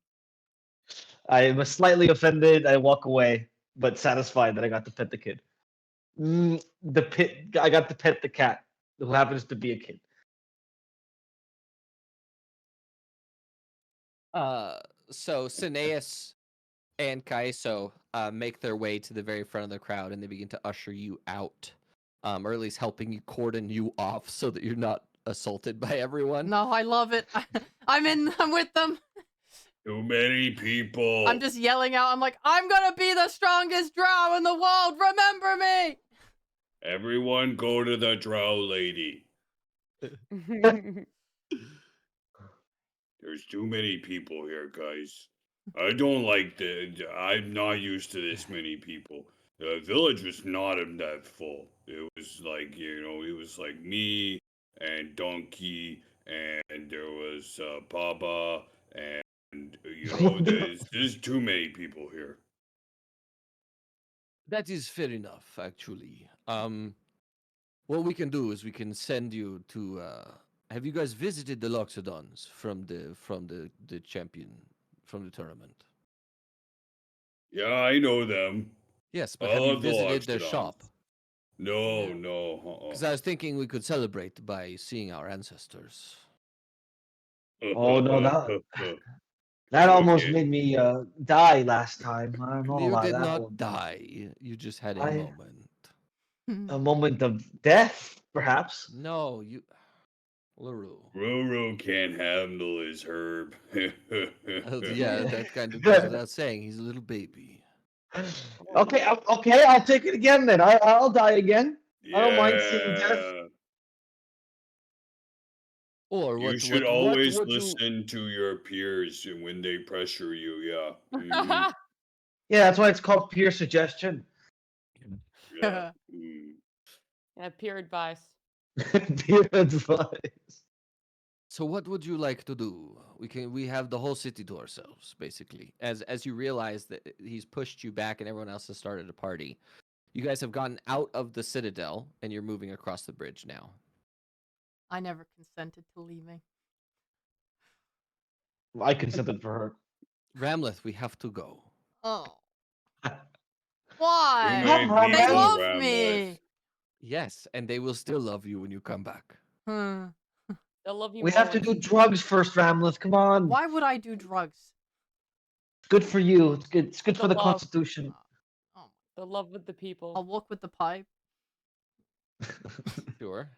I was slightly offended. I walk away, but satisfied that I got to pet the kid. I got to pet the cat, who happens to be a kid. So Cineas and Kaiso make their way to the very front of the crowd, and they begin to usher you out, or at least helping you cordon you off so that you're not assaulted by everyone. No, I love it. I'm with them. Too many people. I'm just yelling out. I'm like, I'm gonna be the strongest drow in the world. Remember me. Everyone go to the drow lady. There's too many people here, guys. I don't like I'm not used to this many people. The village was not that full. It was like, it was like me and Donkey, and there was Baba, and there's too many people here. That is fair enough, actually. What we can do is we can send you to. Have you guys visited the Loxodons from the champion from the tournament? Yeah, I know them. Yes, but I have you love the visited their Loxodons. shop? No. Because I was thinking we could celebrate by seeing our ancestors. Oh no, that almost made me die last time. I don't know You about did that not one. die. You just had a I- moment. A moment of death, perhaps. No, you, LaRue. Ruru can't handle his herb. Yeah, that kind of goes without saying. He's a little baby. Okay, I'll take it again then. I'll die again. I don't mind seeing death. Yeah. Or You what? should what always would you? listen to your peers when they pressure you. Yeah. Mhm. Yeah, that's why it's called peer suggestion. Yeah. Mm. Yeah, peer advice. Peer advice. So what would you like to do? We have the whole city to ourselves, basically. As you realize that he's pushed you back and everyone else has started a party. You guys have gotten out of the citadel and you're moving across the bridge now. I never consented to leaving. I consented for her. Ramleth, we have to go. Oh. Too Why? many Come on, They people, man. love Ramleth. me. Yes, and they will still love you when you come back. Hmm. They'll love you We more have to when do drugs first, Ramleth. Come on. Why would I do drugs? It's good for you. It's good. It's good The for the love. Constitution. Oh, the love with the people. I'll walk with the pipe. Sure.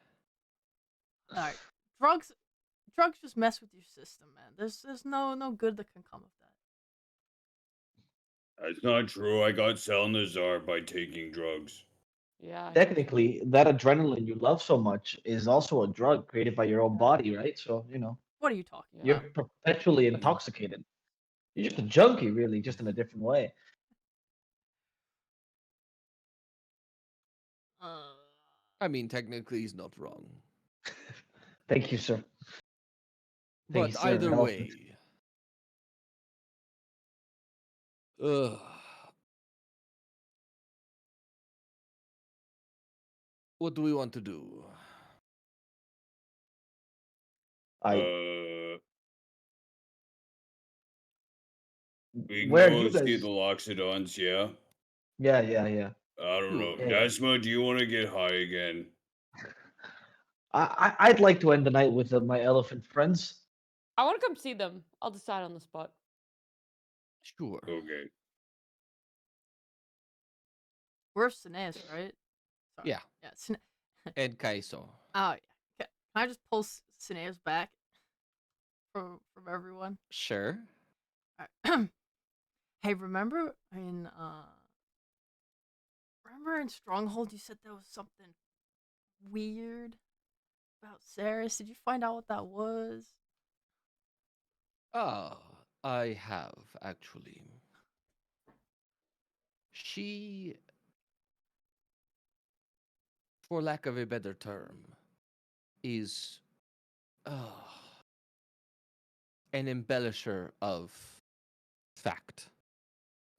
All right, drugs just mess with your system, man. There's no good that can come of that. That's not true. I got Salnazar by taking drugs. Yeah. Technically, that adrenaline you love so much is also a drug created by your own body, right? So, What are you talking you're about? perpetually intoxicated. You're just a junkie, really, just in a different way. I mean, technically, he's not wrong. Thank you, sir. Thank But you, sir. either Elephant. way. Ugh. What do we want to do? We can Where go you and see guys? the Loxodons, yeah? Yeah. I don't know. Sure. Yeah. Desma, do you want to get high again? I'd like to end the night with my elephant friends. I want to come see them. I'll decide on the spot. Sure. Okay. We're Sineas, right? Sorry. Yeah. Yeah. And Kaiso. Oh yeah. Can I just pull Sineas back from everyone? Sure. All right. Hey, remember in Stronghold you said there was something weird about Saris? Did you find out what that was? Ah, I have, actually. She, for lack of a better term, is an embellisher of fact.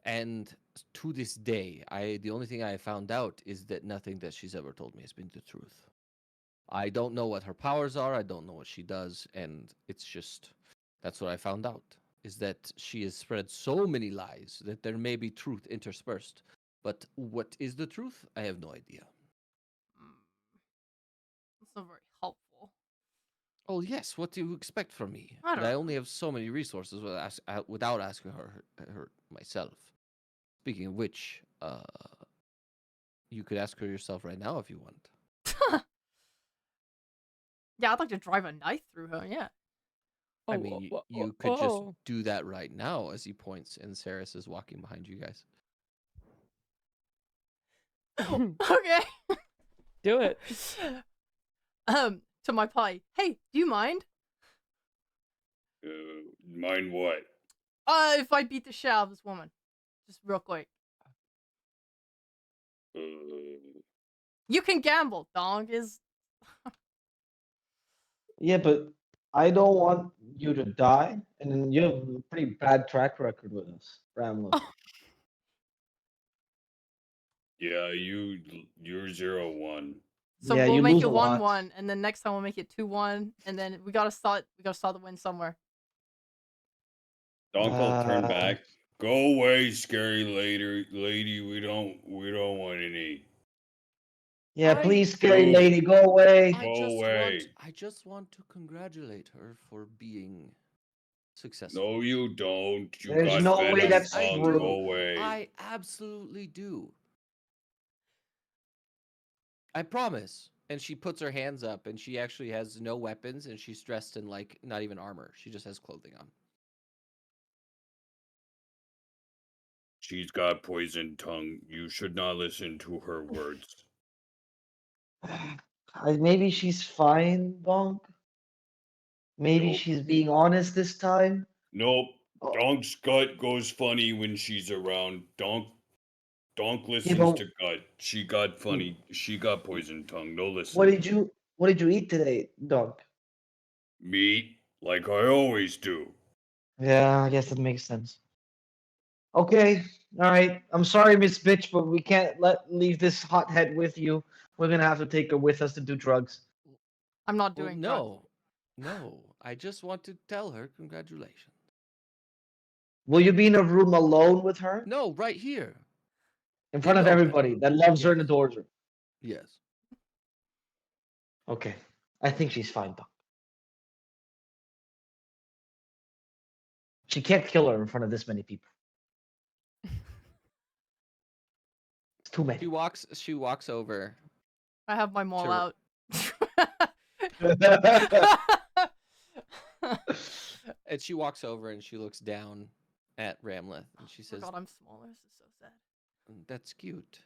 And to this day, the only thing I found out is that nothing that she's ever told me has been the truth. I don't know what her powers are, I don't know what she does, and it's just that's what I found out. Is that she has spread so many lies that there may be truth interspersed. But what is the truth? I have no idea. That's not very helpful. Oh yes, what do you expect from me? I But don't I know. only have so many resources without asking her myself. Speaking of which, you could ask her yourself right now if you want. Yeah, I'd like to drive a knife through her. Yeah. I mean, you could just do that right now as he points, and Saris is walking behind you guys. Okay. Do it. To my pie. Hey, do you mind? Mind what? If I beat the shit out of this woman, just real quick. You can gamble. Dong is. Yeah, but I don't want you to die, and then you have a pretty bad track record with us, Ramlo. Yeah, you're 0-1. So Yeah, we'll you make lose it a lot. 1-1, and then next time we'll make it 2-1, and then we gotta start the win somewhere. Donk will turn back. Go away, scary lady. We don't want any. Yeah, I- please, scary Go- lady, go away. I just want to congratulate her for being successful. No, you don't. You There's got no way venom that's tongue. true. Go away. I absolutely do. I promise. And she puts her hands up, and she actually has no weapons, and she's dressed in like not even armor. She just has clothing on. She's got poison tongue. You should not listen to her words. Maybe she's fine, Donk. Maybe Nope. she's being honest this time. Nope. Oh. Donk's gut goes funny when she's around. Donk listens but- to gut. She got funny. She got poison tongue. No listen. What did you eat today, Donk? Meat, like I always do. Yeah, I guess that makes sense. Okay, all right. I'm sorry, Miss Bitch, but we can't leave this hothead with you. We're gonna have to take her with us to do drugs. I'm not Well, doing drugs. no. I just want to tell her congratulations. Will you be in a room alone with her? No, right here. In front of open. everybody that loves her and Yes. adores her. Yes. Okay. I think she's fine, Doc. She can't kill her in front of this many people. It's too many. She walks over. I have my maul Sure. out. And she walks over and she looks down at Ramleth and she Oh says, God, I'm smaller. This is so sad. "That's cute."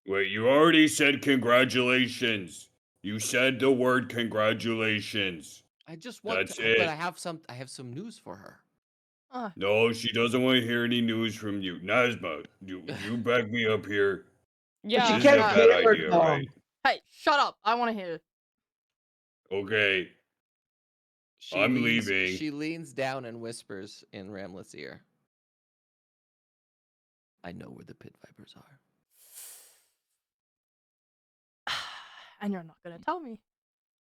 Wait, you already said congratulations. You said the word congratulations. I just want That's to, but it. I have some news for her. No, she doesn't want to hear any news from you. Nazma, you back me up here. Yeah. She This is a can't bad kill her, idea, Tom. right? Hey, shut up! I want to hear it. Okay. She I'm leans, leaving. She leans down and whispers in Ramlet's ear. I know where the pit vipers are. And you're not gonna tell me.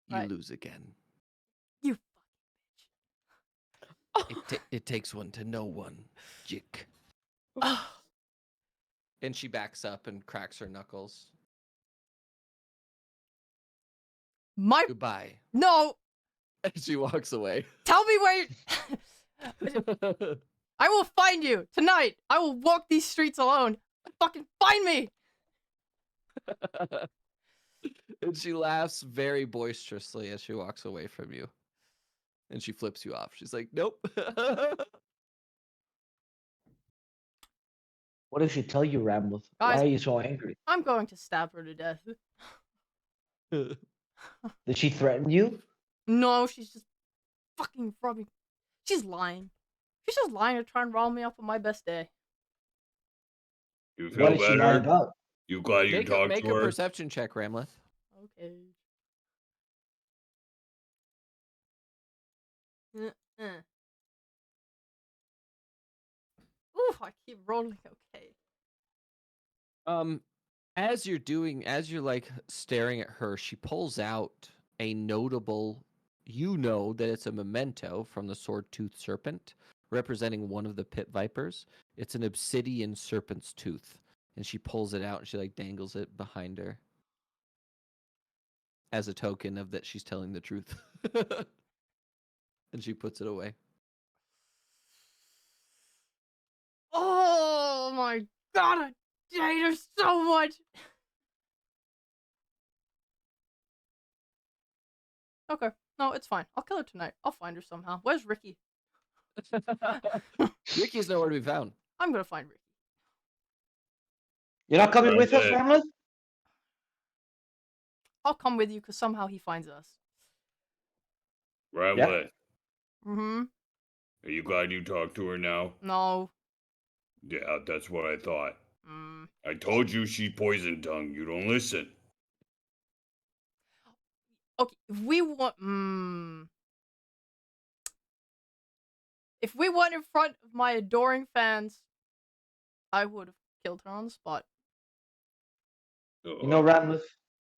You Right. lose again. You It takes one to know one, Jick. fucking And she backs up and cracks her knuckles. My Goodbye. no! And she walks away. Tell me where I will find you tonight. I will walk these streets alone. Fucking find me. And she laughs very boisterously as she walks away from you. And she flips you off. She's like, "Nope." What did she tell you, Rambleth? Guys- Why are you so angry? I'm going to stab her to death. Did she threaten you? No, she's just fucking rubbing. She's lying. She's just lying to try and roll me up on my best day. You What feel did she lie better? about? You glad you talked make to a her? perception check, Ramleth. Okay. Ooh, I keep rolling. Okay. As you're like staring at her, she pulls out a notable, you know that it's a memento from the sword-toothed serpent, representing one of the pit vipers. It's an obsidian serpent's tooth, and she pulls it out and she like dangles it behind her as a token of that she's telling the truth. And she puts it away. Oh my God, I hate her so much. Okay, no, it's fine. I'll kill her tonight. I'll find her somehow. Where's Ricky? Ricky's nowhere to be found. I'm gonna find Ricky. You're not coming with us, Okay. Rambleth? I'll come with you because somehow he finds us. Ramlet, Mm-hmm. are you glad you talked to her now? No. Yeah, that's what I thought. Mm. I told you she's poison tongue. You don't listen. Okay, if we want, if we went in front of my adoring fans, I would have killed her on the spot. You know, Ramleth,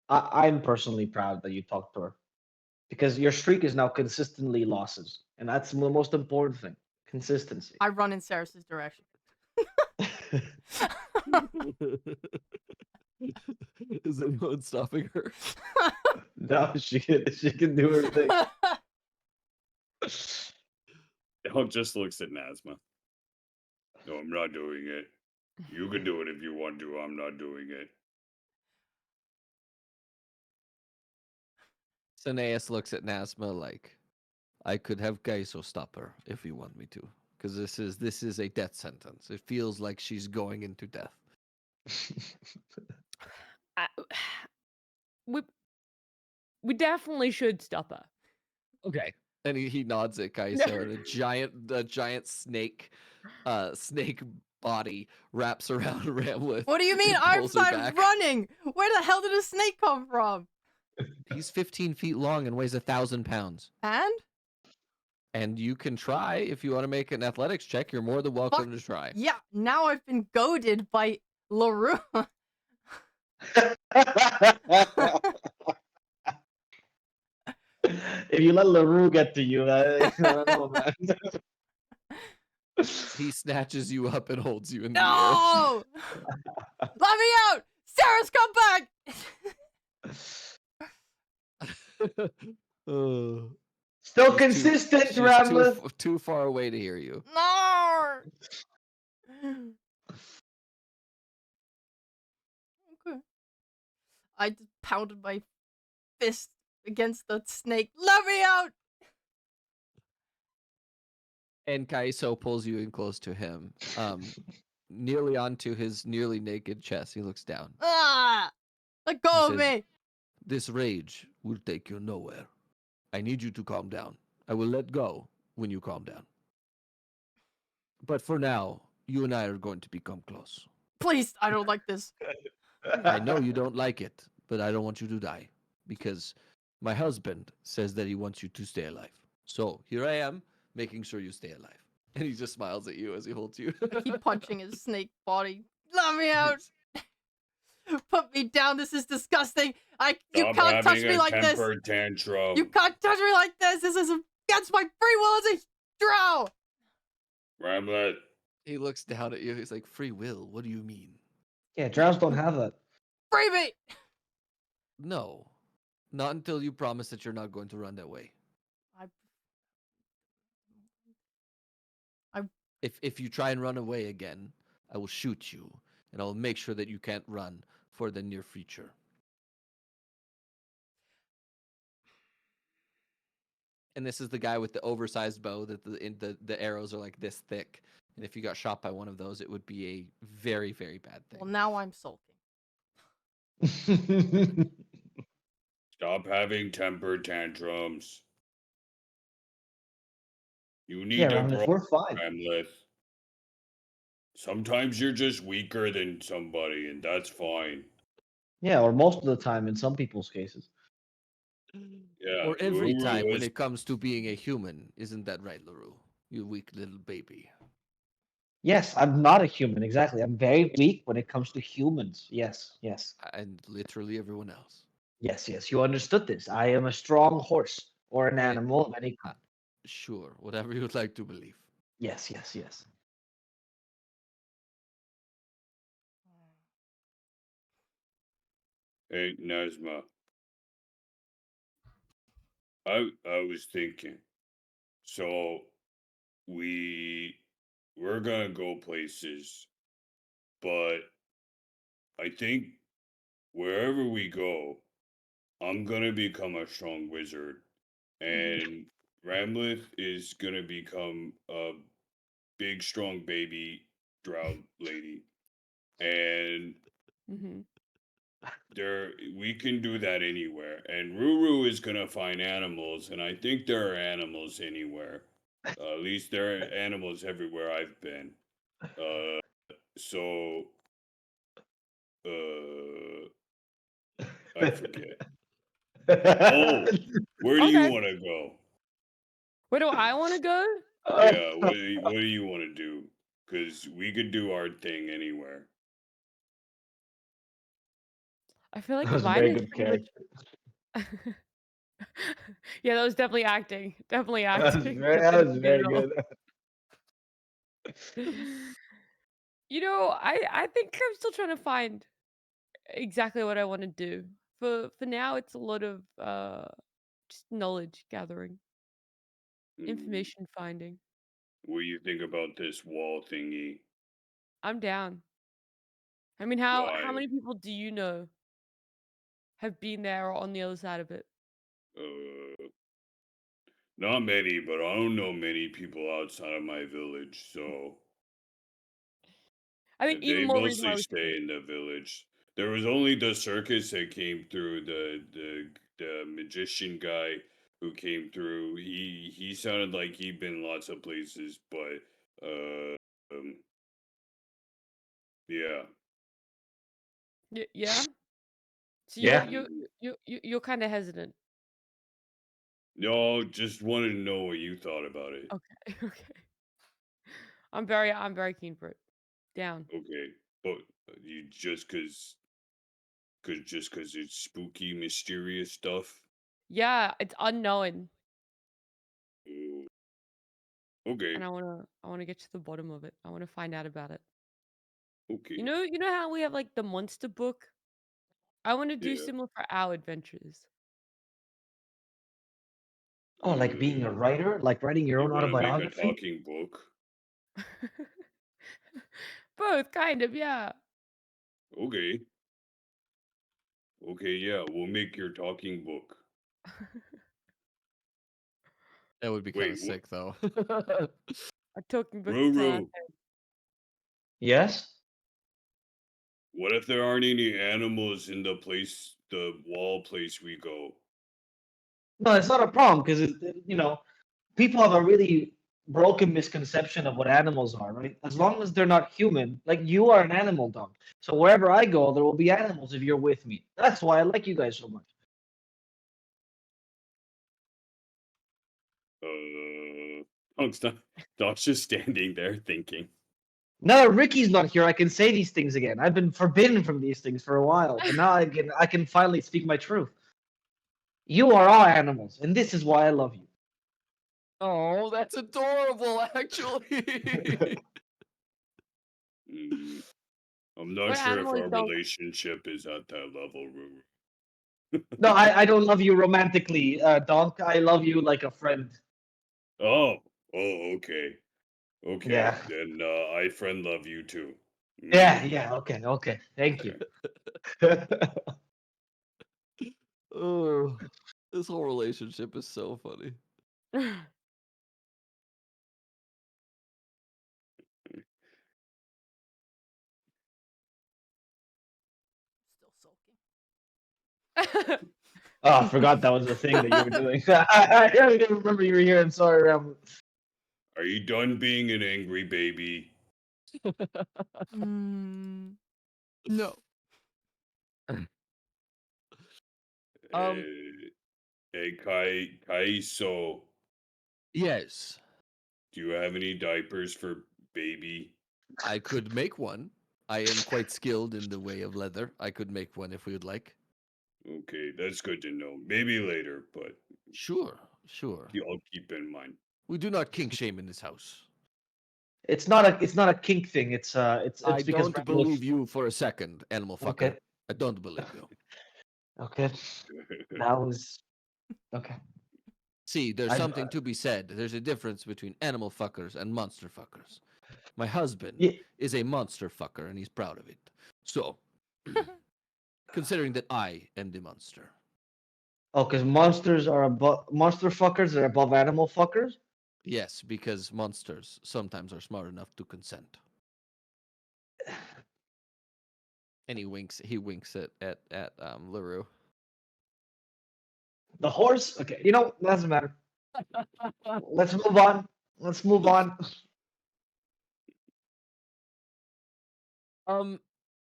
I'm personally proud that you talked to her. Because your streak is now consistently losses. And that's the most important thing. Consistency. I run in Saris's direction. Is anyone stopping her? No, she can do her thing. Dog just looks at Nazma. No, I'm not doing it. You can do it if you want to. I'm not doing it. Cineas looks at Nazma like, I could have Gaiso stop her if you want me to. Because this is a death sentence. It feels like she's going into death. We definitely should stop her. Okay. And he nods at Gaiso, and a giant snake body wraps around Ramlet. What do you mean? and I'm pulls her started back. running. Where the hell did a snake come from? He's 15 feet long and weighs 1,000 pounds. And you can try if you want to make an athletics check. You're more than welcome to try. Yeah, now I've been goaded by LaRue. If you let LaRue get to you, I don't know, man. He snatches you up and holds you in No! Let me out! Sarah's come back! the air. Still consistent, She's Ramlet. too far away to hear you. No! Okay. I just pounded my fist against the snake. Let me out! And Kaiso pulls you in close to him, nearly onto his nearly naked chest. He looks down. Ah! Let go of me! This rage will take you nowhere. I need you to calm down. I will let go when you calm down. But for now, you and I are going to become close. Please, I don't like this. I know you don't like it, but I don't want you to die. Because my husband says that he wants you to stay alive. So here I am, making sure you stay alive. And he just smiles at you as he holds you. I keep punching his snake body. Let me out! Put me down. This is disgusting. You can't touch me like this. Tantrum. You can't touch me like this. This is against my free will as a drow. Ramlet. He looks down at you. He's like, free will? What do you mean? Yeah, drows don't have that. Free me. No. Not until you promise that you're not going to run that way. If you try and run away again, I will shoot you, and I will make sure that you can't run for the near future. And this is the guy with the oversized bow that the arrows are like this thick. And if you got shot by one of those, it would be a very, very bad thing. Well, now I'm sulking. Stop having temper tantrums. You need to Ramlet, grow, we're fine. Ramlet. Sometimes you're just weaker than somebody, and that's fine. Yeah, or most of the time in some people's cases. Yeah. Or every Uru time when is- it comes to being a human. Isn't that right, LaRue? You weak little baby. Yes, I'm not a human, exactly. I'm very weak when it comes to humans. Yes, yes. And literally everyone else. Yes, yes. You understood this. I am a strong horse or an animal of any kind. Sure, whatever you would like to believe. Yes, yes, yes. Hey, Nazma. I was thinking. So we're gonna go places, but I think wherever we go, I'm gonna become a strong wizard, and Ramleth is gonna become a big, strong baby drow lady, and we can do that anywhere. And Ruru is gonna find animals, and I think there are animals anywhere. At least there are animals everywhere I've been. So I forget. Oh, where do you want to go? Where do I want to go? Yeah, what do you want to do? Because we could do our thing anywhere. I feel like That was a mine very is good pretty much- character. Yeah, that was definitely acting. Definitely That was acting. that was very good. You know, I think I'm still trying to find exactly what I want to do. For now, it's a lot of just knowledge gathering, information finding. What do you think about this wall thingy? I'm down. I mean, how Why? many people do you know have been there or on the other side of it? Not many, but I don't know many people outside of my village, so I think they even more reason why mostly we stay in the village. There was only the circus that came through. The magician guy who came through. He sounded like he'd been lots of places, but yeah. Yeah. So Yeah. you're kind of hesitant. No, just wanted to know what you thought about it. Okay. Okay. I'm very keen for it. Down. Okay, but you just cause it's spooky, mysterious stuff. Yeah, it's unknown, Ooh, okay, and I wanna get to the bottom of it. I wanna find out about it. okay, You know how we have like the monster book? I want to do yeah. similar for our adventures. Oh, like being a Uh, writer, like writing your you own want to make a autobiography. talking book? Both, kind of, yeah. Okay, okay, yeah. We'll make your talking book. That would be kind Wait, of what? sick, though. A talking book to tell our Ruru, Yes. what if there aren't any animals in the wall place we go? No, it's not a problem because people have a really broken misconception of what animals are, right? As long as they're not human, like you are an animal dog. So wherever I go, there will be animals if you're with me. That's why I like you guys so much. Donk's not, Donk's just standing there thinking. Now that Ricky's not here, I can say these things again. I've been forbidden from these things for a while, but now I can finally speak my truth. You are all animals, and this is why I love you. Oh, that's adorable, actually. Mm, I'm not What sure if animal is our Dunk? relationship is at that level, Ruru. No, I don't love you romantically, Donk. I love you like a friend. Oh, okay. Okay, Yeah. then I friend love you too. Yeah, Mm, yeah, okay. Thank you. okay. Oh, this whole relationship is so funny. Still sulking. Oh, I forgot that was the thing that you were doing. I didn't remember you were here. I'm sorry, Are you done being an angry baby? Mm. No. Um, Hey, Kaiso, yes, do you have any diapers for baby? I could make one. I am quite skilled in the way of leather. I could make one if we would like. Okay, that's good to know. Maybe later, but Sure, sure. I'll keep in mind. We do not kink shame in this house. it's not a kink thing. It's I because don't Red Wolf. believe you for a second, animal fucker. Okay, I don't believe you. okay. That was okay. See, there's I something to be said. There's a difference between animal fuckers and monster fuckers. My husband yeah. is a monster fucker, and he's proud of it. So, considering that I am the monster. Oh, because monsters are above monster fuckers are above animal fuckers. Yes, because monsters sometimes are smart enough to consent. And he winks at LaRue. The horse. Okay, doesn't matter. Let's move on. Let's move on.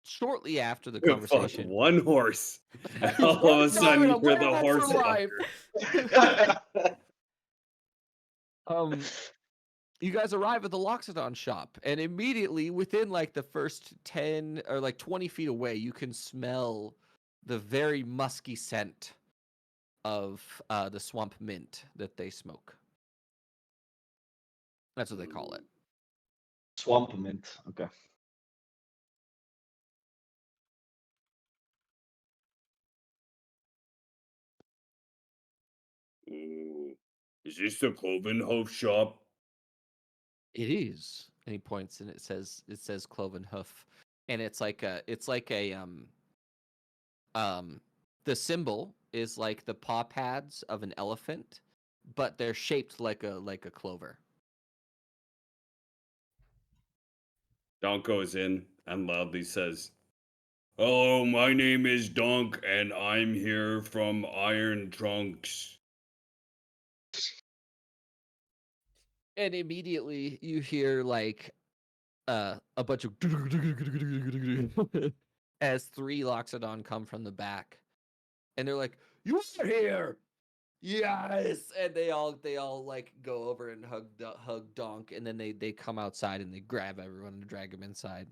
Shortly after the Fuck conversation, one horse. And He's all of one a sudden, driving a you're the werewolf horse for life. fucker. You guys arrive at the Loxodon shop, and immediately within like the first 10 or like 20 feet away, you can smell the very musky scent of the swamp mint that they smoke. That's what they call it. Swamp mint. Okay. Ooh. Is this the Cloven Hoof shop? It is. And he points and it says cloven hoof. And it's like a the symbol is like the paw pads of an elephant, but they're shaped like a clover. Donk goes in and loudly says, "Hello, my name is Donk, and I'm here from Iron Trunks." And immediately you hear like a bunch of as 3 Loxodon come from the back and they're like, "You are here." Yes, and they all like go over and hug Donk, and then they come outside and they grab everyone and drag them inside.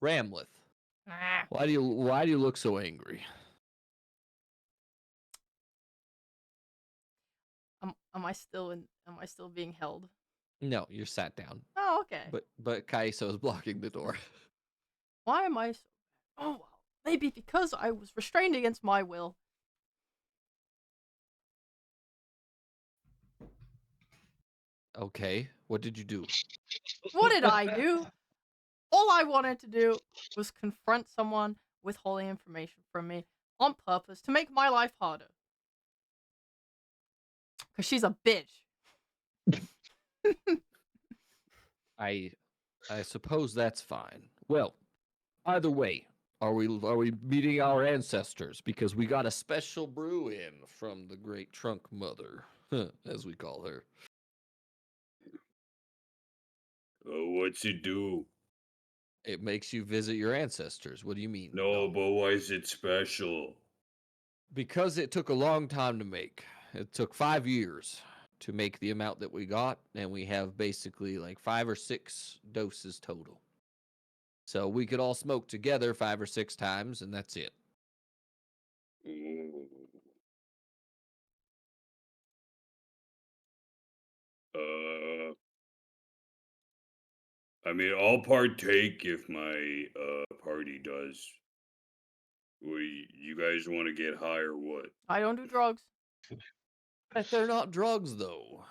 Ramleth, Ah, why do you look so angry? am I still being held? No, you're sat down, Oh, okay. but Kaiso is blocking the door. Why am I? Oh, well, maybe because I was restrained against my will. Okay, what did you do? What did I do? All I wanted to do was confront someone withholding information from me on purpose to make my life harder. Cause she's a bitch. I suppose that's fine. Well, either way, are we meeting our ancestors? Because we got a special brew in from the great Trunk Mother, as we call her. What's it do? It makes you visit your ancestors. What do you mean? No, but why is it special? Because it took a long time to make. It took 5 years to make the amount that we got, and we have basically like 5 or 6 doses total. So we could all smoke together 5 or 6 times, and that's it. I mean, I'll partake if my party does. You guys want to get high or what? I don't do drugs. But they're not drugs, though.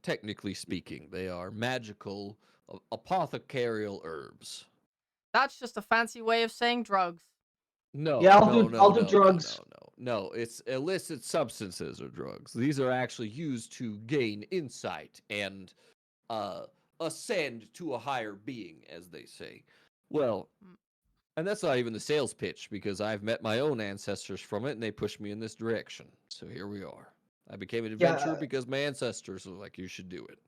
Technically speaking, they are magical, apothecarial herbs. That's just a fancy way of saying drugs. No, Yeah, no, I'll do drugs. No, it's illicit substances or drugs. These are actually used to gain insight and ascend to a higher being, as they say. Well, and that's not even the sales pitch, because I've met my own ancestors from it, and they pushed me in this direction. So here we are. I became an adventurer because my ancestors were like, you should do it.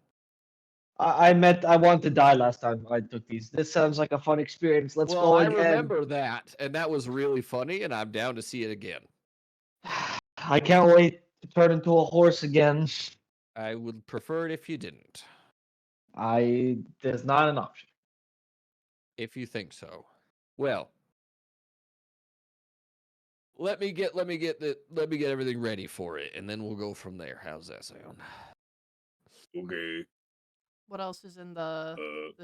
I wanted to die last time I took these. This sounds like a fun experience. Let's go I again. remember that, and that was really funny, and I'm down to see it again. I can't wait to turn into a horse again. I would prefer it if you didn't. There's not an option. If you think so. Well, let me get everything ready for it, and then we'll go from there. How's that sound? Okay. What else is in the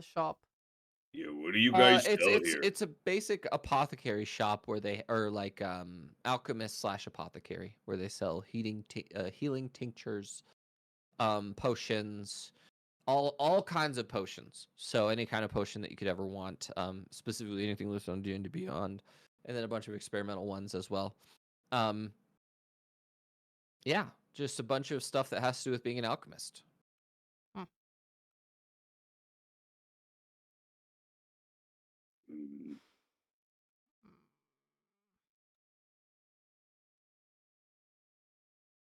shop? Yeah, what do you guys it's sell here? it's a basic apothecary shop where they are like alchemist / apothecary, where they sell healing tinctures, potions, all kinds of potions. So any kind of potion that you could ever want, specifically anything listed on D&D Beyond, and then a bunch of experimental ones as well. Yeah, just a bunch of stuff that has to do with being an alchemist.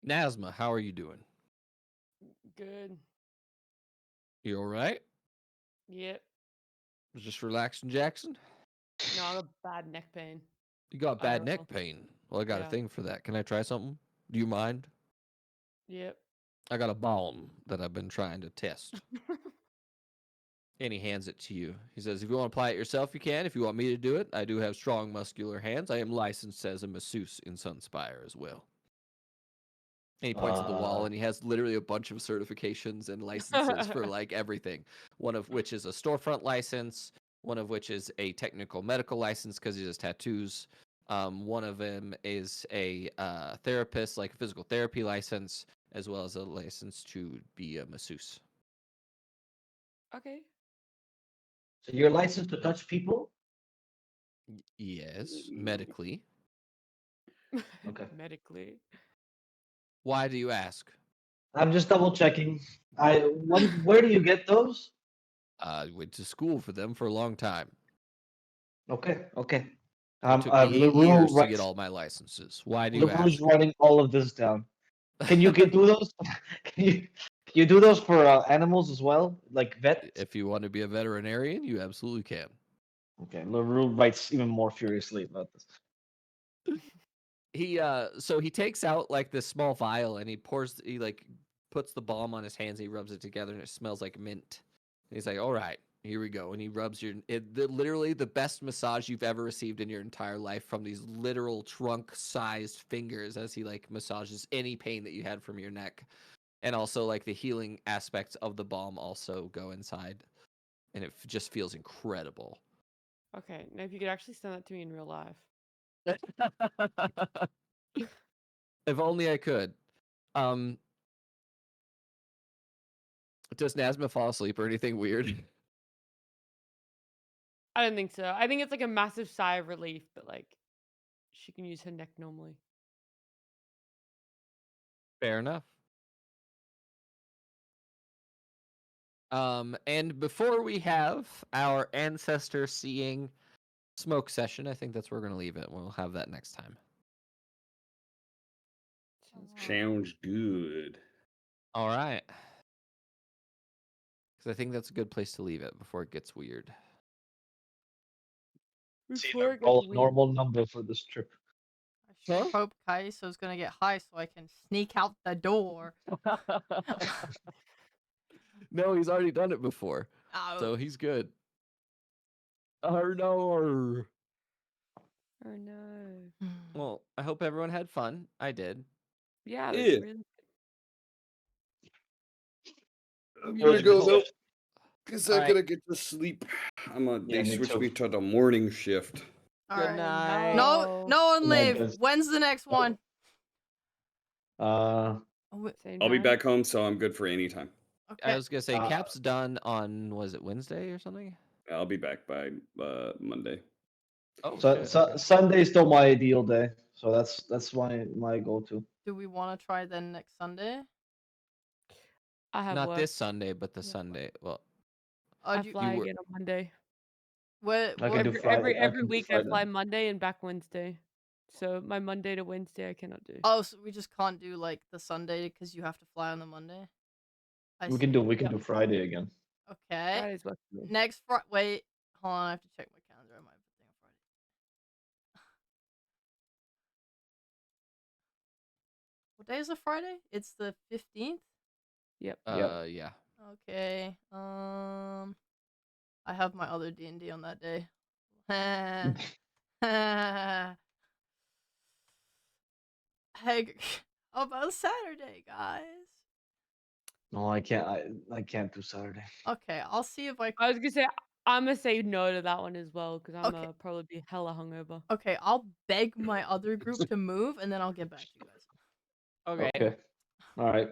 Nazma, how are you doing? Good. You all right? Yep. Just relaxing, Jackson? No, I got bad neck pain. You got bad neck IRL. pain. Well, I got a Yeah. thing for that. Can I try something? Do you mind? Yep. I got a balm that I've been trying to test. And he hands it to you. He says, if you want to apply it yourself, you can. If you want me to do it, I do have strong muscular hands. I am licensed as a masseuse in Sunspire as well. And he points at the wall, and he has literally a bunch of certifications and licenses for like everything. One of which is a storefront license. One of which is a technical medical license because he does tattoos. One of them is a therapist, like a physical therapy license, as well as a license to be a masseuse. Okay. So you're licensed to touch people? Yes, medically. Okay. Medically. Why do you ask? I'm just double checking. Where do you get those? I went to school for them for a long time. Okay. It took me 8 years to get all my licenses. Why do you Lubri's ask? running all of this down. Can you do those? Can you do those for animals as well, like vet? If you want to be a veterinarian, you absolutely can. Okay, LaRue writes even more furiously about this. So he takes out like this small vial and he puts the balm on his hands. He rubs it together and it smells like mint. And he's like, "All right, here we go." And he rubs literally the best massage you've ever received in your entire life from these literal trunk-sized fingers as he like massages any pain that you had from your neck, and also like the healing aspects of the balm also go inside, and it just feels incredible. Okay, now if you could actually send that to me in real life. If only I could. Does Nazma fall asleep or anything weird? I don't think so. I think it's like a massive sigh of relief that like she can use her neck normally. Fair enough. And before we have our ancestor seeing smoke session, I think that's where we're gonna leave it. We'll have that next time. Sounds good. All right. Because I think that's a good place to leave it before it gets weird. Before it gets All weird. normal number for this trip. I sure Huh? hope Kaiso's gonna get high so I can sneak out the door. No, he's already done it before, Oh, so he's good. Oh no. Oh no. Well, I hope everyone had fun. I did. Yeah, Yeah. that's really I'm That was gonna go good. though, because I Alright. gotta get to sleep. Yeah, They me switched too. me to the morning shift. all Good right. night. No, no one Good night, leave. guys. When's the next one? Uh, same I'll be time. back home, so I'm good for any time. Okay. I was gonna say Uh, Cap's done on, was it Wednesday or something? I'll be back by Monday. Oh so, shit. so Okay. Sunday is still my ideal day, so that's my go-to. Do we want to try then next Sunday? I have Not work. this Sunday, but the Yeah. Sunday. Well, I Do you, fly were- again on Monday. I can do Every Friday. I every can do week I Friday. fly Monday and back Wednesday. So my Monday to Wednesday I cannot do. oh, so we just can't do like the Sunday because you have to fly on the Monday. I We see. can do Yeah. Friday again. Okay. Friday's work for me. Next Friday. Wait, hold on. I have to check my calendar. I might have a thing on Friday. What day is a Friday? It's the 15th. Yep. yeah. Okay. I have my other D&D on that day. Hey, how about Saturday, guys? No, I can't. I can't do Saturday. Okay, I'll see if I. I was gonna say I'm gonna say no to that one as well because I'm Okay. probably be hella hungover. Okay, I'll beg my other group to move, and then I'll get back to you guys. Okay. All right.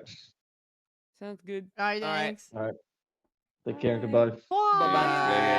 Sounds good. All right, All right. thanks. All right. Take care. Bye. Goodbye. Bye. Bye-bye.